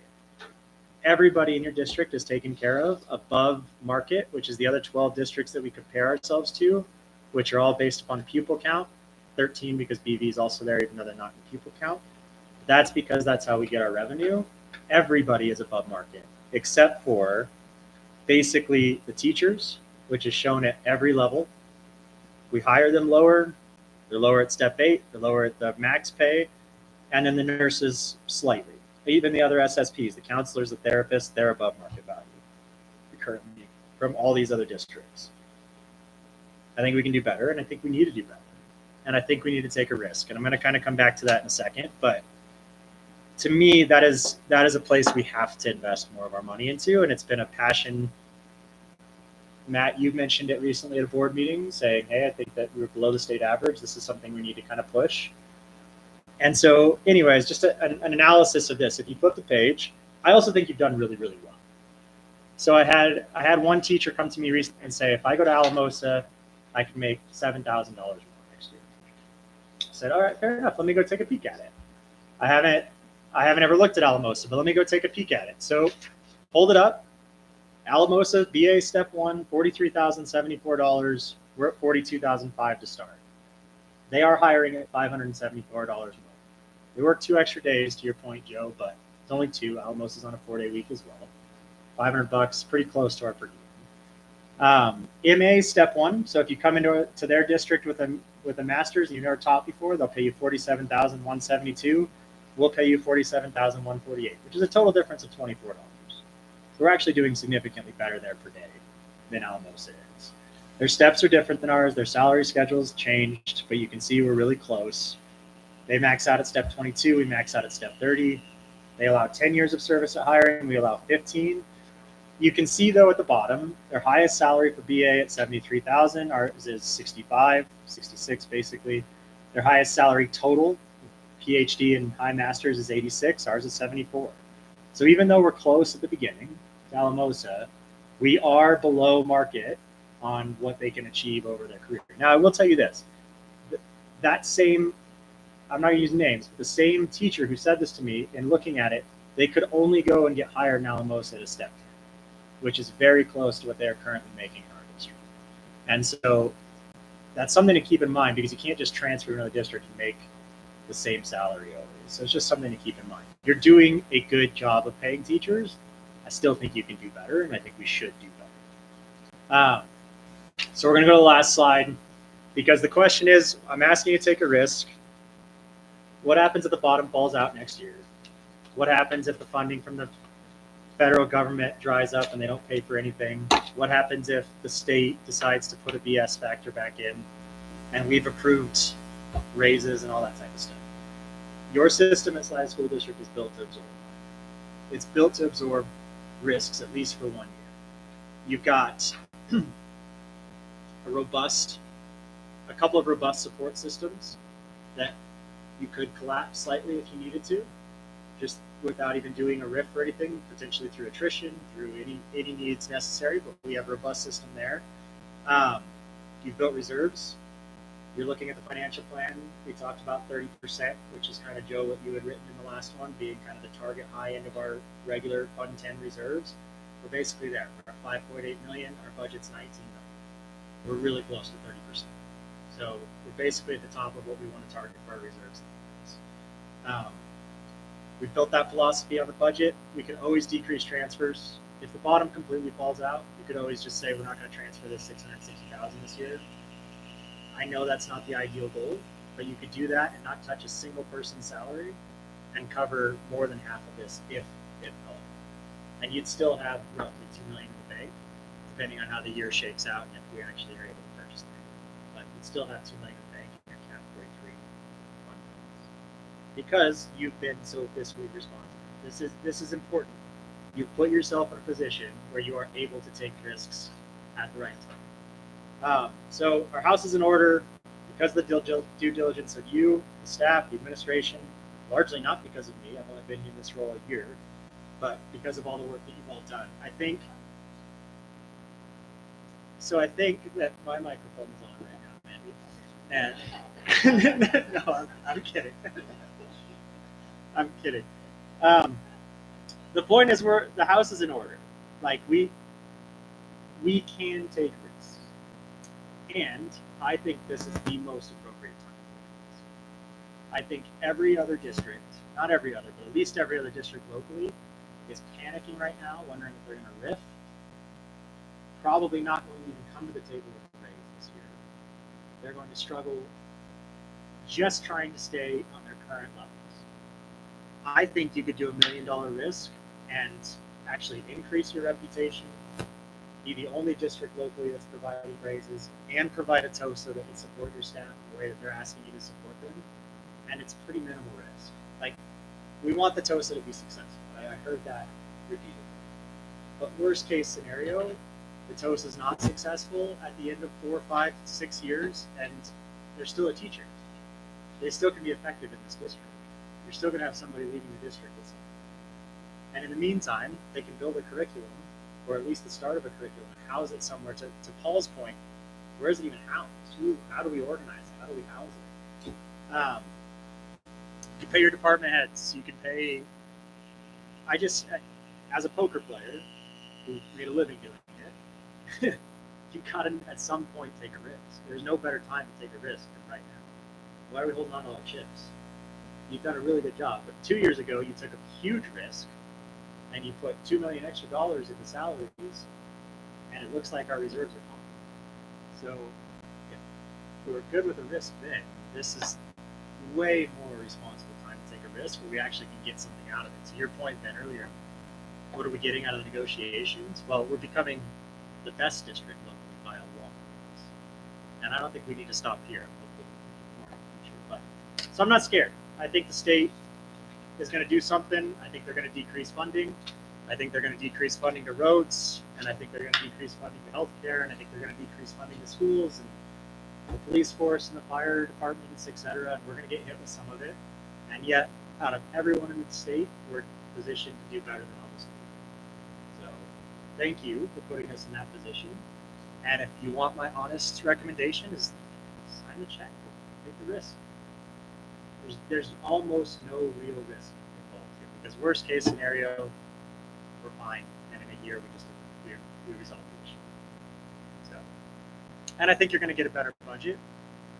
Everybody in your district is taken care of above market, which is the other 12 districts that we compare ourselves to, which are all based upon pupil count. 13 because BV is also there, even though they're not in pupil count. That's because that's how we get our revenue. Everybody is above market, except for basically the teachers, which is shown at every level. We hire them lower. They're lower at step 8. They're lower at the max pay. And then the nurses slightly. Even the other SSPs, the counselors, the therapists, they're above market value currently from all these other districts. I think we can do better, and I think we need to do better. And I think we need to take a risk. And I'm going to kind of come back to that in a second. But to me, that is a place we have to invest more of our money into. And it's been a passion. Matt, you mentioned it recently at a board meeting, saying, hey, I think that we're below the state average. This is something we need to kind of push. And so anyways, just an analysis of this. If you flip the page, I also think you've done really, really well. So I had one teacher come to me recently and say, if I go to Alamosa, I can make $7,000 more next year. I said, all right, fair enough. Let me go take a peek at it. I haven't ever looked at Alamosa, but let me go take a peek at it. So hold it up. Alamosa, BA step 1, $43,074. We're at $42,005 to start. They are hiring at $574 more. We work 2 extra days, to your point, Joe, but it's only 2. Alamosa is on a 4-day week as well. $500, pretty close to our per diem. MA step 1. So if you come into their district with a master's and you've never taught before, they'll pay you $47,172. We'll pay you $47,148, which is a total difference of $24. So we're actually doing significantly better there per day than Alamosa is. Their steps are different than ours. Their salary schedule's changed, but you can see we're really close. They max out at step 22. We max out at step 30. They allow 10 years of service at hiring. We allow 15. You can see though at the bottom, their highest salary for BA at 73,000, ours is 65, 66 basically. Their highest salary total, PhD and high masters is 86, ours is 74. So even though we're close at the beginning to Alamosa, we are below market on what they can achieve over their career. Now I will tell you this, that same, I'm not gonna use names, but the same teacher who said this to me, in looking at it, they could only go and get hired in Alamosa at a step, which is very close to what they're currently making in our district. And so that's something to keep in mind, because you can't just transfer to another district and make the same salary always. So it's just something to keep in mind. You're doing a good job of paying teachers. I still think you can do better, and I think we should do better. So we're going to go to the last slide, because the question is, I'm asking you to take a risk. What happens if the bottom falls out next year? What happens if the funding from the federal government dries up and they don't pay for anything? What happens if the state decides to put a BS factor back in and we've approved raises and all that type of stuff? Your system at Salida School District is built to absorb. It's built to absorb risks, at least for 1 year. You've got a couple of robust support systems that you could collapse slightly if you needed to, just without even doing a RIF or anything, potentially through attrition, through any needs necessary, but we have a robust system there. You've built reserves. You're looking at the financial plan. We talked about 30%, which is kind of, Joe, what you had written in the last one, being kind of the target high end of our regular Fund 10 reserves. We're basically there. We're at 5.8 million. Our budget's 19 million. We're really close to 30%. So we're basically at the top of what we want to target for our reserves. We've built that philosophy on the budget. We can always decrease transfers. If the bottom completely falls out, you could always just say we're not going to transfer this 660,000 this year. I know that's not the ideal goal, but you could do that and not touch a single person's salary and cover more than half of this if eligible. And you'd still have roughly 2 million in the bank, depending on how the year shakes out and if we actually are able to purchase things. But you'd still have 2 million in the bank in your category 3 fund balance, because you've been so fiscally responsible. This is important. You've put yourself in a position where you are able to take risks at the right time. So our house is in order because of the due diligence of you, the staff, the administration, largely not because of me. I've only been in this role a year, but because of all the work that you've all done. I think that my microphone is on right now, Mandy. And no, I'm kidding. I'm kidding. The point is, the house is in order. Like we can take risks, and I think this is the most appropriate time. I think every other district, not every other, but at least every other district locally, is panicking right now, wondering if they're going to RIF. Probably not going to even come to the table with a raise this year. They're going to struggle just trying to stay on their current levels. I think you could do $1 million risk and actually increase your reputation, be the only district locally that's providing raises, and provide a TOSA that can support your staff in the way that they're asking you to support them. And it's pretty minimal risk. Like, we want the TOSA to be successful. I heard that repeatedly. But worst case scenario, the TOSA is not successful at the end of 4, 5, 6 years, and they're still a teacher. They still can be effective in this district. You're still going to have somebody leaving the district at some point. And in the meantime, they can build a curriculum, or at least the start of a curriculum, and house it somewhere. To Paul's point, where is it even housed? How do we organize it? How do we house it? You pay your department heads. You can pay. As a poker player who made a living doing it, you gotta at some point take a risk. There's no better time to take a risk than right now. Why are we holding on to all our chips? You've done a really good job, but 2 years ago you took a huge risk and you put $2 million extra into salaries, and it looks like our reserves are gone. So if we were good with a risk then, this is way more responsible time to take a risk where we actually can get something out of it. To your point, Ben, earlier, what are we getting out of the negotiations? Well, we're becoming the best district locally by a long way. And I don't think we need to stop here. So I'm not scared. I think the state is going to do something. I think they're going to decrease funding. I think they're going to decrease funding to roads, and I think they're going to decrease funding to healthcare, and I think they're going to decrease funding to schools and the police force and the fire departments, etc. And we're going to get hit with some of it. And yet, out of everyone in the state, we're positioned to do better than almost everyone. So, thank you for putting us in that position. And if you want my honest recommendation, is sign the check, take the risk. There's almost no real risk involved here because worst case scenario, we're fine, and in a year we resolve the issue. So, and I think you're going to get a better budget.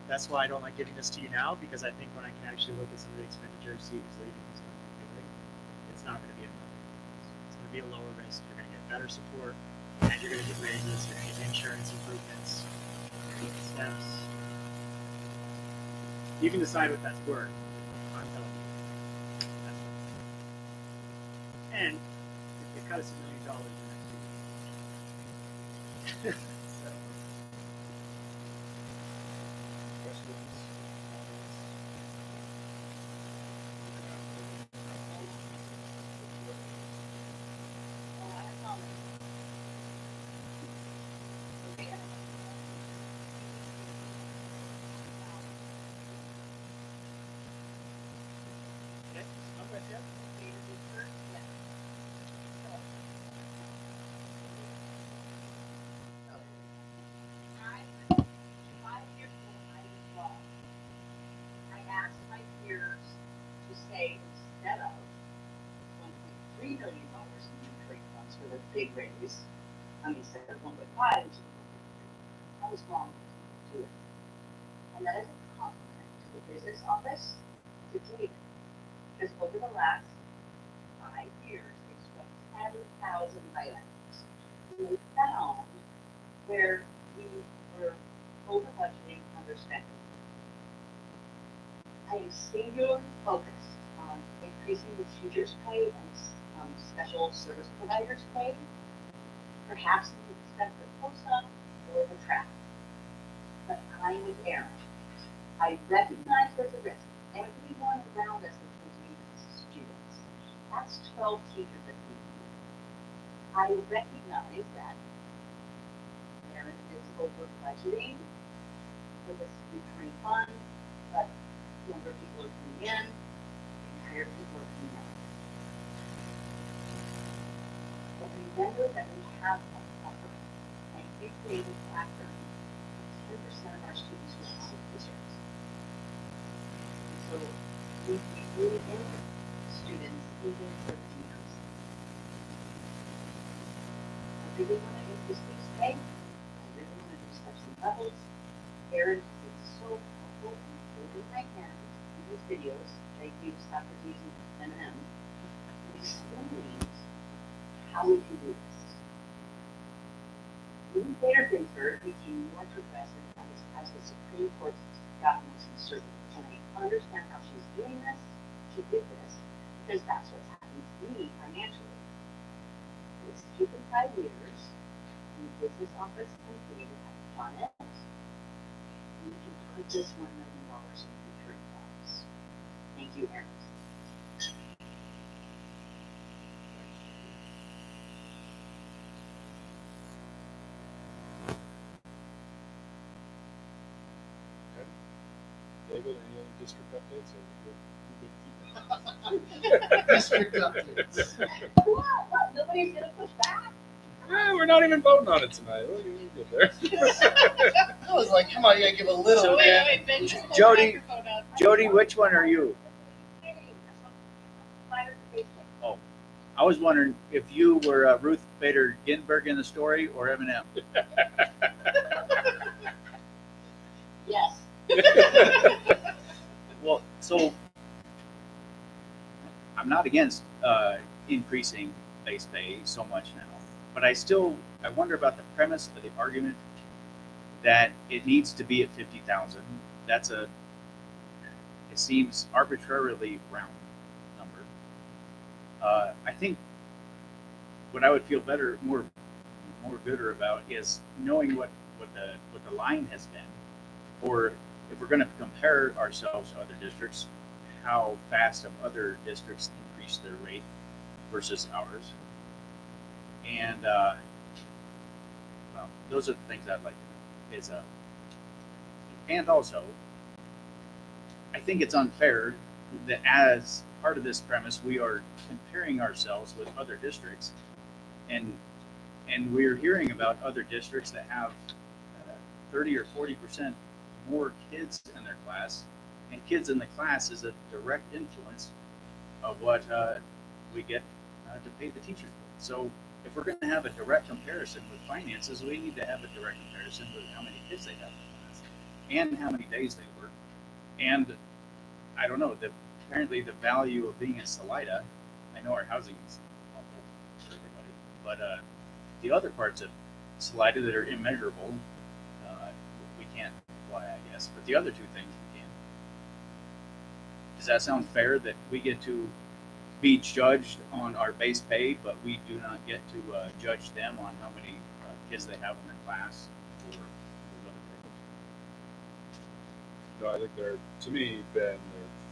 That's why I don't like giving this to you now, because I think when I can actually look at some of the expenditure, see who's leaving and stuff like that, it's not going to be enough. It's going to be a lower risk. You're going to get better support, and you're going to get raises. You're going to get insurance improvements, steps. You can decide what that's worth. I'm telling you, that's worth. And it cut us $1 million in the next 2 years. So. $3 million in new trade funds for the big raise. I mean, instead of 1.5, I was wrong to do it. And that is a compliment to the business office, to David, because over the last 5 years, they spent 10,000 items. We found where we were over budgeting, underspending. I am singularly focused on increasing the teachers' pay and special service providers' pay, perhaps at the expense of POSA or the traffic. But I'm with Aaron. I recognize there's a risk. Everyone around us is losing students. That's 12 teachers that we need. I recognize that Aaron is over budgeting for this recurring fund, but younger people are coming in, and higher people are coming out. But remember that we have a buffer, and if we factor in 10% of our students who are out of districts. So we bring in students even for years. I really want to increase these pay. I really want to do special levels. Aaron is so helpful in holding my hand in these videos. Thank you, Socrates and M&M. Explaining how we can do this. Ruth Bader Ginsburg became more progressive as the Supreme Court got more conservative. And I understand how she's doing this. She did this because that's what's happened to me financially. It's taken 5 years, and the business office and David have done it. We can put this $1 million in recurring funds. Thank you, Aaron. David, any other district updates? Or we good? District updates. What? Nobody's gonna push back? We're not even voting on it tonight. Look, you get there. I was like, come on, you gotta give a little So bit. Jody, Jody, which one are you? Oh, I was wondering if you were Ruth Bader Ginsburg in the story or Eminem. Yes. Well, so I'm not against increasing base pay so much now, but I wonder about the premise of the argument that it needs to be at 50,000. It seems arbitrarily round number. I think what I would feel more gooder about is knowing what the line has been, or if we're going to compare ourselves to other districts, how fast have other districts increased their rate versus ours. And well, those are the things I'd like to know. And also, I think it's unfair that as part of this premise, we are comparing ourselves with other districts, and we're hearing about other districts that have 30 or 40% more kids in their class, and kids in the class is a direct influence of what we get to pay the teachers. So if we're going to have a direct comparison with finances, we need to have a direct comparison with how many kids they have in the class and how many days they work. And I don't know, apparently the value of being in Salida, I know our housing is awful for everybody, but the other parts of Salida that are immeasurable, we can't apply, I guess. But the other two things we can. Does that sound fair that we get to be judged on our base pay, but we do not get to judge them on how many kids they have in their class? No, I think they're, to me, Ben,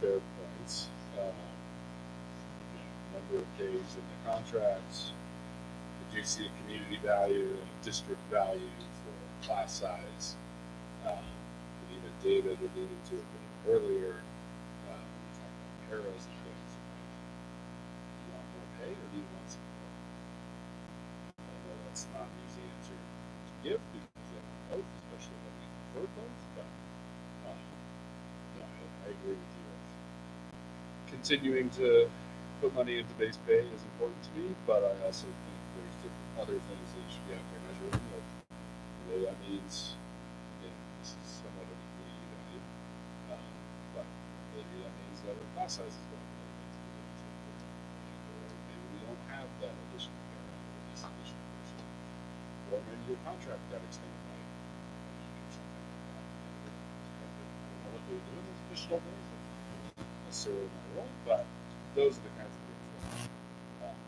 they're fair points. Number of days in the contracts. I do see a community value and a district value for class size. Even David alluded to it earlier. Paras and things. Do you want more pay or do you want some more? I know that's not an easy answer to give because they want both, especially when we prefer both. But no, I agree with you. Continuing to put money into base pay is important to me, but I also think there's different other things that should be out there measuring. Like, that means, again, this is somewhat of a community value, but maybe that means that our class size is going to or maybe we don't have that additional parent or this additional person, or maybe your contract got extended by a week or something like that. I don't know what they would do in those additional days. Necessarily my role, but those are the kinds of things that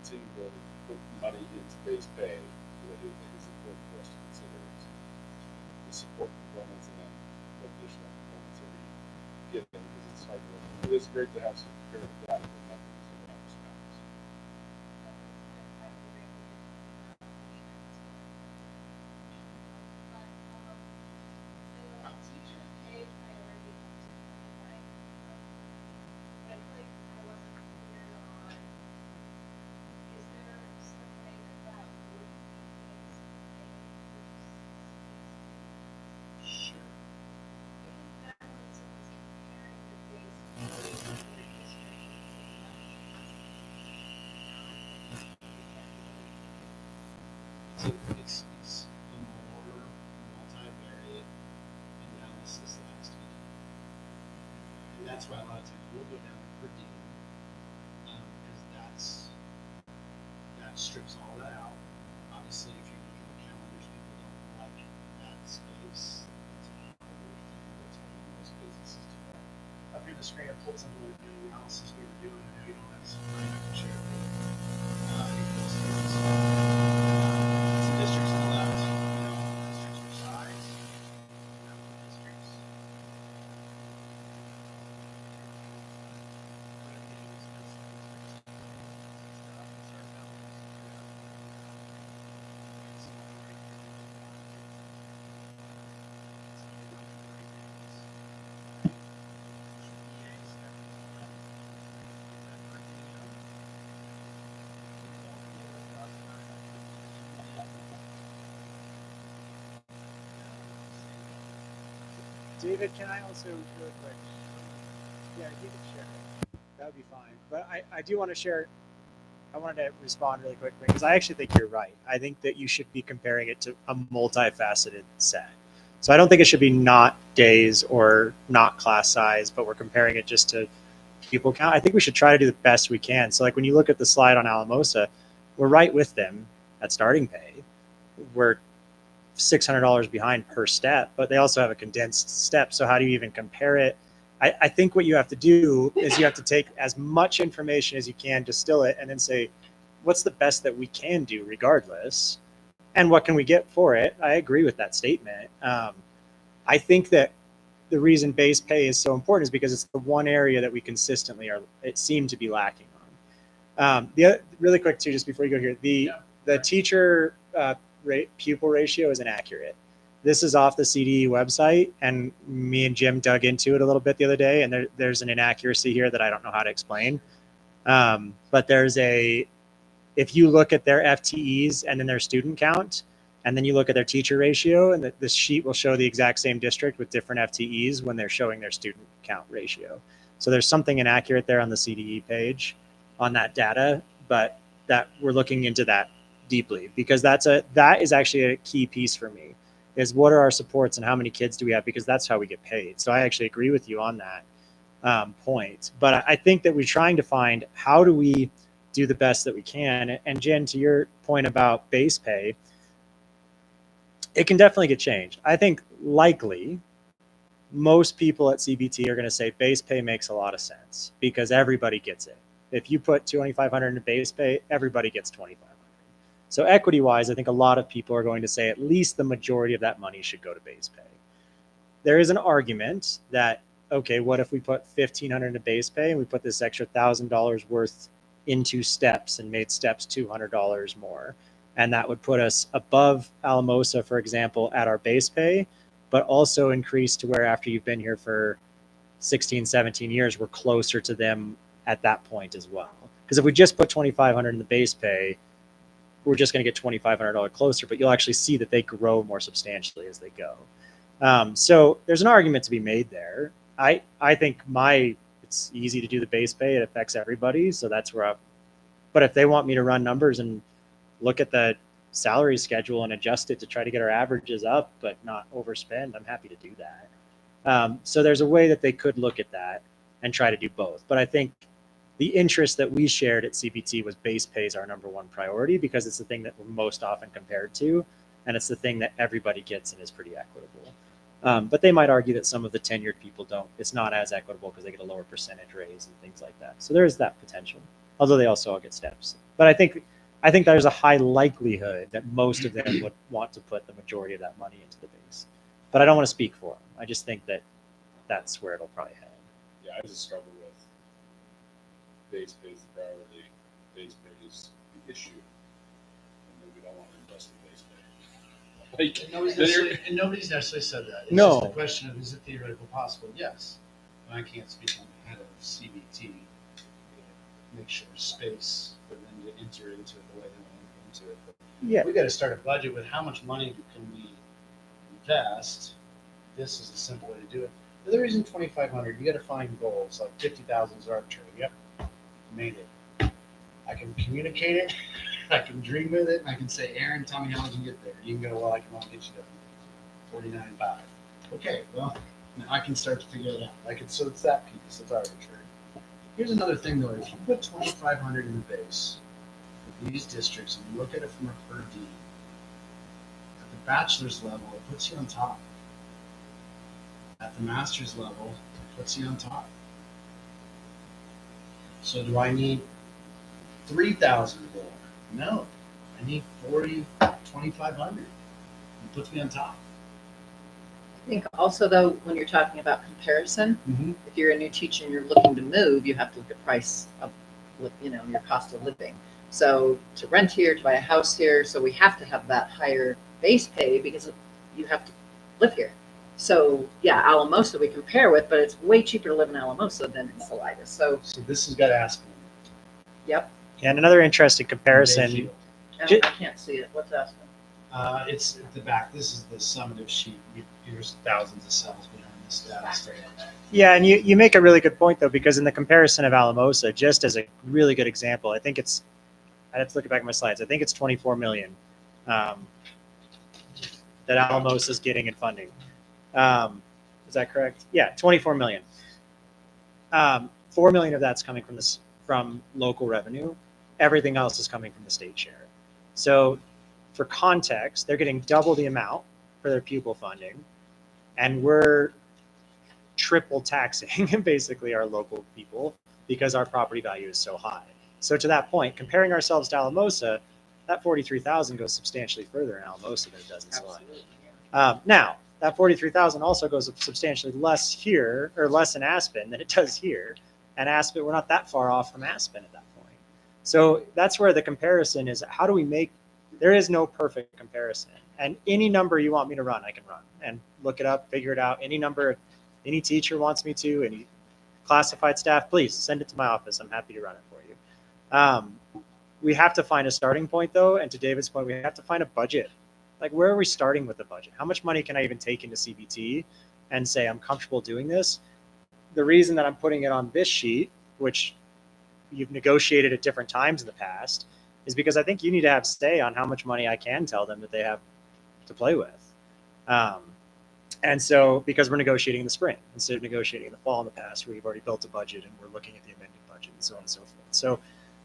continue to put money into base pay that I do think is important for us to consider the support components and then what additional components are we getting, because it's hard to, it is great to have some comparative data, but nothing is in apples to apples. It's a more multivariate analysis that has to be done. And that's why a lot of times we'll go down per diem, because that strips all that out. Obviously, if you're looking at calendars, people don't like that space. That's one of most businesses do that. Up here in the screen, I pulled something like the analysis we were doing. I know you don't have some I can share with you. Districts on the left, districts for size, districts. David, can I also really quick? Yeah, you can share it. That would be fine. But I do want to share. I wanted to respond really quickly because I actually think you're right. I think that you should be comparing it to a multifaceted set. So I don't think it should be not days or not class size, but we're comparing it just to people count. I think we should try to do the best we can. So like when you look at the slide on Alamosa, we're right with them at starting pay. We're $600 behind per step, but they also have a condensed step. So how do you even compare it? I think what you have to do is you have to take as much information as you can, distill it, and then say, what's the best that we can do regardless? And what can we get for it? I agree with that statement. I think that the reason base pay is so important is because it's the one area that we consistently it seem to be lacking on. Really quick too, just before you go here, the the teacher pupil ratio is inaccurate. This is off the CDE website, and me and Jim dug into it a little bit the other day, and there's an inaccuracy here that I don't know how to explain. But if you look at their FTEs and then their student count, and then you look at their teacher ratio, and this sheet will show the exact same district with different FTEs when they're showing their student count ratio. So there's something inaccurate there on the CDE page on that data, but that we're looking into that deeply, because that is actually a key piece for me, is what are our supports and how many kids do we have, because that's how we get paid. So I actually agree with you on that point. But I think that we're trying to find, how do we do the best that we can? And Jen, to your point about base pay, it can definitely get changed. I think likely most people at CBT are going to say base pay makes a lot of sense because everybody gets it. If you put $2,500 in base pay, everybody gets $2,500. So equity wise, I think a lot of people are going to say at least the majority of that money should go to base pay. There is an argument that, okay, what if we put $1,500 into base pay and we put this extra $1,000 worth into steps and made steps $200 more? And that would put us above Alamosa, for example, at our base pay, but also increase to where after you've been here for 16, 17 years, we're closer to them at that point as well. Because if we just put $2,500 in the base pay, we're just going to get $2,500 closer, but you'll actually see that they grow more substantially as they go. So there's an argument to be made there. I think it's easy to do the base pay. It affects everybody. So that's where but if they want me to run numbers and look at the salary schedule and adjust it to try to get our averages up, but not overspend, I'm happy to do that. So there's a way that they could look at that and try to do both. But I think the interest that we shared at CBT was base pay is our number one priority because it's the thing that we're most often compared to, and it's the thing that everybody gets and is pretty equitable. But they might argue that some of the tenured people it's not as equitable because they get a lower percentage raise and things like that. So there is that potential, although they also all get steps. But I think there's a high likelihood that most of them would want to put the majority of that money into the base. But I don't want to speak for them. I just think that that's where it'll probably head. Yeah, I just struggle with base pay is the priority, base pay is the issue, and then we don't want to invest in base pay. And nobody's necessarily said that. It's No. just the question of, is it theoretical possible? Yes. And I can't speak on behalf of CBT. Make sure space for them to enter into it the way they want to enter into it. But Yeah. we got to start a budget with how much money can we invest. This is a simple way to do it. The other reason 2,500, you got to find goals. Like 50,000 is arbitrary. Yep, made it. I can communicate it. I can dream with it. And I can say, Aaron, tell me how I can get there. You can go, well, I can only get you to 49.5. Okay, well, now I can start to figure it out. So it's that piece. It's arbitrary. Here's another thing, though. If you put 2,500 in the base with these districts and you look at it from a per D, at the bachelor's level, it puts you on top. At the master's level, it puts you on top. So do I need 3,000 more? No. I need 2,500. It puts me on top. I think also, though, when you're talking about comparison, Mm-hmm. if you're a new teacher and you're looking to move, you have to look at price of, your cost of living. So to rent here, to buy a house here, so we have to have that higher base pay because you have to live here. So yeah, Alamosa we compare with, but it's way cheaper to live in Alamosa than in Salida. So this has got to ask me. Yep. And another interesting comparison. Bayfield. I can't see it. What's Aspen? It's at the back. This is the summative sheet. There's thousands of cells behind this data set. Yeah, and you make a really good point, though, because in the comparison of Alamosa, just as a really good example, I think I have to look back at my slides. I think it's 24 million that Alamosa is getting in funding. Is that correct? Yeah, 24 million. 4 million of that's coming from local revenue. Everything else is coming from the state share. So for context, they're getting double the amount for their pupil funding, and we're triple taxing basically our local people because our property value is so high. So to that point, comparing ourselves to Alamosa, that 43,000 goes substantially further in Alamosa than it does in Salida. Now, that 43,000 also goes substantially less here, or less in Aspen than it does here. And Aspen, we're not that far off from Aspen at that point. So that's where the comparison is. How do we make There is no perfect comparison. And any number you want me to run, I can run and look it up, figure it out. Any number, any teacher wants me to, any classified staff, please send it to my office. I'm happy to run it for you. We have to find a starting point though. And to David's point, we have to find a budget. Like, where are we starting with the budget? How much money can I even take into CBT and say I'm comfortable doing this? The reason that I'm putting it on this sheet, which you've negotiated at different times in the past, is because I think you need to have say on how much money I can tell them that they have to play with. And so, because we're negotiating in the spring instead of negotiating in the fall in the past, where you've already built a budget and we're looking at the amended budget and so on and so forth. So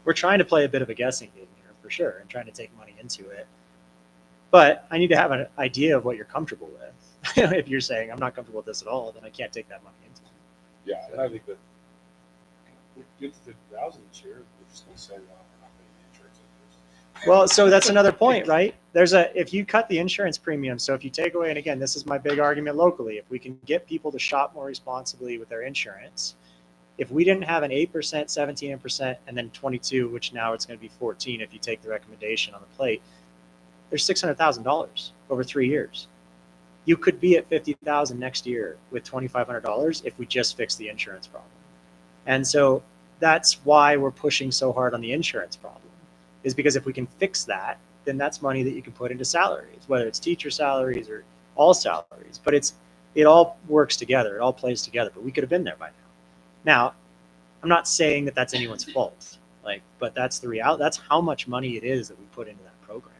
we're trying to play a bit of a guessing game here for sure and trying to take money into it. But I need to have an idea of what you're comfortable with. If you're saying I'm not comfortable with this at all, then I can't take that money into it. Yeah, and I think that we get to 50,000 this year, we're just going to say, well, we're not paying the insurance interest. Well, so that's another point, right? If you cut the insurance premium, so if you take away, and again, this is my big argument locally, if we can get people to shop more responsibly with their insurance, if we didn't have an 8%, 17%, and then 22, which now it's going to be 14 if you take the recommendation on the plate, there's $600,000 over 3 years. You could be at 50,000 next year with $2,500 if we just fix the insurance problem. And so that's why we're pushing so hard on the insurance problem, is because if we can fix that, then that's money that you can put into salaries, whether it's teacher salaries or all salaries. But it all works together. It all plays together. But we could have been there by now. Now, I'm not saying that that's anyone's fault, but that's the reality. That's how much money it is that we put into that program.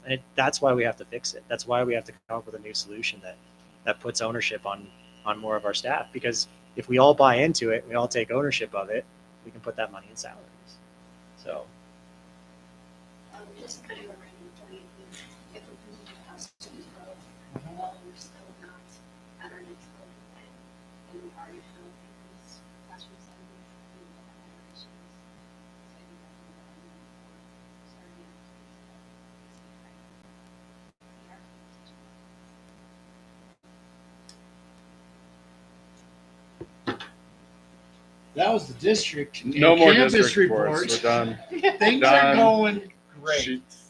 And that's why we have to fix it. That's why we have to come up with a new solution that puts ownership on more of our staff. Because if we all buy into it, we all take ownership of it, we can put that money in salaries. So. Just kind of a random point, if we can have student growth, while we're still not at our next growth plan, and we already have increased classroom sizes and operations, so I think that's what I'm doing for starting out. That was the district. and No more campus district reports. reports. We're done. Things Done. are going great. Sheets.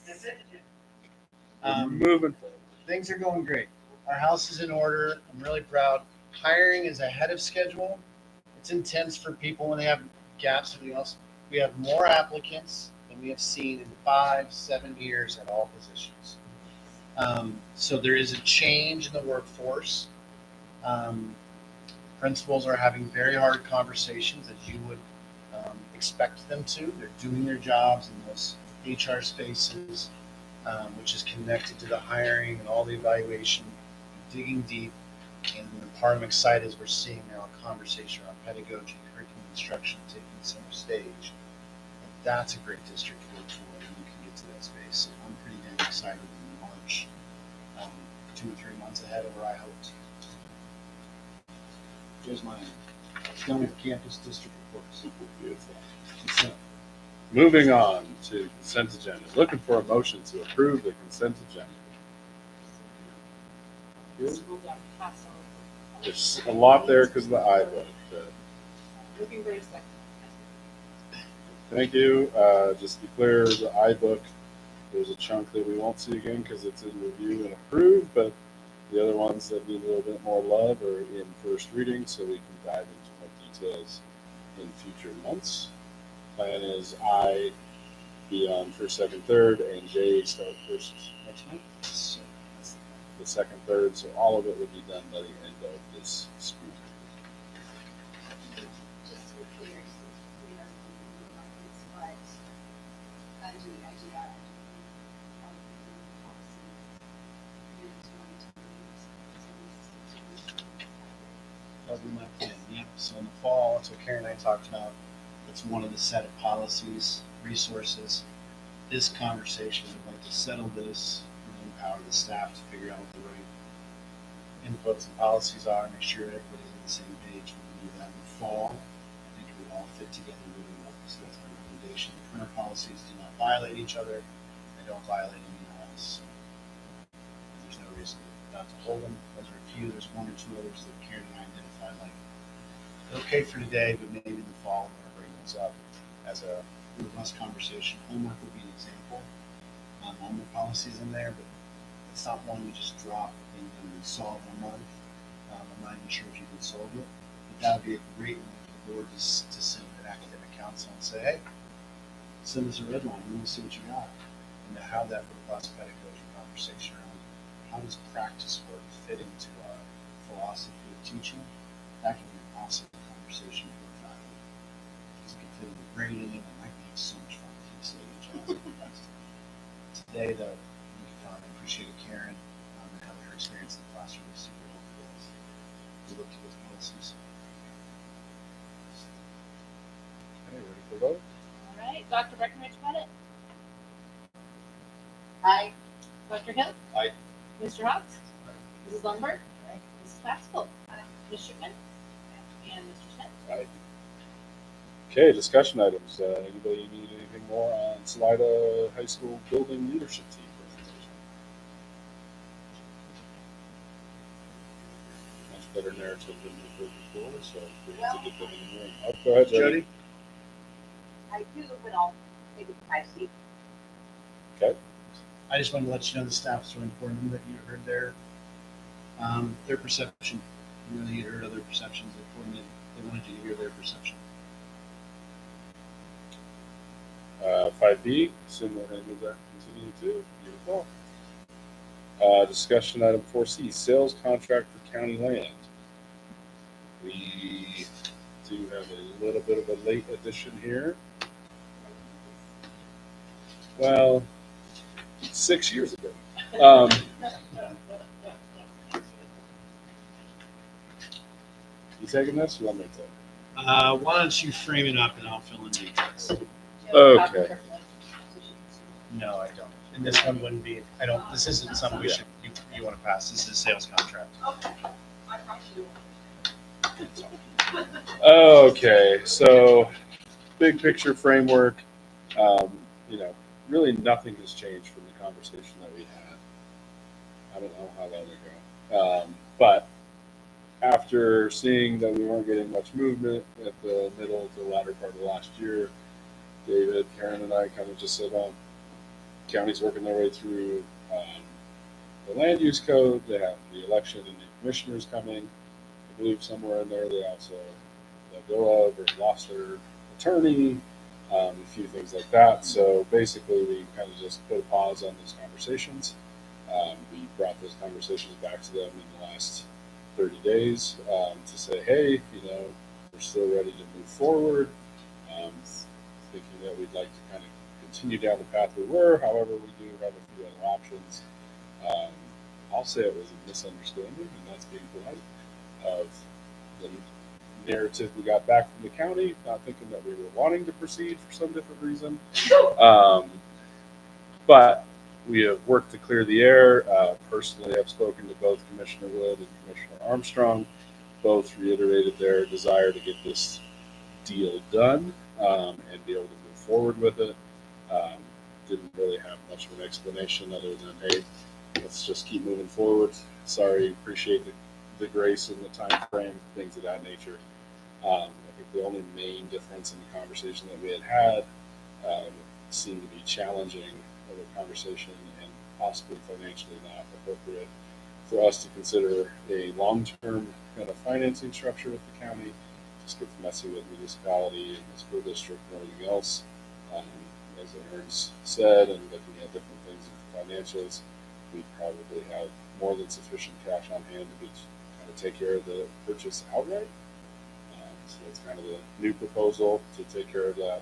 Moving forward. Things are going great. Our house is in order. I'm really proud. Hiring is ahead of schedule. It's intense for people when they have gaps and everything else. We have more applicants than we have seen in 5-7 years at all positions. So there is a change in the workforce. Principals are having very hard conversations, as you would expect them to. They're doing their jobs in those HR spaces, which is connected to the hiring and all the evaluation, digging deep. And the part I'm excited is we're seeing now a conversation around pedagogy, curriculum instruction taking center stage. And that's a great district to work for, and you can get to that space. So I'm pretty damn excited in March, 2 or 3 months ahead of where I hoped. Here's my Stoney campus district reports. Beautiful. So, Moving on to consent agenda. Looking for a motion to approve the consent agenda. Good. There's a lot there because of the iVote. Looking for a second. Thank you. Just to be clear, the iBook, there's a chunk that we won't see again because it's in review and approved, but the other ones that need a little bit more love are in first reading, so we can dive into more details in future months. Plan is I be on first, second, third, and J start first next month. So that's the second, third, so all of it would be done by the end of this school year. Just to be clear, since we are but under the IGR, that'll be my plan. Yep. So in the fall, that's what Karen and I talked about. It's one of the set of policies, resources. This conversation, I'd like to settle this and empower the staff to figure out what the right inputs and policies are, make sure everybody's on the same page. We can do that in the fall. I think it would all fit together really well. So that's my recommendation. The current policies do not violate each other. They don't violate anyone else. So there's no reason not to hold them. Those are a few. There's 1 or 2 others that Karen and I identified like okay for today, but maybe in the fall we're going to bring those up as a robust conversation. Homework would be an example. on the policies in there, but it's not one you just drop and solve in a month. I'm not even sure if you can solve it, but that would be a great one for the board to send an academic council and say, hey, send us a red line, we want to see what you got. And to have that robust pedagogy conversation around how does practice work fit into our philosophy of teaching, that can be an awesome conversation for faculty. Because it can fit into grading, and it might be so much fun to say each other. Today, though, I appreciated Karen and how her experience in the classroom is super helpful as we look at those policies. Okay, ready for vote? All right, Dr. Breckenridge-Pettit, Aye. Dr. Hill, Aye. Mr. Hawks, Mrs. Lundberg, Mrs. Maxwell, Ms. Shipman, and Mr. Smith. Aye. Okay, discussion items. Anybody need anything more on Salida High School building leadership team presentation? Much better narrative than we've heard before, so we have to get that in the room. Oh, go ahead, Jody. I do, but I'll take it by seat. Okay. I just wanted to let you know the staff is really important that you heard their perception. You really heard other perceptions. They wanted you to hear their perception. 5B, similar name as that continue to. Beautiful. Discussion item 4C, sales contract for county land. We do have a little bit of a late addition here. Well, 6 years ago. You taking this? You want me to take it? Why don't you frame it up and I'll fill in details. Okay. No, I don't. And this one wouldn't be. I don't. This isn't something we should. You want to pass? This is a sales contract. Okay. I promise you. Okay, so big picture framework. Really nothing has changed from the conversation that we had. I don't know how long ago. But after seeing that we weren't getting much movement at the middle to the latter part of last year, David, Karen, and I kind of just said, well, county's working their way through the land use code. They have the election and new commissioners coming. I believe somewhere in there they also let go of or lost their attorney, a few things like that. So basically, we kind of just put a pause on those conversations. We brought those conversations back to them in the last 30 days to say, hey, we're still ready to move forward. Thinking that we'd like to kind of continue down the path we were. However, we do have a few other options. I'll say it was a misunderstanding, and that's being polite, of the narrative we got back from the county, not thinking that we were wanting to proceed for some different reason. But we have worked to clear the air. Personally, I've spoken to both Commissioner Wood and Commissioner Armstrong. Both reiterated their desire to get this deal done and be able to move forward with it. Didn't really have much of an explanation other than, hey, let's just keep moving forward. Sorry, appreciate the grace and the time frame, things of that nature. I think the only main difference in the conversation that we had seemed to be challenging of a conversation and possibly financially not appropriate for us to consider a long-term kind of financing structure with the county. Just gets messy with municipality and the school district and everything else. As Aaron's said, and looking at different things with financials, we probably have more than sufficient cash on hand to kind of take care of the purchase outright. So that's kind of the new proposal, to take care of that,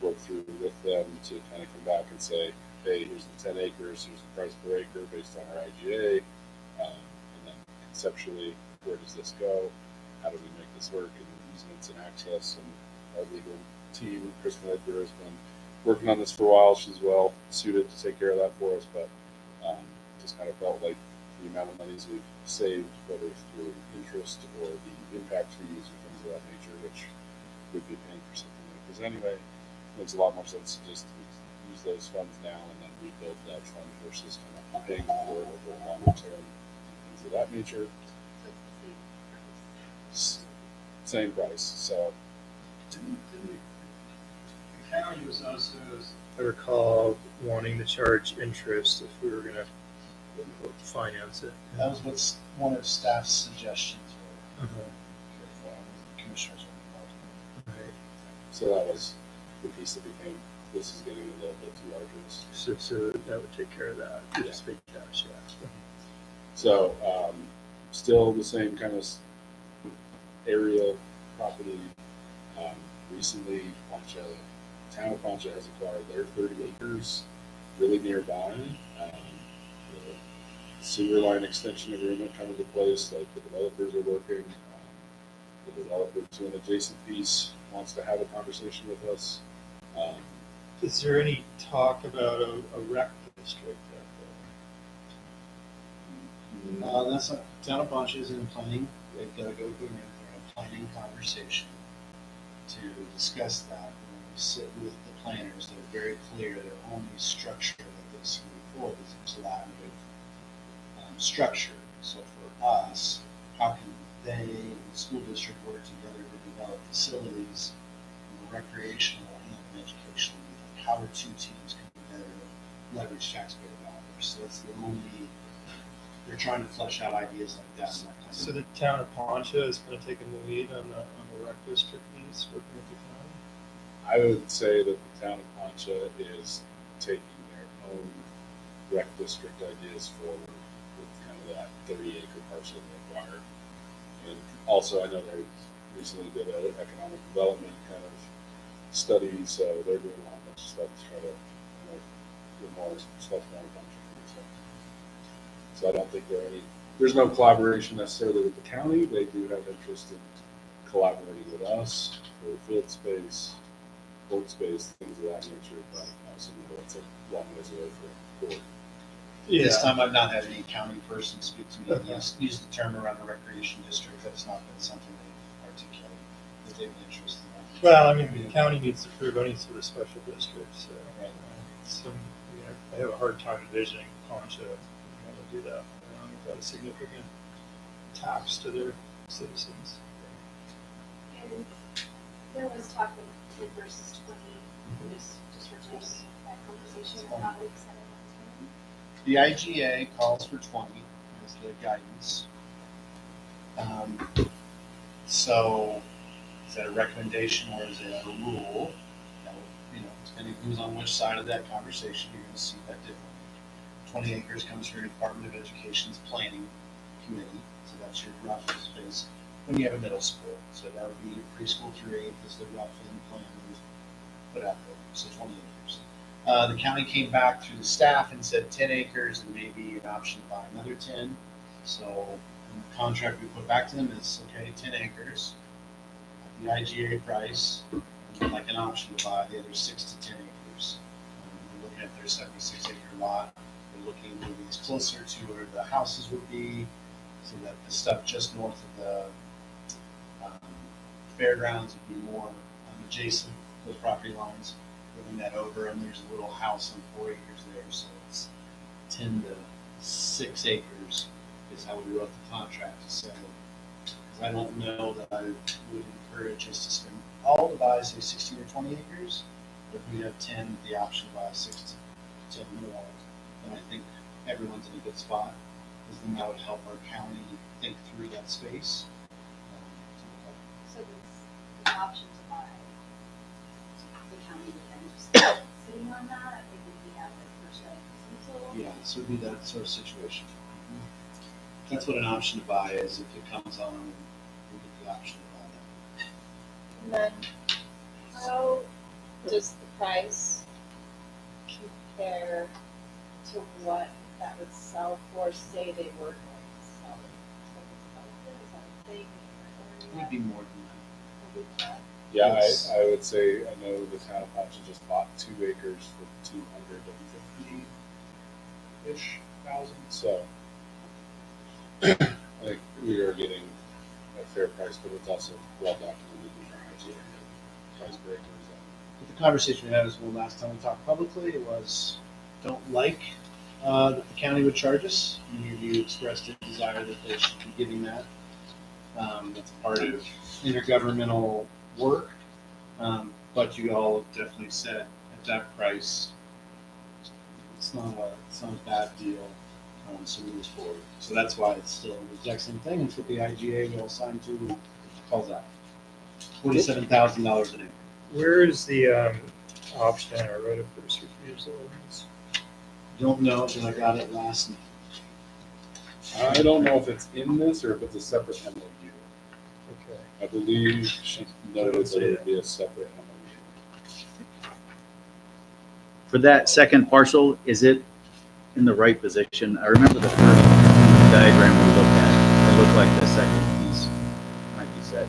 work through with them to kind of come back and say, hey, here's the 10 acres, here's the price per acre based on our IGA, and then conceptually, where does this go? How do we make this work? And easements and access, and our legal team, Kristen Edgar, has been working on this for a while. She's well suited to take care of that for us, but just kind of felt like the amount of monies we've saved, whether through interest or the impact fees or things of that nature, which we'd be paying for something like this anyway, makes a lot more sense to just use those funds now and then rebuild that fund versus kind of paying for it over a longer term and things of that nature. Same price. So The county was also I recall wanting to charge interest if we were gonna finance it. That was what's one of staff's suggestions. Commissioners were involved. Right. So that was the piece that became, this is getting a little bit too arduous. So that would take care of that. Just big cash, yeah. So, still the same kind of area property. Recently, town of Poncha has acquired their 30 acres really nearby. The sewer line extension agreement come into place, like the developers are working. The developer to an adjacent piece wants to have a conversation with us. Is there any talk about a rec district out That's not, town of Poncha is in planning. They've got to go through a planning conversation to discuss that. When we sit with the planners, they're very clear their only structure that they see forward is a collaborative structure. So for us, how can they and the school district work together to develop facilities, recreational and educational? Like how do two teams come together to leverage taxpayer dollars? So that's the only. They're trying to flesh out ideas like that. And that kind of So the town of Poncha is going to take the lead on the rec district piece, working with the county? I would say that the town of Poncha is taking their own rec district ideas forward with kind of that 30-acre parcel they acquired. And also, I know they recently did an economic development kind of study, so they're doing a whole bunch of stuff to try to get more stuff going on. So I don't think there's no collaboration necessarily with the county. They do have interest in collaborating with us for field space, court space, things of that nature, but also it's a long ways away for court. This time I've not had any county person speak to me and use the term around a recreation district. That's not been something they've articulated that they've been interested in. Well, I mean, the county needs to approve any sort of special district, so. Right. I have a hard time envisioning Poncha to do that without a significant tax to their citizens. And there was talk of 10 versus 20, just for that conversation about it. The IGA calls for 20 as the guidance. So is that a recommendation or is it a rule? Depending who's on which side of that conversation, you're going to see that differently. 20 acres comes from your Department of Education's planning committee, so that's your rough space. When you have a middle school, so that would be your preschool through 8th is the rough end plan we've put out there, so 20 acres. The county came back through the staff and said 10 acres and maybe an option to buy another 10. So in the contract we put back to them is, okay, 10 acres, the IGA price, and then like an option to buy the other 6 to 10 acres. We're looking at their 76 acre lot. We're looking at moving closer to where the houses would be, so that the stuff just north of the fairgrounds would be more adjacent to the property lines. Moving that over, and there's a little house on 4 acres there, so it's 10 to 6 acres is how we wrote the contract. So, because I don't know that I would encourage us to spend all to buy, say, 16 or 20 acres. If we have 10, the option to buy 6 to 10 more, then I think everyone's in a good spot, because then that would help our county think through that space. So this option to buy, the county would then just sitting on that, I think we have it first right. Yeah, this would be that sort of situation. That's what an option to buy is. If it comes on, we get the option to buy that. And then how does the price compare to what that would sell for, say they were going to sell it? Is that a thing? It would be more than that. Yeah, Yes. I would say, I know the town of Poncha just bought 2 acres for $250,000-ish. So I think we are getting a fair price, but it's also well documented in our IGA price breakers. But the conversation we had was, well, last time we talked publicly, it was, don't like that the county would charge us. Many of you expressed a desire that they should be giving that. That's part of intergovernmental work. But you all definitely said at that price, it's not a bad deal. So we move forward. So that's why it's still the exact same thing. It's what the IGA we all signed to calls out. $47,000 an acre. Where is the option or right of first refusal in this? Don't know until I got it last night. I don't know if it's in this or if it's a separate MOU. Okay. I believe she noted that it would be a separate MOU. For that second parcel, is it in the right position? I remember the first diagram we looked at, it looked like the second piece might be set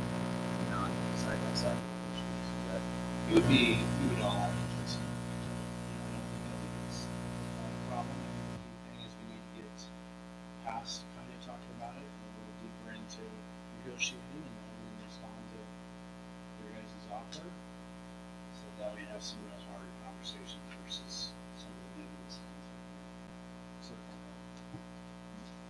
not side by side. It would be, we would all have interest. I don't think it's a problem. The thing is we need to get past kind of talking about it and a little deeper into negotiating and then respond to your guys' offer. So that we have some real hard conversations versus some of the negatives.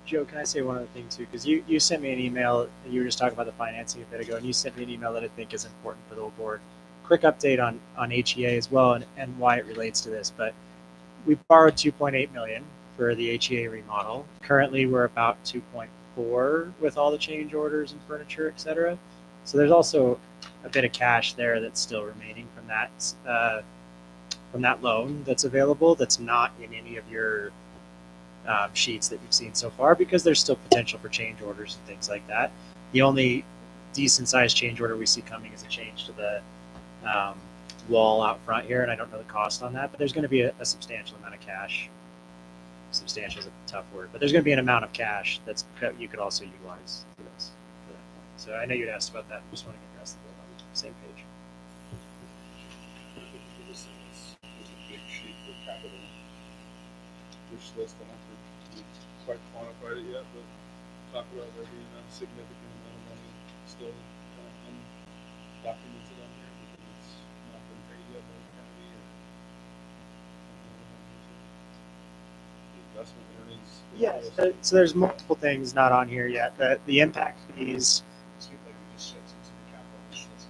Joe, can I say one other thing too? Because you sent me an email. You were just talking about the financing a bit ago, and you sent me an email that I think is important for the whole board. Quick update on HEA as well and why it relates to this. But we borrowed 2.8 million for the HEA remodel. Currently, we're about 2.4 with all the change orders and furniture, et cetera. So there's also a bit of cash there that's still remaining from that loan that's available. That's not in any of your sheets that you've seen so far because there's still potential for change orders and things like that. The only decent sized change order we see coming is a change to the wall out front here, and I don't know the cost on that, but there's going to be a substantial amount of cash. Substantial is a tough word, but there's going to be an amount of cash that you could also utilize for this for that point. So I know you'd asked about that. I just want to get the rest of it on the same page. This is a big sheet for capital wish list. I don't think we've quite quantified it yet, but talk about there being a significant amount of money still undocumented on there because it's not been paid yet by the county or the investment earnings. Yeah, so there's multiple things not on here yet. The impact fees.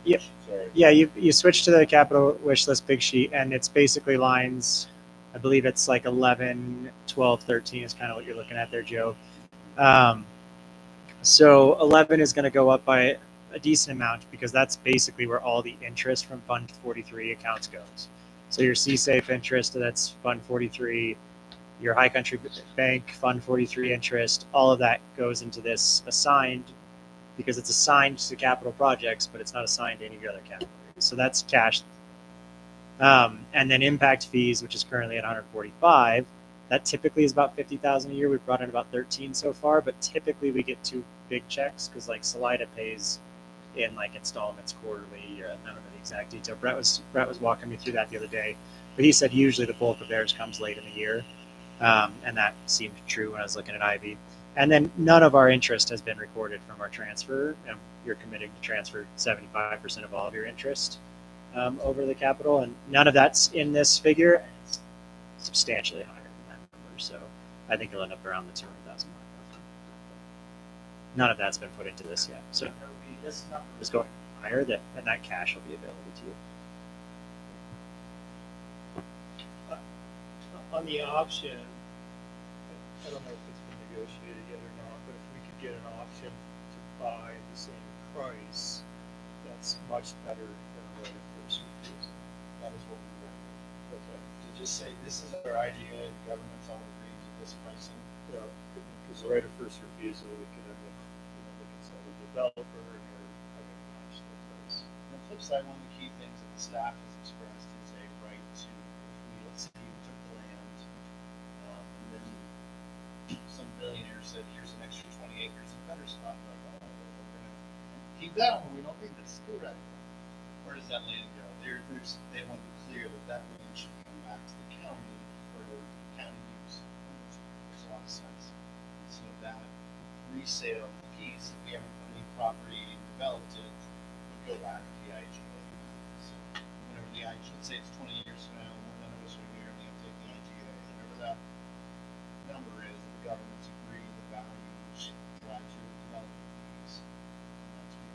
Yeah, Sorry. yeah. You switch to the capital wish list big sheet, and it's basically lines. I believe it's like 11, 12, 13 is kind of what you're looking at there, Joe. So 11 is going to go up by a decent amount because that's basically where all the interest from Fund 43 accounts goes. So your CSAFE interest, that's Fund 43, your High Country Bank Fund 43 interest, all of that goes into this assigned because it's assigned to capital projects, but it's not assigned to any other category. So that's cash. And then impact fees, which is currently at 145, that typically is about 50,000 a year. We've brought in about 13 so far, but typically we get 2 big checks because like Salida pays in like installments quarterly. I don't know the exact detail. Brett was walking me through that the other day, but he said usually the bulk of theirs comes late in the year, and that seemed true when I was looking at Ivy. And then none of our interest has been recorded from our transfer. You're committing to transfer 75% of all of your interest over the capital, and none of that's in this figure. And it's substantially higher than that number, so I think it'll end up around the 200,000 mark. None of that's been put into this yet, so this number is going higher, and that cash will be available to you. On the option, I don't know if it's been negotiated yet or not, but if we could get an option to buy the same price, that's much better than a right of first refusal. That is what we want. Okay. To just say, this is our idea, government's all agreed to this pricing. Yeah, because the right of first refusal, we could end up, they could sell the developer and they're having to match the price. On the flip side, one of the key things that the staff has expressed is a right to, if we, let's say you took the land, and then some billionaire said, here's an extra 20 acres of better spot. Like, oh, we're gonna keep that one, we don't need this, go right. Where does that land go? They want to be clear that that land should come back to the county for county use. Which makes a lot of sense. So that resale piece, if we haven't put any property and developed it, would go back to the IGA. So whenever the IGA, let's say it's 20 years from now, none of us are here, and they take the IGA, whatever that number is, the government's agreed the value should drive to the development piece. And that's what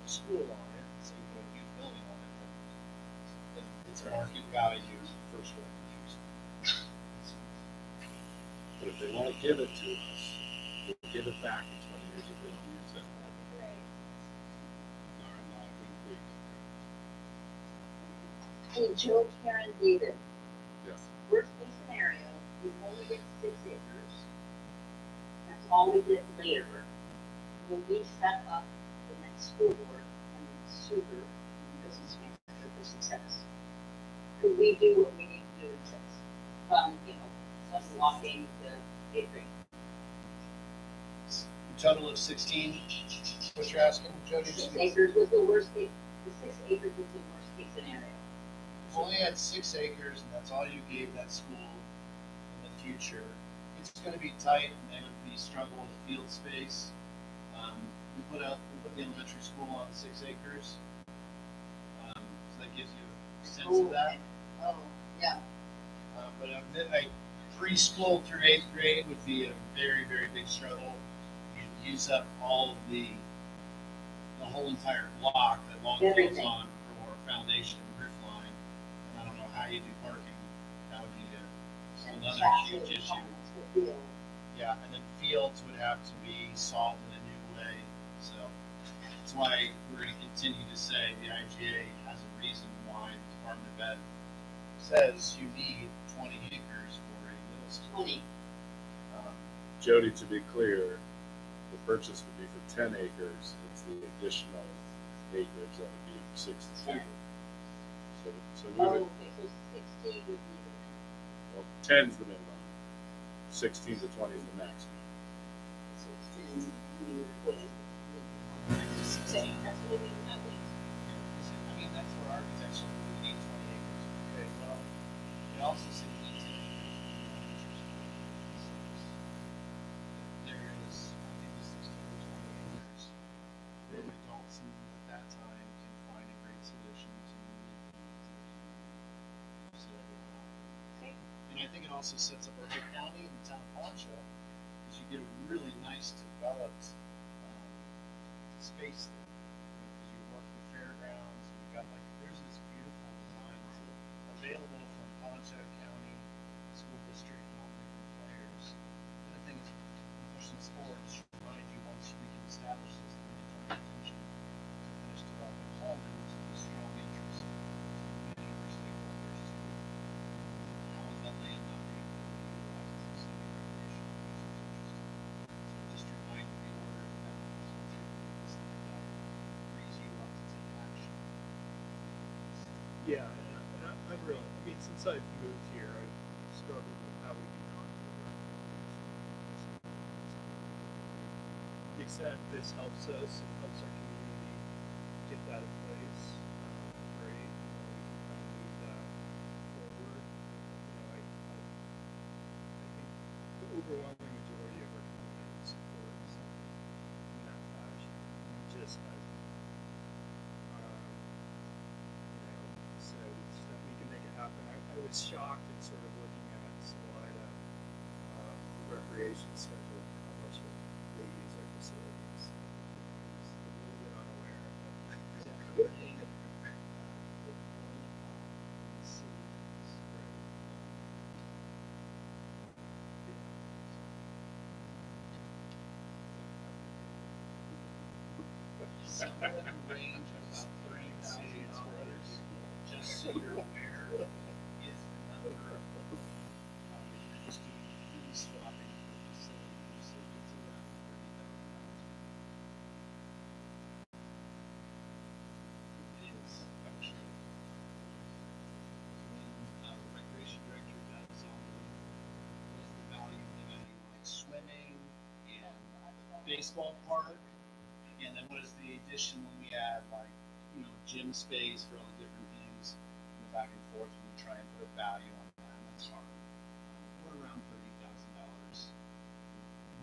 the school on it, so you put a huge building on it, then it's It's market value first one. But if they won't give it to us, we'll give it back in 20 years if they don't use it. No, I'm not being Hey, Joe, Karen, David, Yes. worst case scenario, we only get 6 acres. That's all we get later. When we set up the next school board and the super business manager for success, could we do what we need to do in 6? Unlocking the acre. Total of 16, what you're asking, Jody? 6 acres was the worst case, the 6 acres was the worst case scenario. If we only had 6 acres and that's all you gave that school in the future, it's gonna be tight and they would be struggling with field space. We put the elementary school on 6 acres. So that gives you a sense of that. Oh, yeah. But a preschool through 8th grade would be a very, very big struggle. You'd use up all of the whole entire block that long goes on for foundation and roof line. And I don't know how you do parking. That would be another huge issue. Yeah, and then fields would have to be solved in a new way. So that's why we're going to continue to say the IGA has a reason why the Department of Ed says you need 20 acres for a middle school. 20. Jody, to be clear, the purchase would be for 10 acres. It's the additional acres that would be 62. So we would. Okay, so 16 would be the minimum. Well, 10 is the minimum. 16 to 20 is the maximum. 16 would be saying that's what we have. I mean, that's for architecture, we need 20 acres. Okay, well, it also says you need 10 acres for the elementary school. There is, I think the 16 or 20 acres. The adults at that time can find a great solution to meet the facility. And I think it also sets up our county and the town of Poncho, because you get a really nice developed space there. Because you work the fairgrounds, you've got there's this beautiful design available from Poncho County School District and all the different players. And the thing is, pushing forward, just remind you once we can establish this, then we turn our attention to finish developing Holman, which is a strong interest in many of our stakeholders. How is that land not being utilized as a city recreation? So just remind the order of that. Frees you up to take action. Yeah, and I'm really, I mean, since I've moved here, I've struggled with how we can conquer the extent this helps us, it helps our community get that in place. Great, we can kind of move that forward. I think the overwhelming majority of our community supports in that fashion. And just as said that we can make it happen. I was shocked in sort of looking at Salida recreation schedule, how much they use our facilities. I was a little bit unaware of that. Some of them range about 30,000 dollars, just so you're aware, is the number of just doing swapping for facilities. So it's around $30,000. It is actually. When the recreation director does what is the value of them adding like swimming and baseball park. And then what is the addition when we add gym space for all the different things and the back and forth when we try and put a value on that? That's hard. We're around $30,000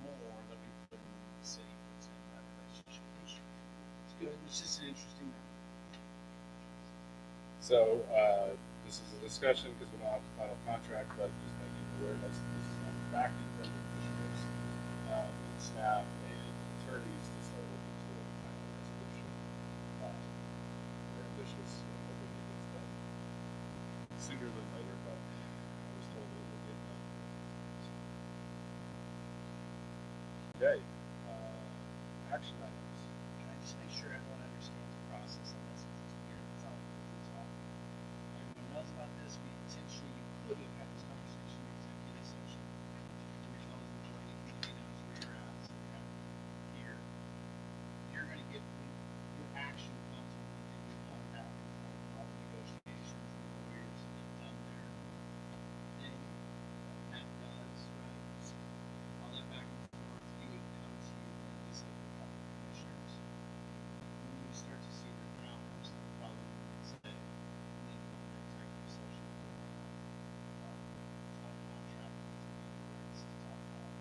more that we put in the city for that relationship. It's good. It's just an interesting thing. So this is a discussion because we don't have the final contract, but just making awareness that this is not backing from the commissioners, and staff and attorneys to start looking to a final resolution. We're ambitious in what we need to done. sooner than later, but I was told it would get done. Okay, action items. Can I just make sure everyone understands the process on this? It's all everyone knows about this. We potentially could have had this conversation in executive session. Which those in the community knows where you're at. So we have here. You're going to get your action comes when you come back and all the negotiations and the lawyers done there. Then Matt does, right? All that back and forth, he would come to you and visit with a couple of commissioners. When you start to see the groundworks, they'll probably say, and then go into executive session for talk contract, rights, to talk about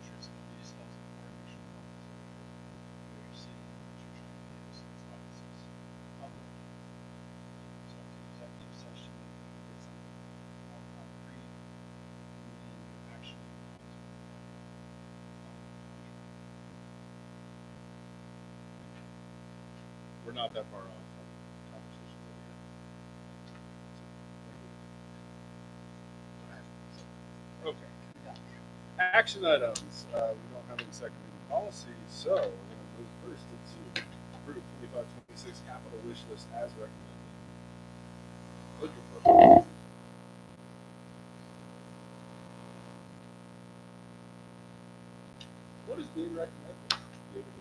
insurance company. Just also important to make sure folks are where you're sitting and what you're trying to do. So that's why this is public. So to executive session, you can get something more concrete, and then you actually come to We're not that far off from conversations that we had. Okay. Action items. We don't have any second reading policies, so we're going to move first into approve 25-26 capital wish list as recommended. Looking for. What is being recommended? David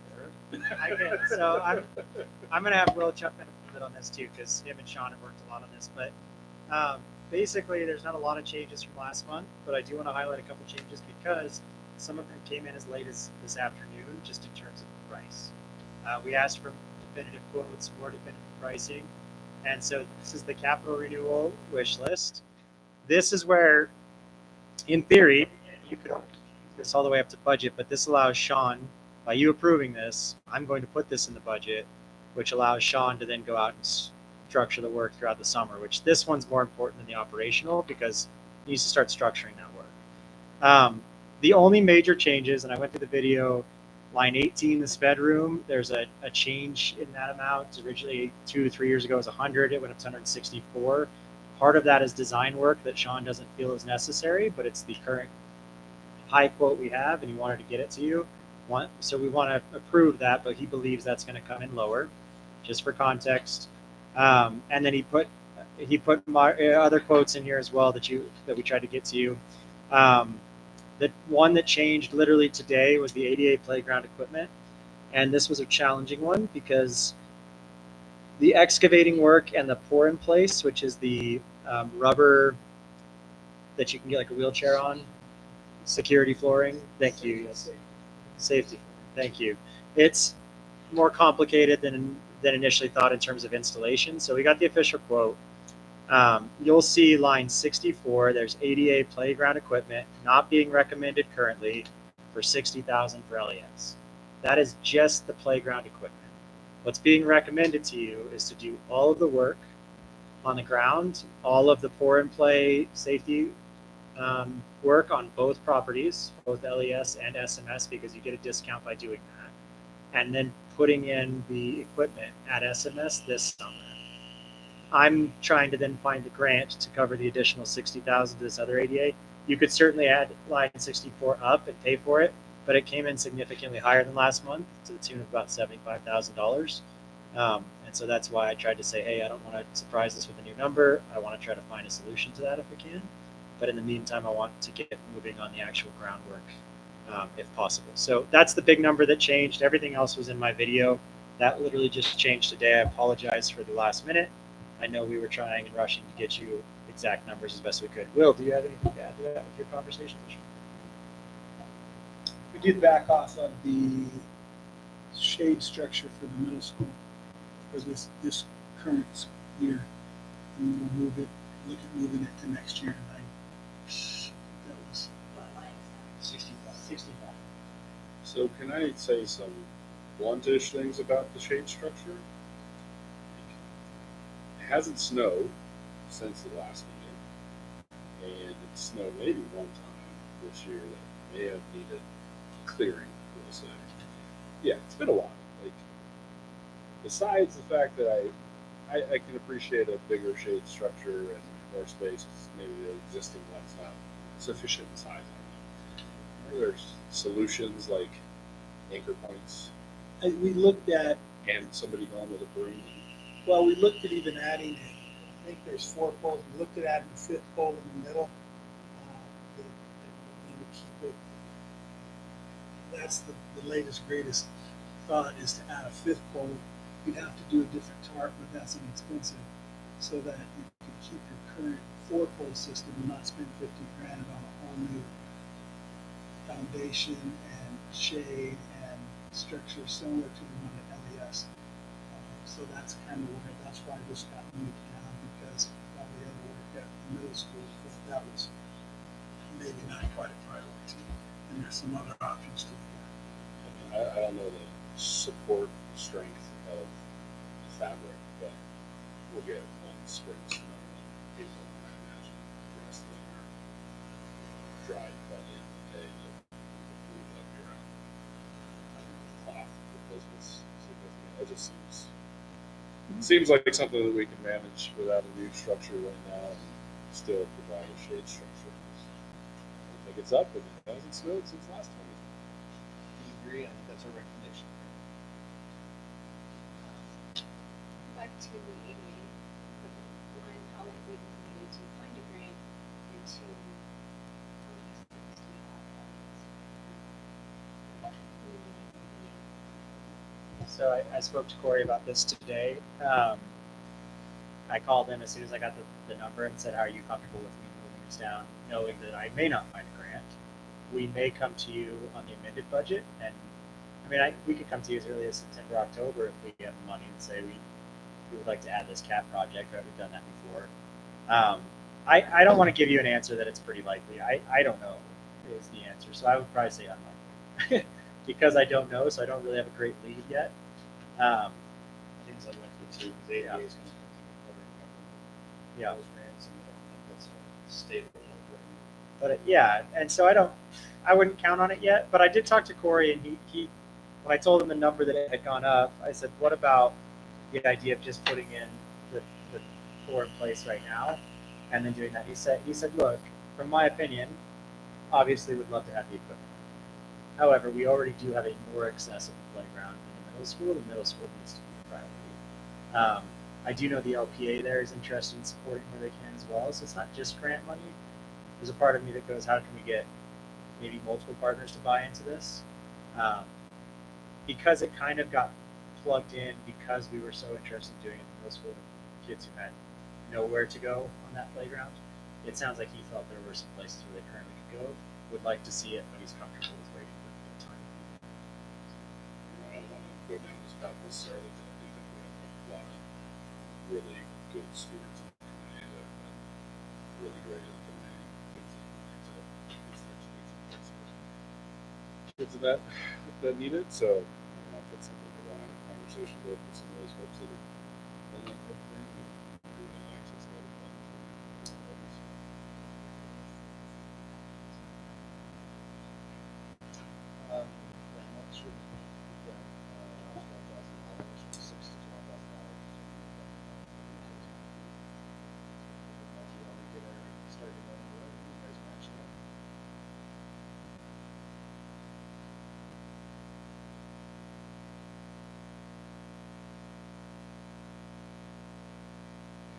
and Aaron? I can. So I'm gonna have Will jump in a little bit on this too, because him and Sean have worked a lot on this. But basically, there's not a lot of changes from last month, but I do want to highlight a couple changes because some of them came in as late as this afternoon, just in terms of the price. We asked for definitive quotes, more definitive pricing, and so this is the capital renewal wish list. This is where, in theory, you could use this all the way up to budget, but this allows Sean, by you approving this, I'm going to put this in the budget, which allows Sean to then go out and structure the work throughout the summer, which this one's more important than the operational because he needs to start structuring that work. The only major changes, and I went through the video, line 18, the sped room, there's a change in that amount. Originally 2 to 3 years ago it was 100, it went up to 164. Part of that is design work that Sean doesn't feel is necessary, but it's the current high quote we have and he wanted to get it to you. So we want to approve that, but he believes that's going to come in lower, just for context. And then he put other quotes in here as well that we tried to get to you. The one that changed literally today was the ADA playground equipment, and this was a challenging one because the excavating work and the pour in place, which is the rubber that you can get like a wheelchair on, security flooring. Thank you. Yes. Safety. Thank you. It's more complicated than initially thought in terms of installation. So we got the official quote. You'll see line 64. There's ADA playground equipment not being recommended currently for $60,000 for LES. That is just the playground equipment. What's being recommended to you is to do all of the work on the ground, all of the pour and play safety work on both properties, both LES and SMS, because you get a discount by doing that, and then putting in the equipment at SMS this summer. I'm trying to then find the grant to cover the additional $60,000 to this other ADA. You could certainly add line 64 up and pay for it, but it came in significantly higher than last month to the tune of about $75,000. And so that's why I tried to say, hey, I don't want to surprise us with a new number. I want to try to find a solution to that if we can. But in the meantime, I want to get moving on the actual groundwork if possible. So that's the big number that changed. Everything else was in my video. That literally just changed today. I apologize for the last minute. I know we were trying and rushing to get you exact numbers as best we could. Will, do you have anything to add to that with your conversation? We did back off of the shade structure for the middle school for this current year, and we'll move it. Look at moving it to next year. And that was 65. So can I say some bluntish things about the shade structure? It hasn't snowed since the last meeting, and it snowed maybe one time this year that may have needed clearing, we'll say. Yeah, it's been a while. Like, besides the fact that I can appreciate a bigger shade structure and more space, maybe the existing one's not sufficient in size. I don't know. Are there solutions like anchor points We looked at, and somebody going with a broom? well, we looked at even adding, I think there's 4 poles. We looked at adding a 5th pole in the middle. That would keep it. That's the latest, greatest thought is to add a 5th pole. You'd have to do a different tarp, but that's inexpensive, so that you can keep your current 4-pole system and not spend 50 grand on a whole new foundation and shade and structure similar to the one at LES. So that's kind of why this got moved down, because all the other work at the middle school, that was maybe not quite a priority. And there's some other options to do I don't know the support strength of the fabric, but we'll get one spring, summer, and April, I imagine. The rest of them are dry by the end of the day. That we can up your cloth replacements significant. That just seems like something that we can manage without a new structure right now and still provide a shade structure. I don't think it's up, but it hasn't snowed since last time. I agree. I think that's our recommendation. Back to the ADA, one, how likely is it to find a grant, and two, how many students do you have on it? So I spoke to Corey about this today. I called him as soon as I got the number and said, how are you comfortable with me moving this down, knowing that I may not find a grant? We may come to you on the amended budget, and I mean, we could come to you as early as September, October if we have the money and say we would like to add this cap project, right? We've done that before. I don't want to give you an answer that it's pretty likely. I don't know is the answer. So I would probably say unlikely because I don't know. So I don't really have a great lead yet. I think it's unlikely too, because ADA is going to come Yeah. those grants, and I don't think that's a stable. But yeah, and so I wouldn't count on it yet. But I did talk to Corey, and he when I told him the number that it had gone up, I said, what about the idea of just putting in the core in place right now and then doing that? He said, look, from my opinion, obviously would love to have the equipment. However, we already do have a more accessible playground in the middle school. The middle school needs to be a priority. I do know the LPA there is interested in supporting where they can as well. So it's not just grant money. There's a part of me that goes, how can we get maybe multiple partners to buy into this? Because it kind of got plugged in because we were so interested in doing it in middle school with kids who had nowhere to go on that playground. It sounds like he felt there were some places where they currently could go. Would like to see it, but he's comfortable with waiting for the time. I don't want to go down this path necessarily, but I do think we have a lot of really good students in the community that have been really great at the community. Kids that need it, so I don't know if it's something we want to have a conversation with some of those folks that are on that program and really access to other funds. How much should we get? $12,000, $6,000 to $12,000. We only get our starting on the road. You guys match that.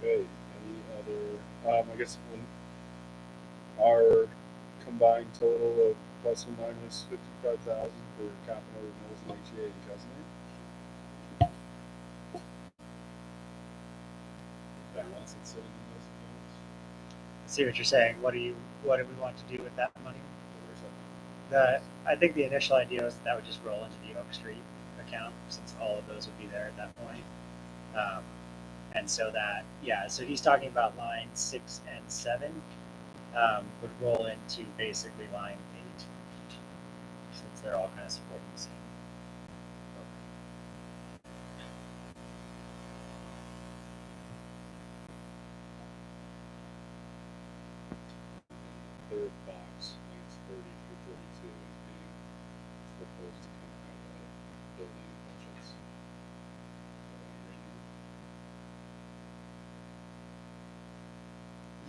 Okay, any other, I guess when our combined total of plus or minus 55,000 for capital renewals and HEA and Chesney. Balance and sitting in those accounts. I see what you're saying. What do we want to do with that money? Where's that? I think the initial idea was that would just roll into the Oak Street account since all of those would be there at that point. And so that, yeah, so he's talking about line 6 and 7 would roll into basically line 8 since they're all kind of supporting the same. Third box, lines 30 through 32 is being proposed to come out of building budgets.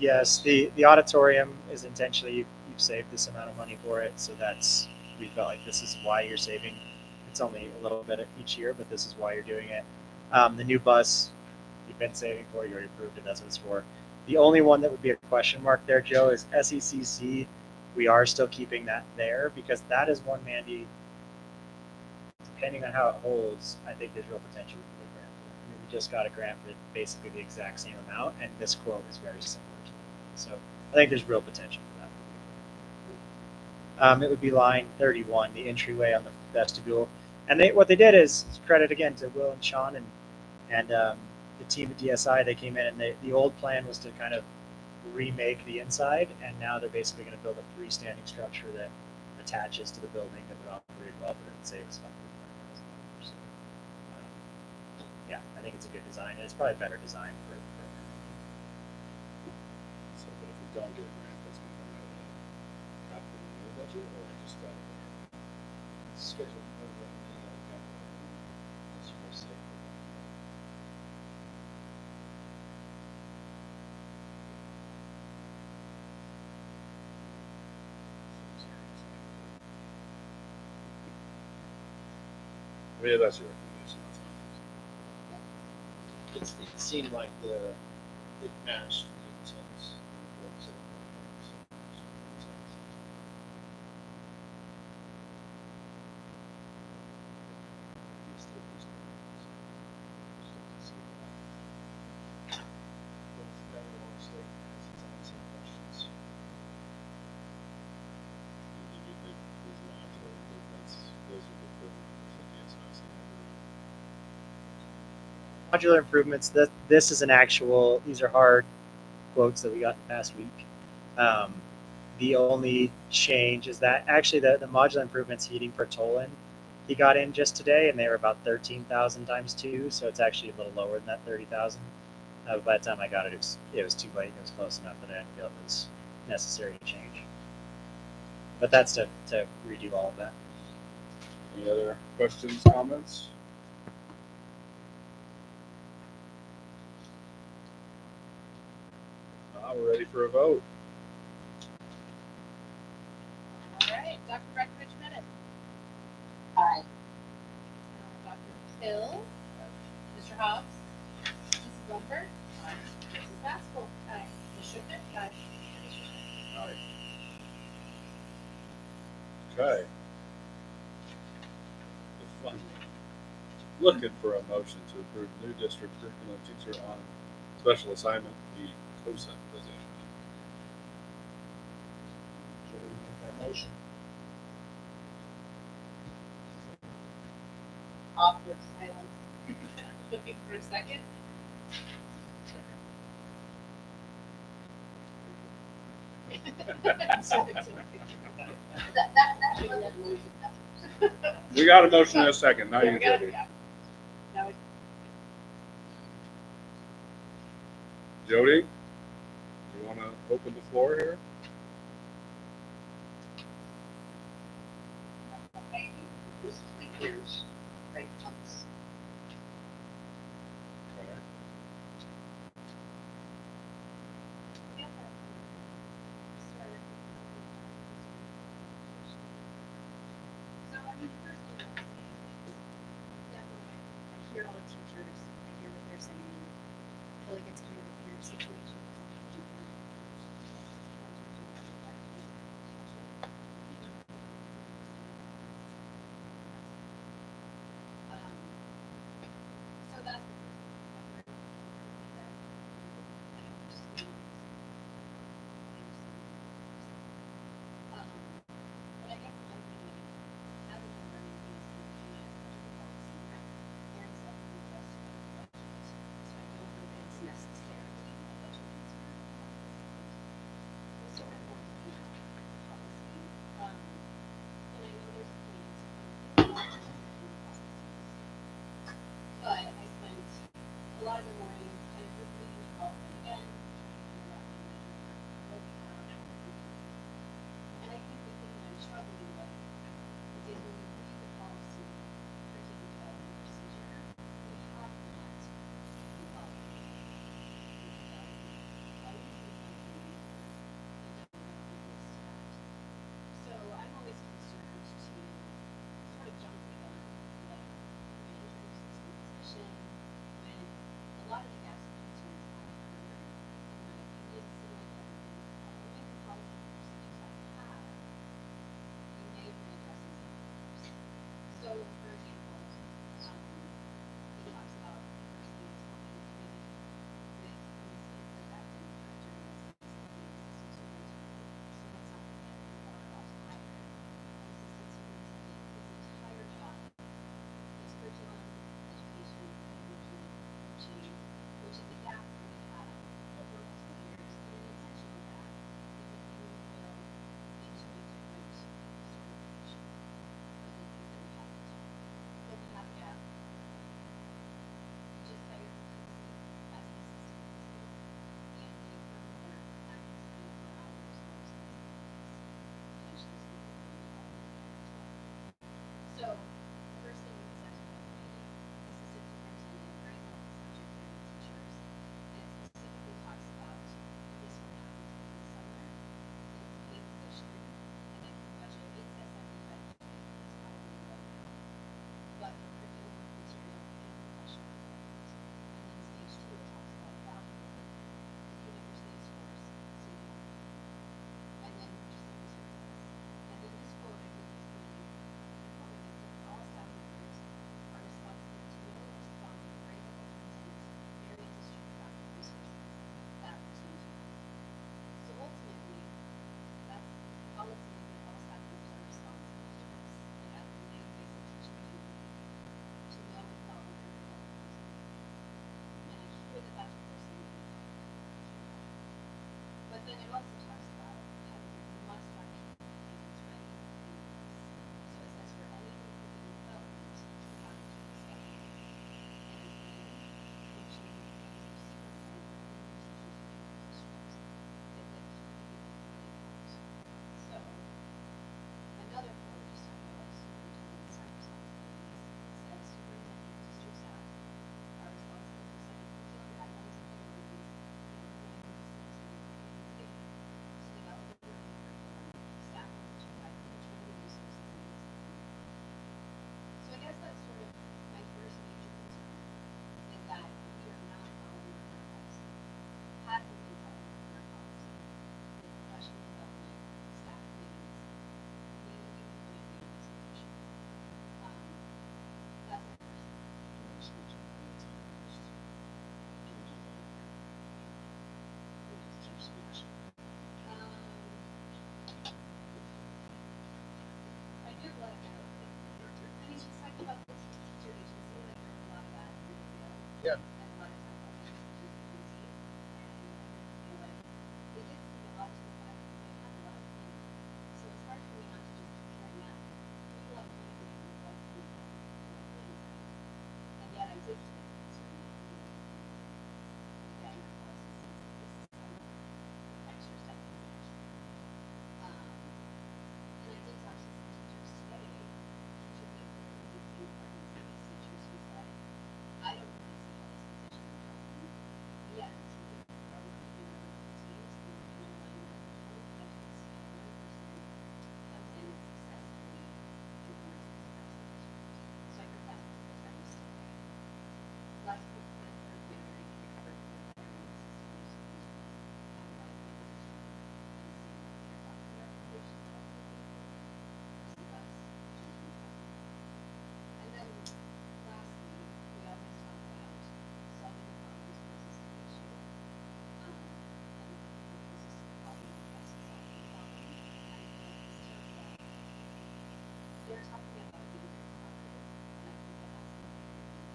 Yes, the auditorium is intentionally, you've saved this amount of money for it, so that's, we felt like this is why you're saving. It's only a little bit each year, but this is why you're doing it. The new bus, you've been saving for, you already approved it, that's what it's for. The only one that would be a question mark there, Joe, is SECC. We are still keeping that there because that is one, Mandy, depending on how it holds, I think there's real potential for the grant. I mean, we just got a grant for basically the exact same amount, and this quote is very similar to that. So I think there's real potential for that. It would be line 31, the entryway on the vestibule. And what they did is, credit again to Will and Sean and the team at DSI, they came in and the old plan was to kind of remake the inside, and now they're basically going to build a freestanding structure that attaches to the building that would operate well, but it would save us about $35,000. So, yeah, I think it's a good design, and it's probably a better design for So, but if we don't get a grant, that's going to come out of the capital renewal budget, or just out of our schedule? Yeah, that's your recommendation. That's fine. It seemed like it matched the intent. modular improvements. This is an actual, these are hard quotes that we got the past week. The only change is that actually the modular improvements heating per Tolan, he got in just today, and they were about 13,000 times 2, so it's actually a little lower than that 30,000. By the time I got it, it was too late. It was close enough that I didn't feel it was necessary to change. But that's to redo all of that. Any other questions, comments? We're ready for a vote. All right, Dr. Breckenridge Bennett. Aye. Dr. Hill. Mr. Hobbs. Mrs. Lumber. Aye. Mrs. Haskell. Aye. Ms. Schuchner. Aye. Aye. Okay. Looking for a motion to approve new district curriculum teacher on special assignment, the COSA position. Motion. Awkward silence. Looking for a second. We got a motion in a second. Now you got get it. Now we Jody, you want to open the floor here? This is the year's rate months. Okay. So, I mean, first of all, definitely, I hear all the teachers, I hear what they're saying. I feel like it's kind of a weird situation. So that's the first thing. But I guess one thing is, having been running these and something just budget. So I don't know that it's necessarily a budget about the teacher agency, like there's a lot of that in the video. Yeah. And a lot of time about the teachers agency. And I feel like they did see a lot of feedback and they had a lot of things. So it's hard for me not to just keep hearing that. We love anything and we love anything. And yet I did feel concerned that we were again that process seems like this is kind of an extra step in the direction. And I did talk to some teachers today, teachers that were in the same departments as these teachers who said, I don't really see how this position would help me as a team, or working in other teams, and underlying the curriculum. I don't see how one person comes in and successfully implements this across the district. So I think that's what the time is still there. Last week, the third grade, I think curriculum betterment systems used by the position and seeing what their thoughts and recommendations are for the so that's changing. And then lastly, we always talk about solving the problems versus the issue. And this is solving the problem solving the problem. And I feel like this term that they're talking about being very collaborative, and I think that that's something that we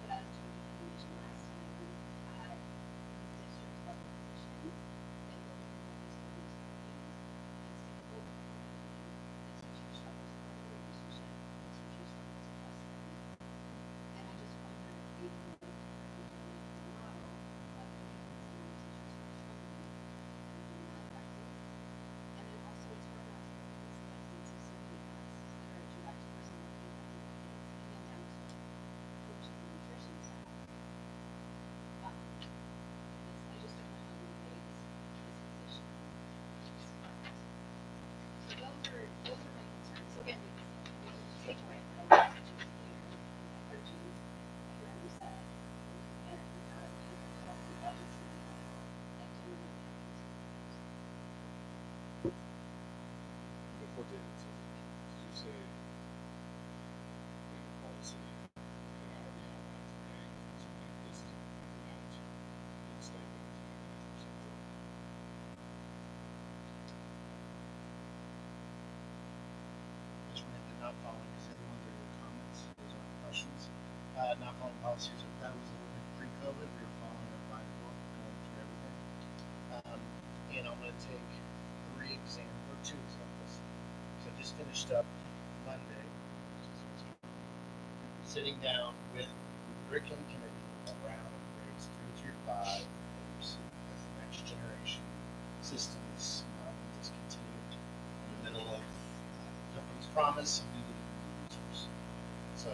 put out into a communication last time when we had these district level positions that go through all these learning strategies and see the whole the teacher struggles to build a relationship, the teacher struggles to trust them. And I just wonder if we can look differently in the model of maybe some of the teachers who are struggling and being not effective. And then also it's hard not to make these lessons of somebody else that are direct personal feedback with the kids, even down to coaches and nutrition staff. Because I just don't know how we raise this position. So those are my concerns. So again, take away from the teachers here, encouraging, like Randy said, looking at how to help the budgets and doing what we have to do. Before David says it, did you say in policy and already outlined today, something like this is implement in stipend or something? I just wanted to not following, because everyone there were comments, those aren't questions. Not following policies, that was a little bit pre-COVID, we were following it by the book, going through everything. And I'm gonna take two examples. So I just finished up Monday, sitting down with the curriculum committee around grades 3 through 5, as the next generation systems discontinued in the middle of the company's promise and we didn't need resource. So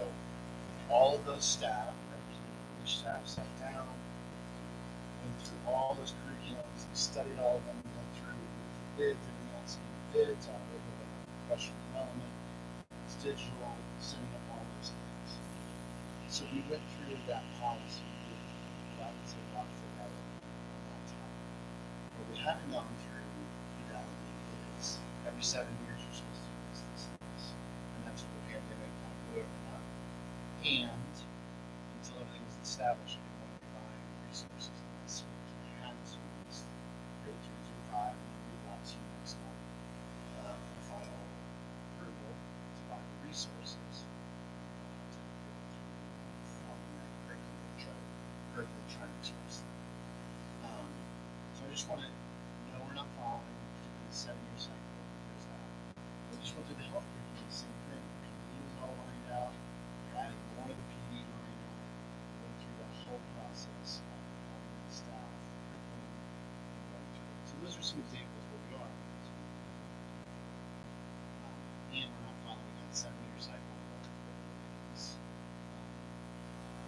all of those staff, representing each staff, sat down, went through all those curriculums, we studied all of them, went through bids, everything else, bids, all of it, professional development, it's digital, setting up all those things. So we went through that policy, I would say about fidelity on that time. What we haven't gone through fidelity is every 7 years you're supposed to do this, and that's what the pandemic kind of blew everything up. And until everything was established, we didn't want to buy resources. And so we had to use grade 3 through 5, and then we got to next month the final approval to buy the resources to go through following that curriculum trying to express that. So I just want to know we're not following particularly the 7-year cycle. There's that. We just went through the health curriculum, the same thing. PD was all lined out. We're adding more of the PD line out. We went through that whole process of all the staff, curriculum, and going through it. So those are some examples where we are. And we're not following that 7-year cycle of our things.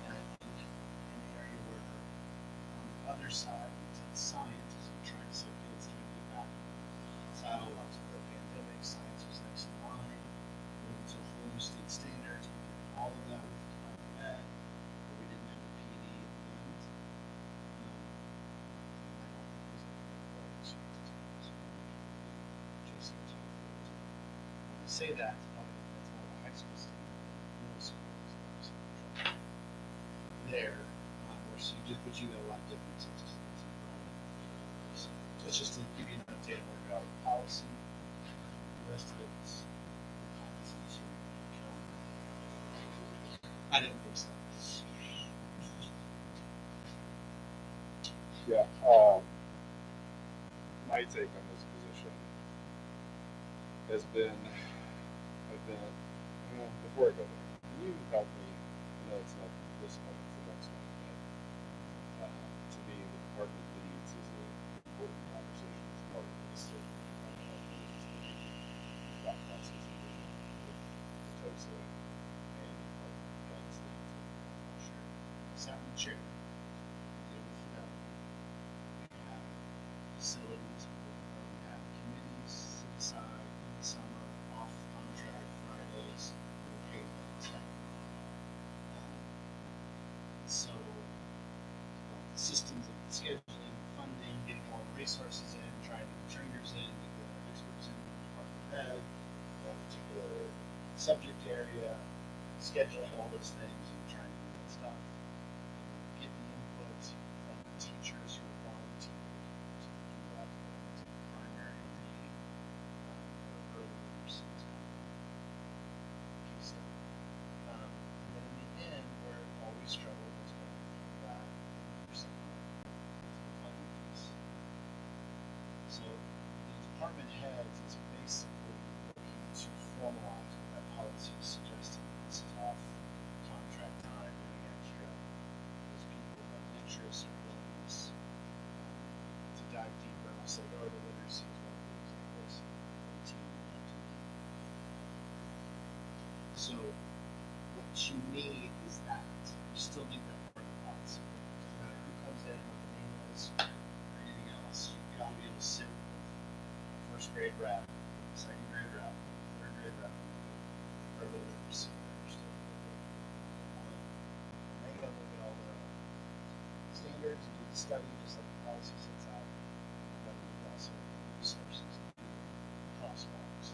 And I think an area where on the other side, to the science, is we're trying to say, okay, it's trying to get back to the saddle, obviously the pandemic, science was next in line, moving to a whole new state standards, we did all of that with the Department of Ed, but we didn't have a PD at the end. And I don't think there's a chance to Jason to when I say that, probably that's more of a high school standard, middle school is obviously there, where so you got a lot of differences. So it's just to give you an update of where we are with policy. The rest of it's policy. So I didn't think so. Yeah. My take on this position has been, before I go there, can you help me? I know it's not this one, it's the next one, but to me, the department leads is an important conversation as part of this. Thought process with TOSA and department heads that I'll share. Sound chair. Deal with fidelity. We have facilities, we have committees, city side, in the summer, off contract Fridays, we're paid those. So, the systems of scheduling, funding, getting all the resources in, trying to get trainers in, to get our experts in, department head, that particular subject area, scheduling all those things and trying to do that stuff. Get the input from the teachers who are volunteering to do that, to the primary reading, or earlier is kind of key stuff. And then in the end, where it always struggled was going from that percent to the final piece. So the department heads is basically looking to formalize what that policy is suggesting. This is off contract time, doing extra. Those people who have interest or willingness to dive deeper. And I'll say, the literacy is one of the examples of the team we have to do. So what you need is that. You still need that part of the policy. No matter who comes in, what the name is, or anything else, you've got to be able to sit with a first grade rep, second grade rep, third grade rep, or the literacy understood. And they gotta look at all the standards and do the study just like the policy sets out. But we've also got the resources to do crosswalks.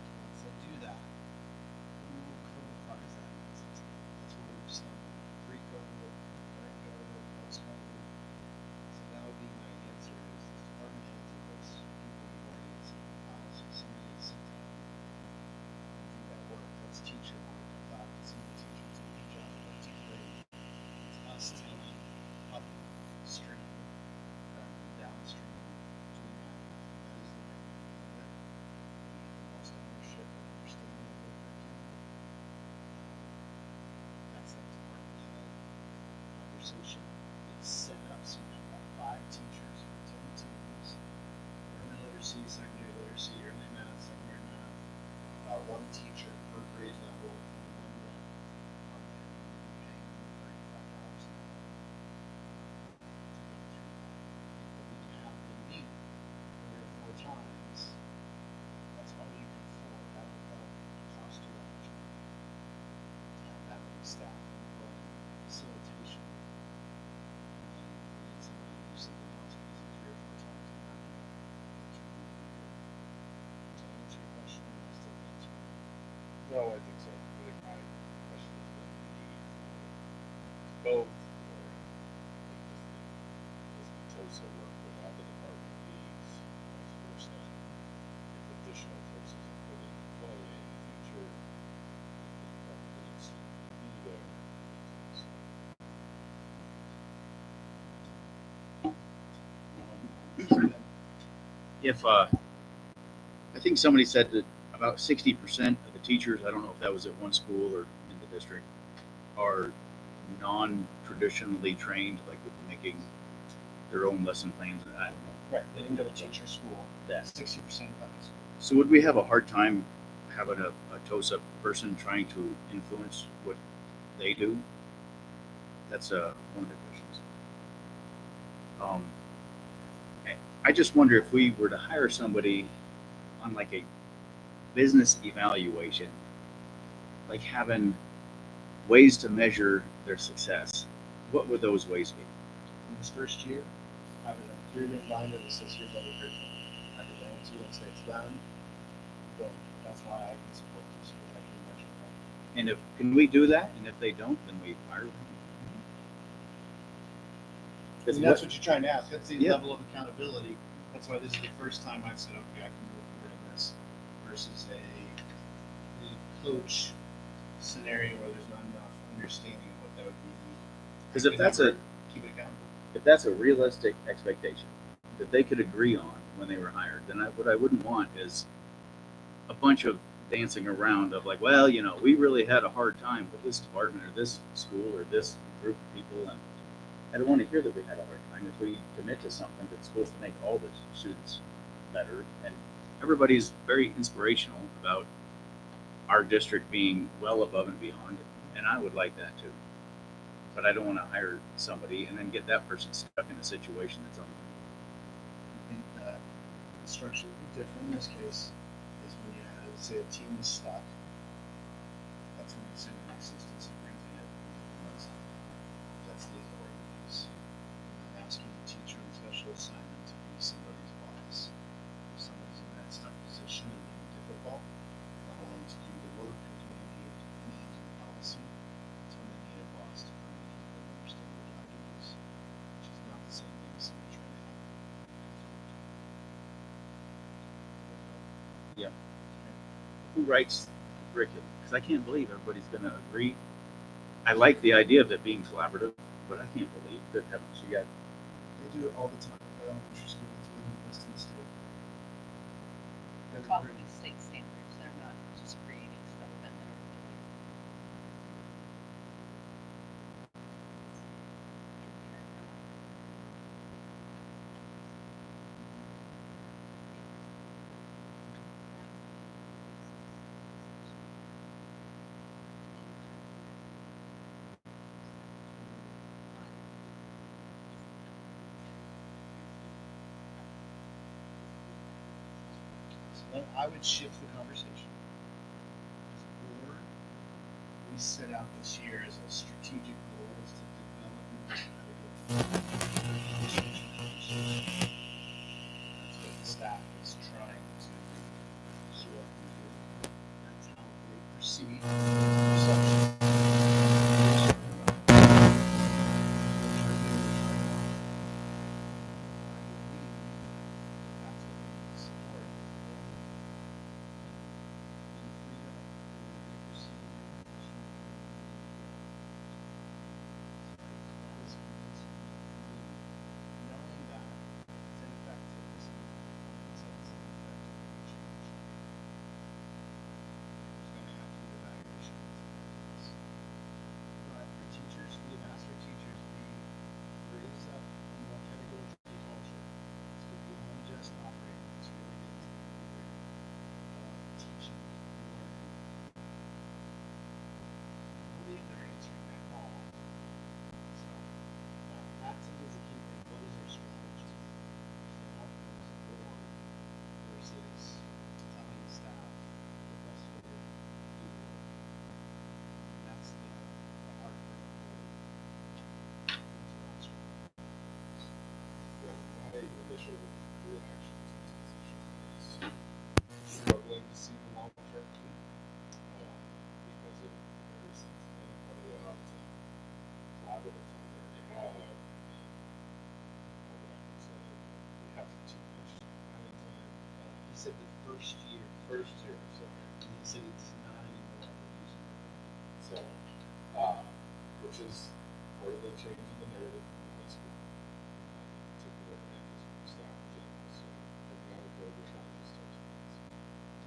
Once they do that, who codifies that as a team? That's where we've stumbled. Pre-COVID, during COVID, post-COVID. So that would be my answer is the department heads of those people who already set the policy. Somebody to sit down and do that work. That's teacher work. I thought some of the teachers did a good job of articulating. It's us telling upstream rather than downstream doing that. That is the right way to do it. We have the most ownership and understanding of the curriculum. That's that department head conversation. It's set up so we have about 5 teachers for 10 teams. Early literacy, secondary literacy, early math, secondary math. 1 teacher per grade level, and 1 rep. And we're paying them $35 an hour to go through that. But we can have them meet 3 or 4 times. That's all you can afford. That'll cost you that much money to have that many staff input and facilitation. And then we need somebody to do something else because in 3 or 4 times they're not gonna let you really do it. Does that answer your question? Or am I still answering? No, I think so. I think my question has been the need for both, or does the TOSA work with all the department leads, vice versa? If additional TOSAs are put into play in the future, the department leads be there. If I think somebody said that about 60% of the teachers, I don't know if that was at one school or in the district, are non-traditionally trained, like with making their own lesson plans. I don't know. Right. They didn't go to teacher school. That. 60% of public school. So would we have a hard time having a TOSA person trying to influence what they do? That's one of the questions. I just wonder if we were to hire somebody on like a business evaluation, like having ways to measure their success, what would those ways be? In this first year, having a pyramid binder that says here's all the curriculum. I can guarantee you once it's done, boom. That's why I can support this, because I can measure that. And if can we do that? And if they don't, then we fire them. And that's what you're trying to ask. That's the Yeah. level of accountability. That's why this is the first time I've said, okay, I can move forward in this versus a coach scenario where there's not enough understanding of what that would be. Because if that's a keep it accountable. if that's a realistic expectation that they could agree on when they were hired, then what I wouldn't want is a bunch of dancing around of like, well, you know, we really had a hard time with this department or this school or this group of people, and I don't want to hear that we had a hard time. If we commit to something that's supposed to make all the students better, and everybody's very inspirational about our district being well above and beyond, and I would like that too. But I don't want to hire somebody and then get that person stuck in a situation that's unbelievable. I think that the structure would be different in this case is when you had, say, a team is stuck. That's when you send an assistant superintendent who runs it. That's the authority piece. And asking the teacher on special assignment to be somebody's boss. If somebody's in that stuck position and being difficult, not willing to do the work or communicate needs and policy, that's when they need a boss to come in and help them understand what their job is, which is not the same thing as somebody trying to help. Yeah. Who writes the curriculum? Because I can't believe everybody's going to agree. I like the idea of it being collaborative, but I can't believe that haven't you got. They do it all the time at elementary school. It's really the best in the state. They're following state standards. They're not just creating stuff that they're So then I would shift the conversation. As a board, we set out this year as a strategic goal is to develop and conversation. That's what the staff is trying to show up and do. That's how they perceive perception. Initial reaction to this position is struggling to see the long term need because it very sensitive what a lot of collaborative time they already have. And what would I would say we have too much planning time. He said the first year, Sorry. and he said it's not anymore. We're using it. So, which is part of the change in the narrative in the high school, in particular, and as staff in general. So, coming out of COVID, that just starts with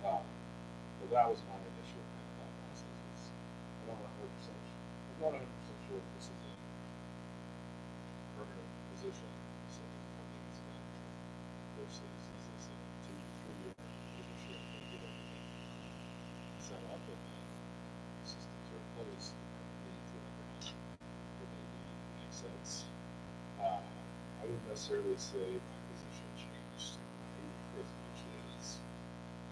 but that was my initial kind of thought process. Is I'm not 100%. I'm not 100% sure if this is a permanent position, so coming as an versus is this a 2 to 3 year position to get everything set up and then systems are in place and lead to the ground where they need to make sense. I wouldn't necessarily say my position changed as much as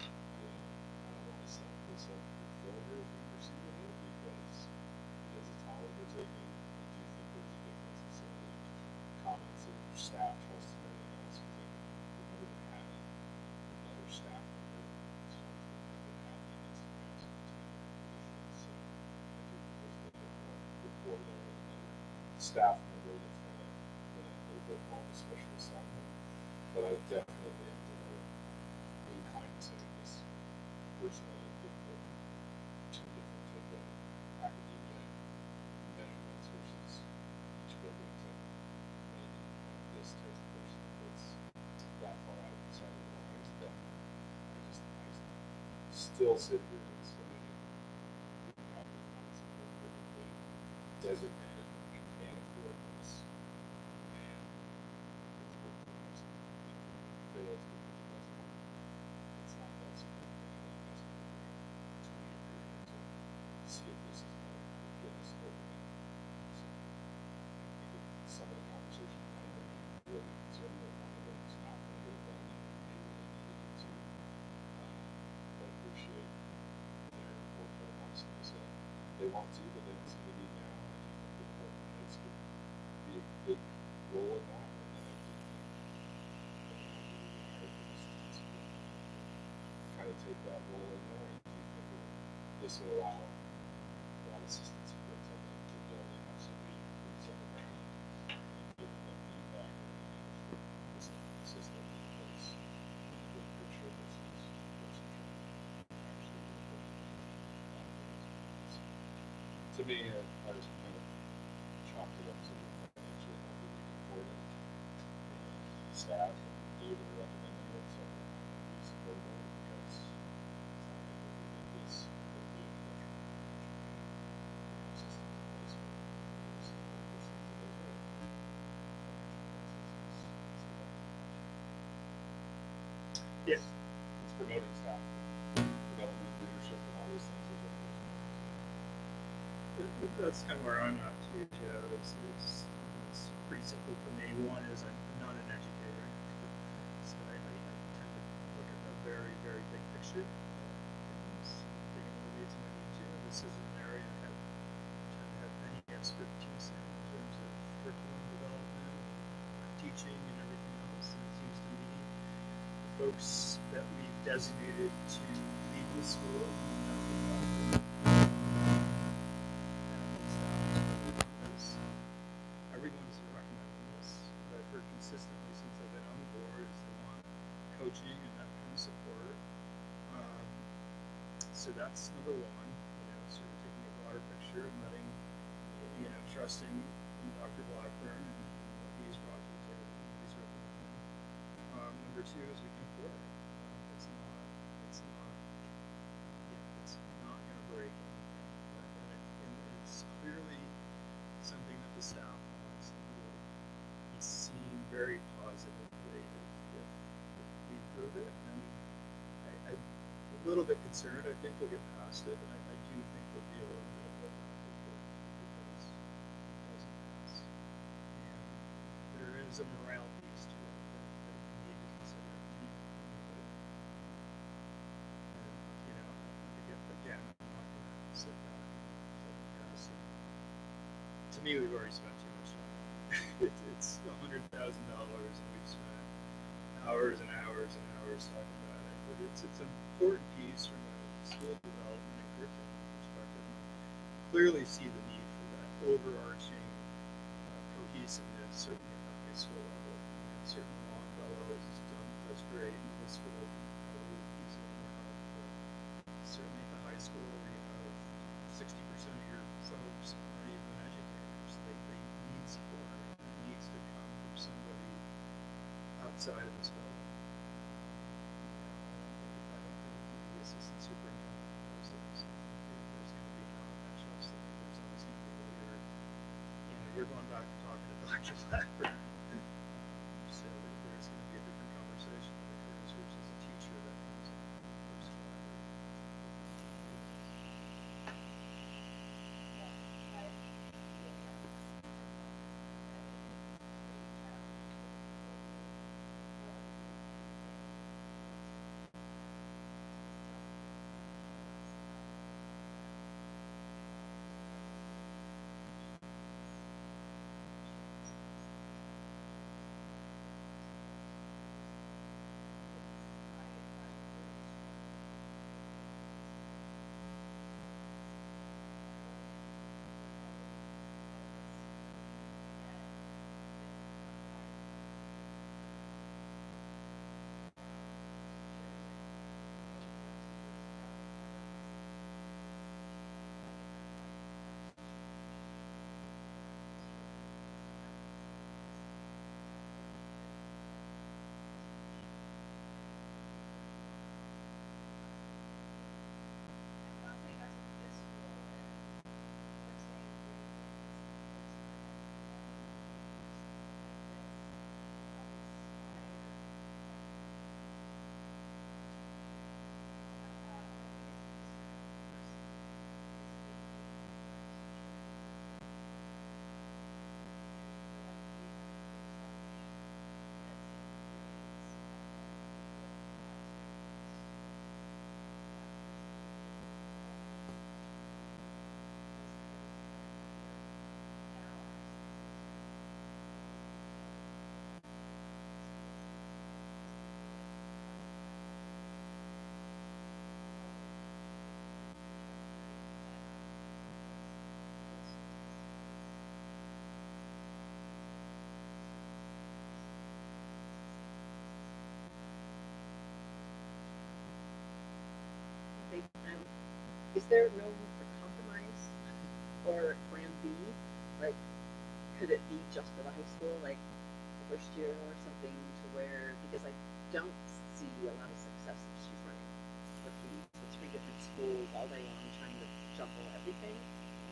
I don't want to set this up for failure if we perceive it because it is a tall undertaking. I do think there's a difference in some of the comments of staff trust and everything else because we've never had another staff member as far as we've never had in this capacity position. So I do think there's a little bit more rapport there with another staff member that's kind of been a little bit more of a special assignment. But I definitely am inclined to say this person had a different, two different type of still sit here and say, we have the funds appropriately designated, we can't afford this. And it's what the next fails because it doesn't work. It's not that simple. It has to be a 2-year period to see if this is going to get us opening. So I think some of the conversations that I'm really concerned that one of them is not going to get it done, and maybe they needed it to. But I appreciate their forthright honesty to say they want to, but they don't see the need now. I do think the department heads could be a big role in that, and then I do think kind of take that role in there, and do you think this will allow that assistant superintendent to go and absolutely boots on the ground and give them feedback and this system because the picture of this is what's actually to me, I just kind of chalked it up to financially how we can afford it. And staff and David are recommending it, so we support it because it's not going to be this will be a system in place for Yes. It's promoting staff, development, leadership, and all those things. That's kind of where I'm at too, Joe. It's pretty simple for me. One is I'm not an educator, so I tend to look at the very, very big picture. Dig into the weeds when I need to. This is an area I tend to have any expertise in terms of curriculum development, teaching, and everything else. And it seems to me the folks that we've designated to lead the school everyone's recommending this. What I've heard consistently since I've been on the board is they want coaching and that kind of support. So that's number one. Sort of taking a broader picture and letting, trusting in Dr. Blackburn and what he's brought to the table and he's recommending. Number two is we can afford it. It's not going to break anything. And it's clearly something that the staff wants and will be seen very positively if we prove it. And I'm a little bit concerned. I think we'll get past it, but I do think there'll be a little bit of a because it doesn't pass. And there is a morale piece to it that we need to consider. Again, I'm not going to sit back and guess. To me, we've already spent too much time. It's $100,000, and we've spent hours and hours and hours talking about it. But it's an important piece from a school development and curriculum perspective. Clearly see the need for that overarching cohesiveness, certainly at the high school level. Certainly Longfellow does great in this school. Certainly at the high school where you have 60% of your folks aren't even educators. They need support. It needs to come from somebody outside of this building. I don't think the assistant superintendent knows this. I think there's going to be common trust. I think there's always going to be later. You're going back and talking to Dr. Blackburn. So there's going to be a different conversation that occurs versus a teacher that comes in first collaborative. is there no room for compromise or plan B? Like, could it be just at a high school, like the first year or something, to where, because I don't see a lot of success if she's running for three different schools all day long trying to juggle everything,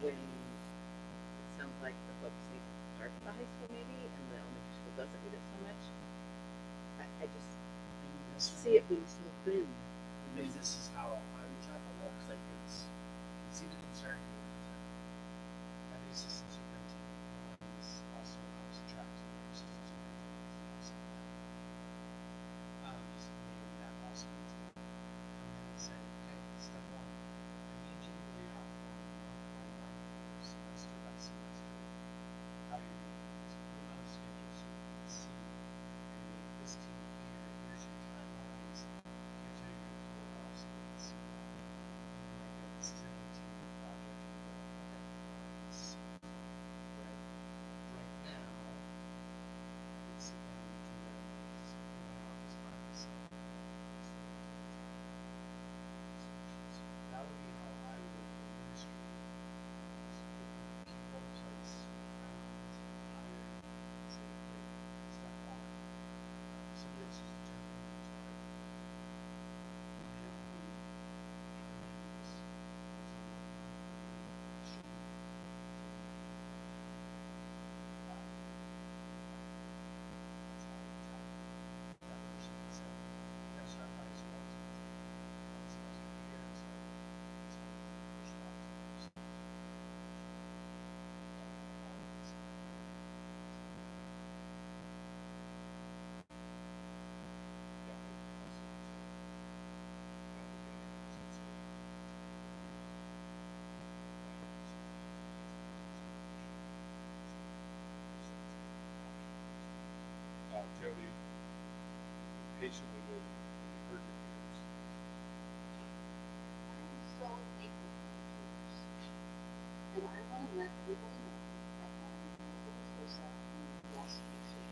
when it sounds like the focus needs to start at the high school maybe, and the elementary school doesn't need it so much. I just see it being so thin. Maybe this is how I would tackle that, because like it's either concern or concern. And the assistant superintendent is also helps track the assistant superintendent is also just maybe that also needs to come in and say, okay, step one, I need you to lay out for me semester by semester how you're going to do this. Put them on a schedule so you can see, okay, this team here, here's your timelines, here's how you're going to pull it off so you can see that. And like a 17 project or whatever. Right now, it's sit down and do that in my office by myself. So that would be how I would administrate it. Keep that in place, hire, and say, okay, step one. Somebody else is determining what's right. And have the this. Jody patiently waited. You heard your fears. I'm so thankful for the teachers. And I want to let everybody know that I am a local Tosa and yes, makes it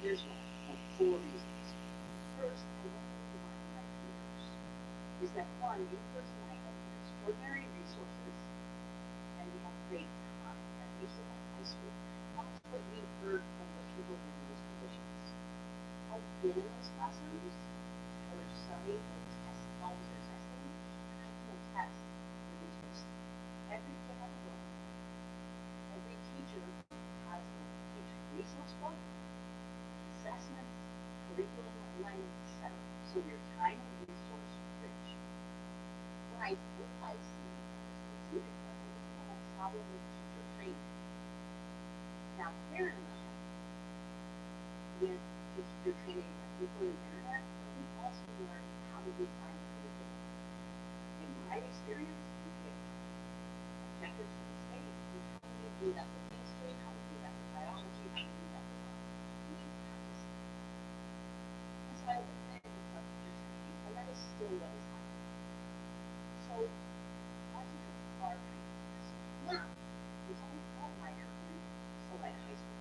here's why. Like 4 reasons. First, I want to remind my peers is that one, you personally have extraordinary resources and we have great time at least at high school. That's what we heard from the people in those positions. I've been in those classrooms or studied or tested volunteer testing, and I can attest that it is every kid has a role. Every teacher has a teacher resource book, assessments, curriculum alignment, etc. So your time and resource rich. What I think I see is a student level is a problem with teacher training. Now, fair enough, with teacher training, people on the internet, but we also learn how to define curriculum. In my experience, we get objectives from the state, and how do you do that with history, how do you do that with biology, how do you do that with practice. And so I would say it's up to teacher training, and that is still what is happening. So, our teachers are training this. Now, it's only outlier in Salida High School.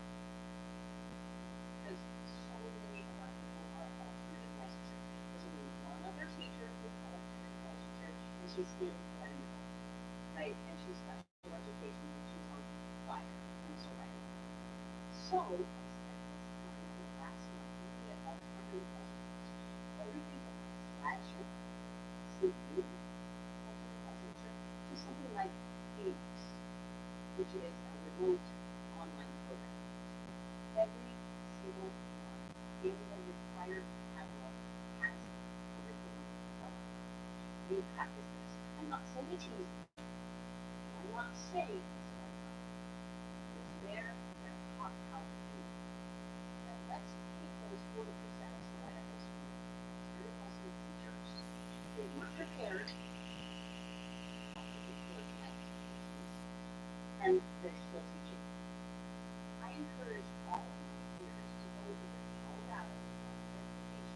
Because so many of our people are alternative licensure. There's only one other teacher who's alternative licensure, and she's in Salida, right? And she's special education, and she's on fire in Salida. So, I spent this time the last month looking at alternative licensures. Everything from flagship, CPU, alternative licensure, to something like AIMS, which is a remote online program. Every single one in the required catalog has curriculum development. We practice this. I'm not saying it's easy. I'm not saying it's hard. It's there, they're taught how to do it. Now let's take those 40% of Salida High School alternative license teachers. They weren't prepared. And they're still teaching. I encourage all of my peers to go to the Colorado Education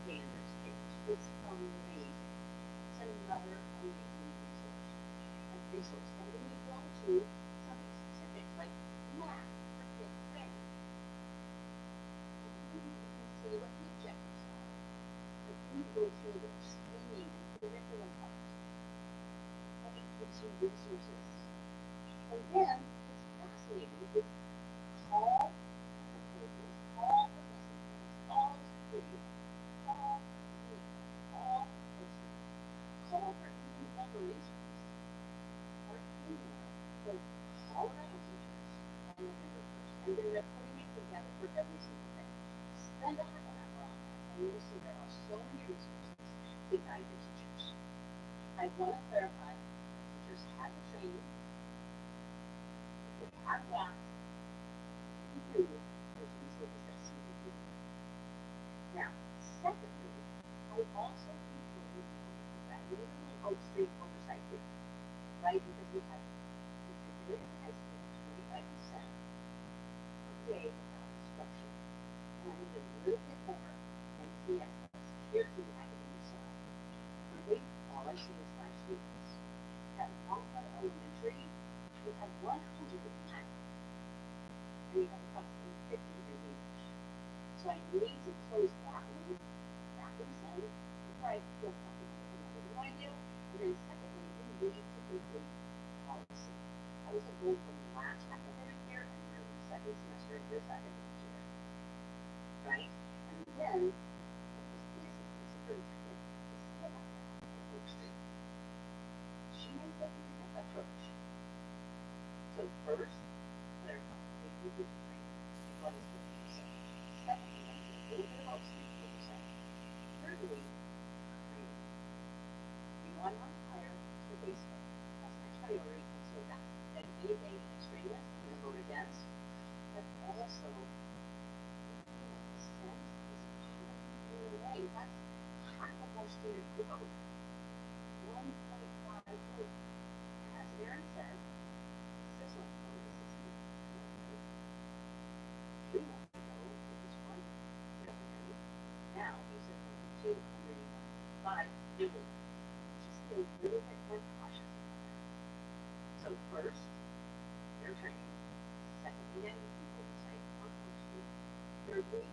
Standards page. It's amazing. It's another amazing resource. And when you go to something specific like math for fifth grade, you can see what the objectives are. But you go through the screening and curriculum with some resources. And then it's fascinating. You can call proposals, call the messages, call security, call me, call person, call for even reparations, or email. So call our teachers on November 1st, and then they're putting it together for every single day. Spend a half an hour on that, and you'll see there are so many resources to guide the teachers. I want to clarify that teachers have the training, they have that, they do, there's resources that seem to do. Now, secondly, I also think that we need an Oak Street oversight group, right? Because we have, particularly in high school, 25% of days without instruction. And I need a little bit more than CSS here to the academic side. Really, all I see is my students. At Longwood Elementary, we have 100 and we have approximately 50 in English. So I need to close that one in, before I feel comfortable with what do I do? And then secondly, we need to complete policy. That was a goal from last academic year and we're in the second semester of this academic year. Right? And then, this is the superintendent to say about that at Oak Street. She may take a different approach. So first, clarify, they do this training, what is the oversight? Secondly, I need a little bit of Oak Street oversight. Thirdly, training. We know I'm on fire for Facebook. That's my priority, and so that's and anything extraneous, I'm gonna vote against. But also, send this positive in a way. That's half of our student growth. 1.5 vote. As Aaron says, 6 months ago, this is 3 months ago, it was 1 February. Now, you said 2 under 5 people. Just be a little bit more cautious about that. So first, their training. Secondly, I need some oversight on Oak Street. Thirdly,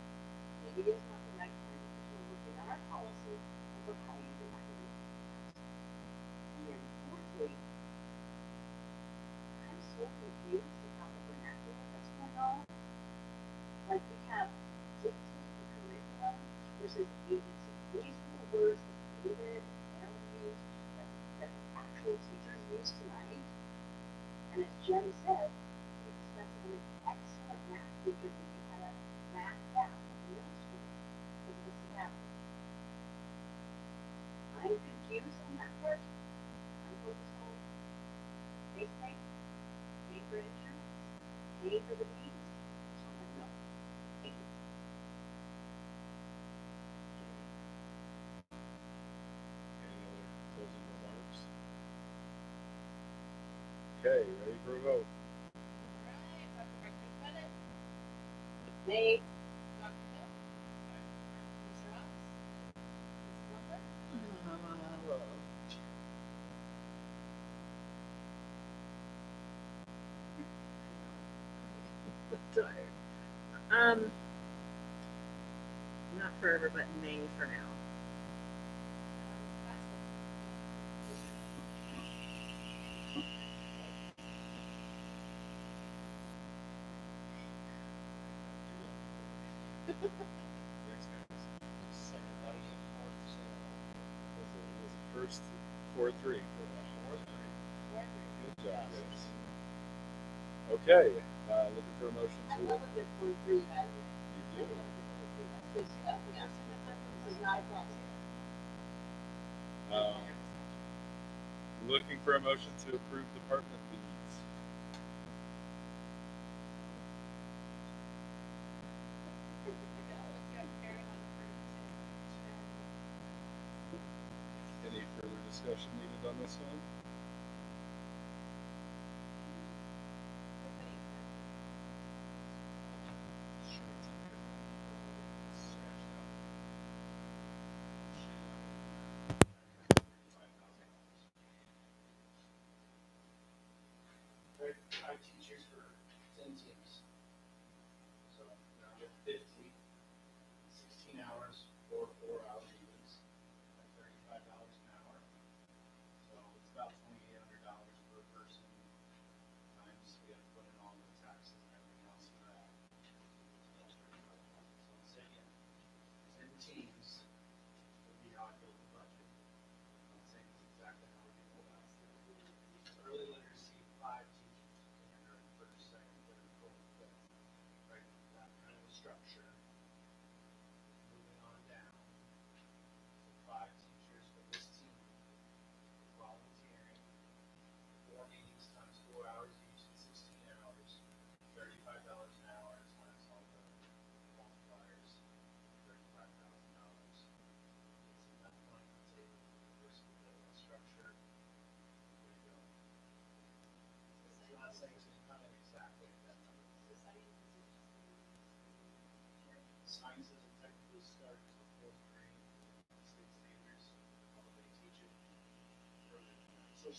maybe it's not the right time because we're working on our policy and we're hiring the academic. And then fourthly, I'm so confused about the vernacular that's going on. Like we have dictate the curriculum versus agency. These are the words that David and Aaron used, that the actual teachers use tonight. And as Jen said, we expected an excellent math teacher when we had a math class in the middle school. But what's the average? I'm confused on that part. I'm focused on base pay, pay for insurance, pay for the needs. So I'm like, no. Thank you. Any other closing remarks? Okay, ready for a vote? May. Tired. Not forever, but May for now. Thanks, guys. Was it first 4-3 for that? 4-3. Good job, guys. Okay, looking for a motion I to. love a good 4-3 value. You do. That's good stuff. Yeah. This is not a problem. Looking for a motion to approve department leads. Any further discussion needed on this one? Five teachers for 10 teams. So now I get 50, 16 hours, 4 4-hour meetings, at $35 an hour. So it's about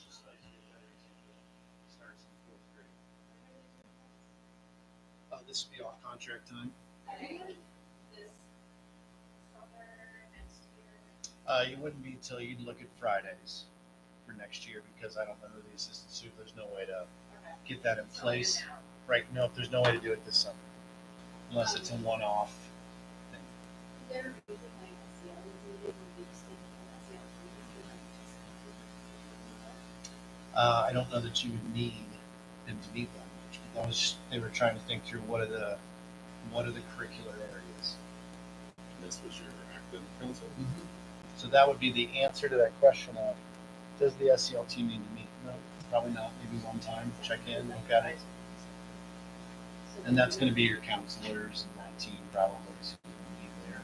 just like to get better starts in fourth grade. This would be off contract time. You wouldn't be till you'd look at Fridays for next year because I don't know who the assistant super. There's no way to get that in place. Right? No, there's no way to do it this summer unless it's a one-off thing. I don't know that you would need them to meet that much, but that was they were trying to think through what are the curricular areas. This was your academic council? Mm-hmm. So that would be the answer to that question of, does the SELT need to meet? No, probably not. Maybe one time, check in, look at it. And that's going to be your counselors and that team probably is going to be there.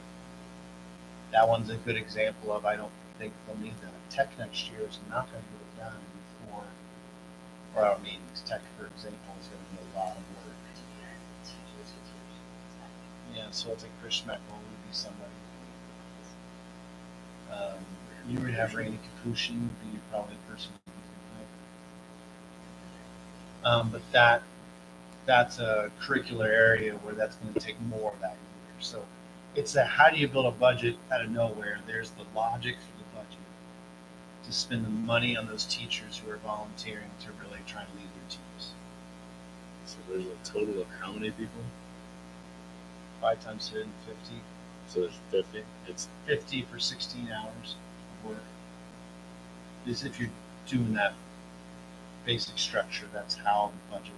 That one's a good example of, I don't think they'll need that. Tech next year is not going to get it done before, or I mean, tech, for example, is going to be a lot of work. Yeah, so it's like Chris Schmeck would be somebody. You would have Randy Kapushi would be probably the person. But that's a curricular area where that's going to take more of that year. So it's a how do you build a budget out of nowhere? There's the logic for the budget to spend the money on those teachers who are volunteering to really try to lead their teams. So there's a total of how many people? 5 times 10, 50. So there's 50. It's 50 for 16 hours of work. Is if you're doing that basic structure, that's how the budget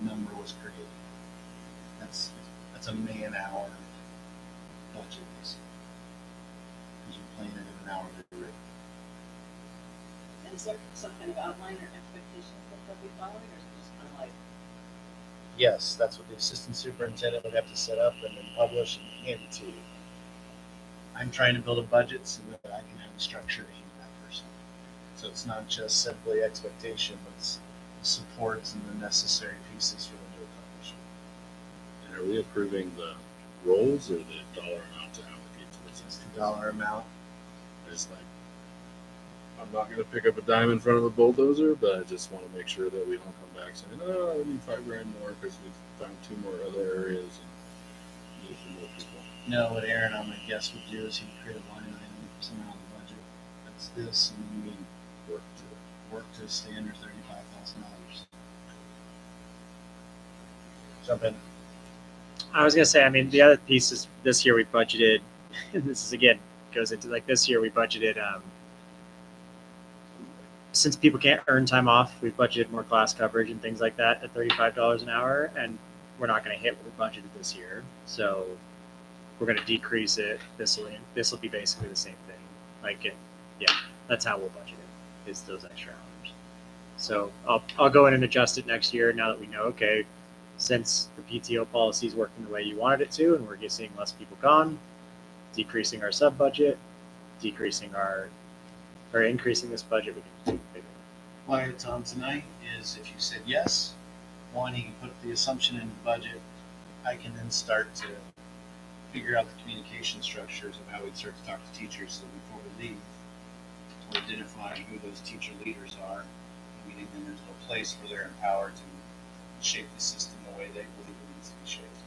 number was created. That's a man-hour budget, basically, because you're playing it at an hourly rate. And is there some kind of outline or expectations that they'll be following, or is it just kind of like? Yes, that's what the assistant superintendent would have to set up and then publish and hand it to you. I'm trying to build a budget so that I can have the structure to hand that person. So it's not just simply expectation, but it's the supports and the necessary pieces for them to accomplish. And are we approving the roles or the dollar amount to allocate to this? It's the dollar amount. It's like, I'm not going to pick up a dime in front of a bulldozer, but I just want to make sure that we don't come back saying, oh, we need $5 grand more because we found 2 more other areas and need some more people. No, what Aaron, I'm going to guess, would do is he'd create a line item somehow in the budget. That's this, and then we work to a standard $35,000. Jump in. I was gonna say, I mean, the other piece is this year we budgeted. This is again goes into like this year we budgeted. Since people can't earn time off, we budgeted more class coverage and things like that at $35 an hour, and we're not going to hit what we budgeted this year. So we're going to decrease it. This will be basically the same thing. Like, yeah, that's how we'll budget it. Is those extra hours. So I'll go in and adjust it next year now that we know. Okay, since the PTO policy is working the way you wanted it to, and we're seeing less people gone, decreasing our sub budget, increasing this budget, we can do bigger. Why it's on tonight is if you said yes, one, he can put the assumption in the budget. I can then start to figure out the communication structures of how we'd start to talk to teachers. So before we leave, we're identifying who those teacher leaders are, and getting them into a place where they're empowered to shape the system the way they believe it needs to be shaped.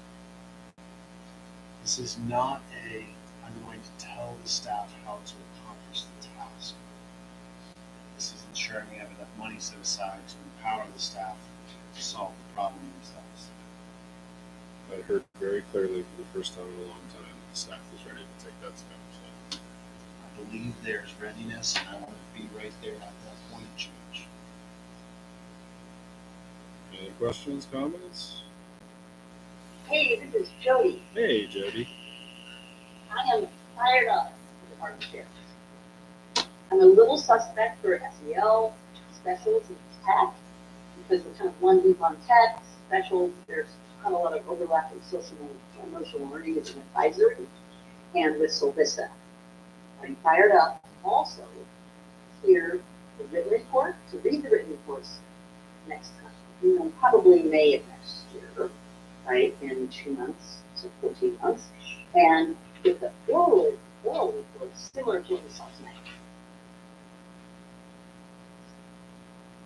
This is not I'm going to tell the staff how to accomplish the task. This is ensuring we have enough money set aside to empower the staff to solve the problem themselves. I heard very clearly for the first time in a long time that the staff is ready to take that step. So. I believe there's readiness, and I want to be right there at that point of change. Any questions, comments? Hey, this is Jody. Hey, Jody. I am fired up with the partnership. I'm a little suspect for SEL, specials, and tech, because we're kind of one deep on tech, specials, there's not a lot of overlap in social and emotional learning as an advisor, and with Solvista. I'm fired up also to hear the written report, to read the written reports next time, probably May of next year, right, in 2 months, so 14 months, and with the oral report similar to what we saw tonight.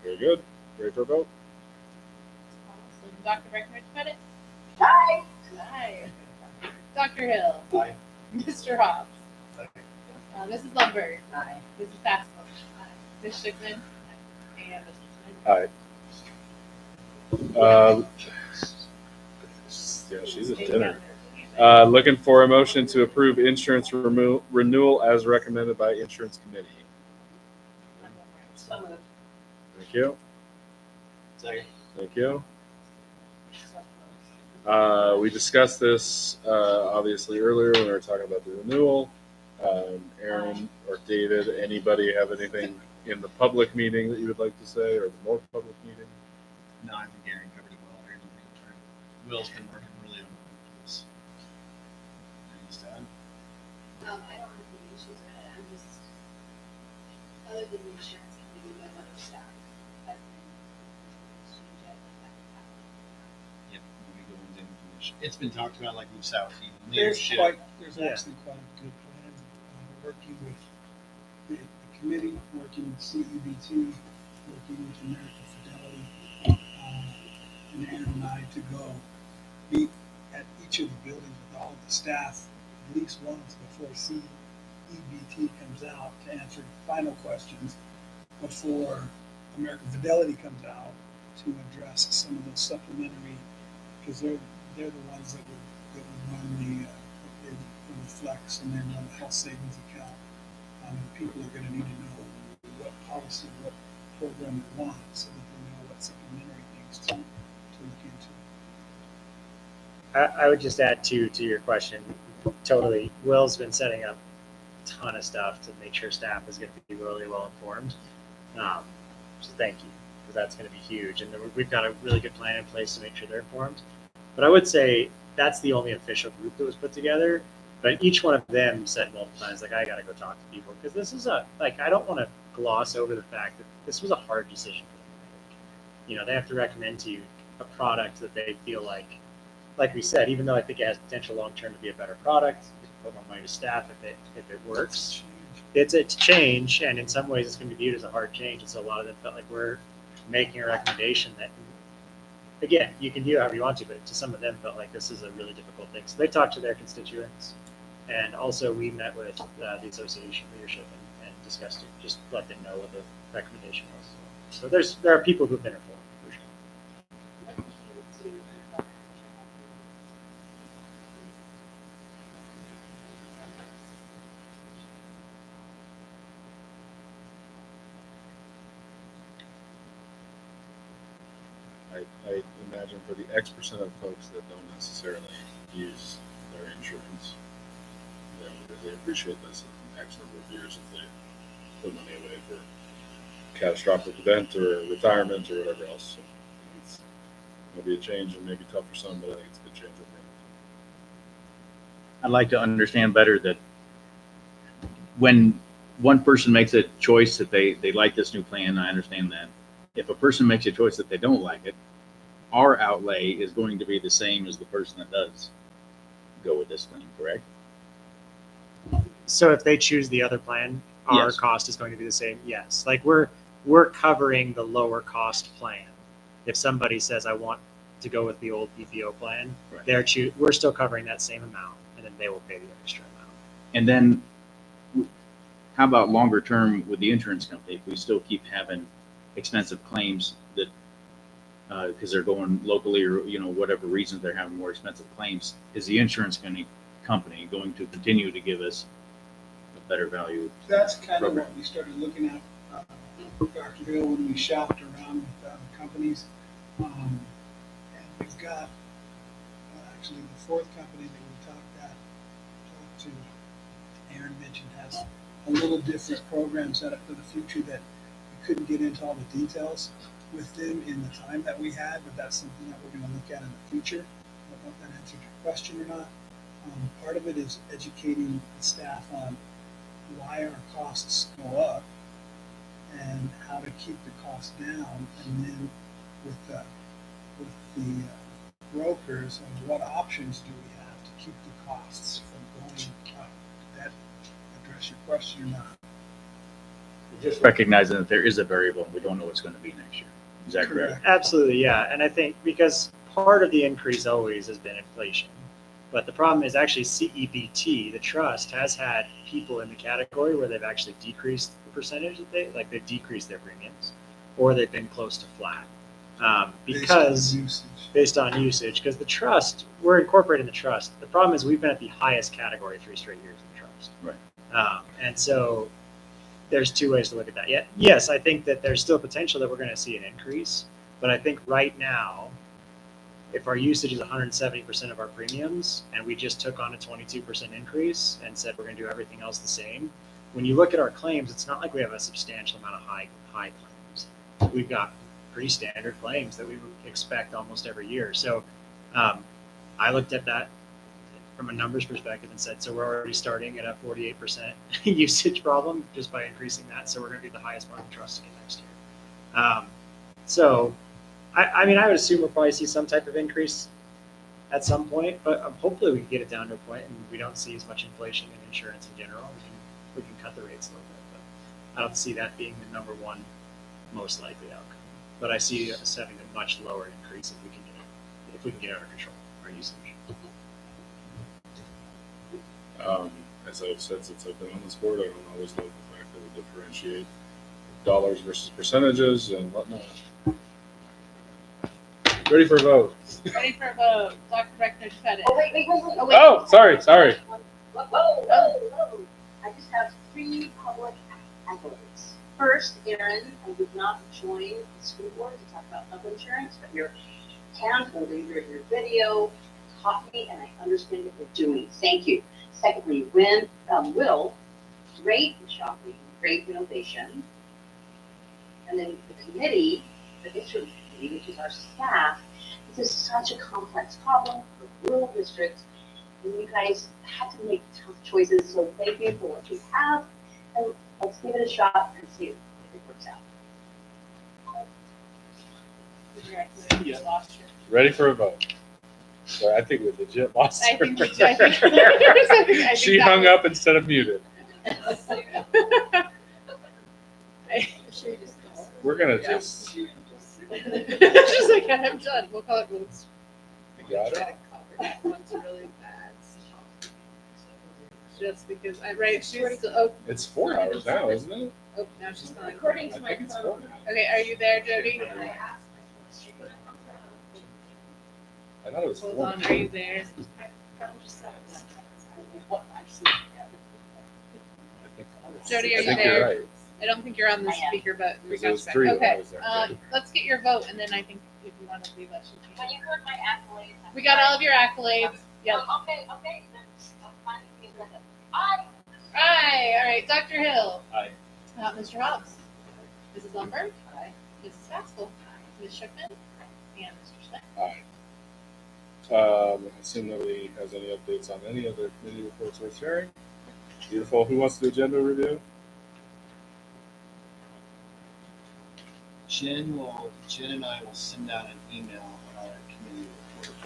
Very good. Ready for a vote? Awesome. Dr. Breckenridge Pettit? Hi. Aye. Dr. Hill? Aye. Mr. Hobbs? Aye. Mrs. Lundberg? Aye. Mrs. Passmore? Ms. Schickman? And Mr. Aye. Yeah, she's at dinner. Looking for a motion to approve insurance renewal as recommended by insurance committee. So moved. Thank you. Second. Thank you. We discussed this obviously earlier when we were talking about the renewal. Aaron or David, anybody have anything in the public meeting that you would like to say, or the more public meeting? No, I think Aaron covered it well. Will's been working really on this. Anything to add? I don't have any issues with it. I'm just, other than the insurance company, we have other staff. That's been exchange it, like that. Yep. When we go into information, it's been talked about like we've south team There's leadership. there's actually quite a good plan. Working with the committee, working with CEBT, working with American Fidelity, and Aaron and I to go meet at each of the buildings with all of the staff at least once before CEBT comes out to answer final questions before American Fidelity comes out to address some of those supplementary, because they're the ones that would run the flex and then run the health savings account. People are going to need to know what policy, what program they want, so that they know what supplementary things to look into. I would just add to your question, totally. Will's been setting up a ton of stuff to make sure staff is going to be really well informed. So thank you, because that's going to be huge. And we've got a really good plan in place to make sure they're informed. But I would say that's the only official group that was put together. But each one of them said multiple times, like, I got to go talk to people, because this is I don't want to gloss over the fact that this was a hard decision for them to make. You know, they have to recommend to you a product that they feel like we said, even though I think it has potential long term to be a better product, you can put more money to staff if it works. It's a change, and in some ways it's going to be viewed as a hard change. And so a lot of them felt like we're making a recommendation that, again, you can view however you want to, but to some of them felt like this is a really difficult thing. So they talked to their constituents. And also we met with the association leadership and discussed it, just let them know what the recommendation was. So there are people who've been informed, for sure. I imagine for the X percent of folks that don't necessarily use their insurance, they would really appreciate this in X number of years if they put money away for catastrophic event or retirement or whatever else. So it's going to be a change and maybe tough for some, but I think it's a good change overall. I'd like to understand better that when one person makes a choice that they like this new plan, I understand that. If a person makes a choice that they don't like it, our outlay is going to be the same as the person that does go with this plan, correct? So if they choose the other plan, our Yes. cost is going to be the same. Yes. Like we're covering the lower cost plan. If somebody says, I want to go with the old PPO plan, Right. we're still covering that same amount, and then they will pay the extra amount. And then how about longer term with the insurance company? If we still keep having expensive claims that because they're going locally or whatever reasons they're having more expensive claims, is the insurance company going to continue to give us a better value? That's kind of program? what we started looking at, Dr. Hill, when we shopped around with other companies. And we've got, actually, the fourth company that we talked to, Aaron mentioned, has a little different program set up for the future that we couldn't get into all the details with them in the time that we had, but that's something that we're going to look at in the future. I don't know if that answered your question or not. Part of it is educating the staff on why our costs go up and how to keep the costs down, and then with the brokers on what options do we have to keep the costs from going up. Did that address your question or not? Just recognizing that there is a variable and we don't know what's going to be next year. Is that correct? Absolutely, yeah. And I think because part of the increase always has been inflation. But the problem is actually CEBT, the trust, has had people in the category where they've actually decreased the percentage that they've decreased their premiums, or they've been close to flat. Because based on usage, because the trust, we're incorporating the trust. The problem is we've been at the highest category 3 straight years in the trust. Right. And so there's two ways to look at that. Yeah, yes, I think that there's still potential that we're going to see an increase, but I think right now, if our usage is 170% of our premiums and we just took on a 22% increase and said we're going to do everything else the same, when you look at our claims, it's not like we have a substantial amount of high claims. We've got pretty standard claims that we would expect almost every year. So I looked at that from a numbers perspective and said, so we're already starting at a 48% usage problem just by increasing that. So we're going to be the highest one in trust again next year. So I mean, I would assume we'll probably see some type of increase at some point, but hopefully we can get it down to a point and we don't see as much inflation in insurance in general. We can cut the rates a little bit, but I don't see that being the number one most likely outcome. But I see us having a much lower increase if we can get it under control, our usage. As I've said since I've been on this board, I don't always love the fact that we differentiate dollars versus percentages and whatnot. Ready for a vote? Ready for a vote. Dr. Beckner said it. Oh, wait. Oh, wait. Oh, sorry. Whoa. I just have 3 public accolades. First, Aaron, I did not join the school board to talk about health insurance, but your hand leader in your video taught me and I understand what you're doing. Thank you. Secondly, Will, great shopping, great innovation. And then the committee, the insurance committee, which is our staff, this is such a complex problem for rural districts. And you guys had to make tough choices, so thank you for what you have. And let's give it a shot and see if it works out. Ready for a vote? Sorry, I think we legit lost her. I think She hung up instead of muted. We're gonna just. She's like, I'm done. We'll call it moves. You got it? One's really bad. Just because she's It's 4 hours now, isn't it? Oh, now she's not. According to my phone. Okay, are you there, Jody? I thought it was Hold 4. on, are you there? Jody, are you there? You're right. I don't think you're on the speaker, but we Because it got was you back. 3 when I Okay, was there. let's get your vote, and then I think if you want to leave us, you When can. you heard my accolades. We got all of your accolades. Yep. Okay. Aye. Aye. All right, Dr. Hill. Aye. Mr. Hobbs. Mrs. Lumberg. Aye. Mrs. Haskell. Ms. Schiffman. And Mr. Schmidt. Aye. I assume nobody has any updates on any other committee reports worth sharing. Beautiful. Who wants to do agenda review? Jen and I will send out an email on our committee report.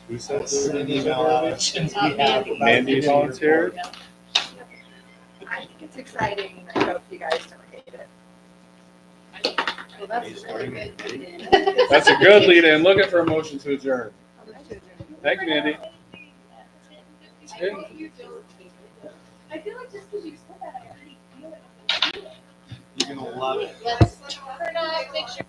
Who said Send an email out. Since we have about Mandy 50 volunteered. I think it's exciting. I hope you guys don't hate it. Well, that's really good. That's a good lead in. Looking for a motion to adjourn. Thank you, Mandy. I feel like just because you said that, I already feel it. You're gonna love it. Let's turn off, make sure.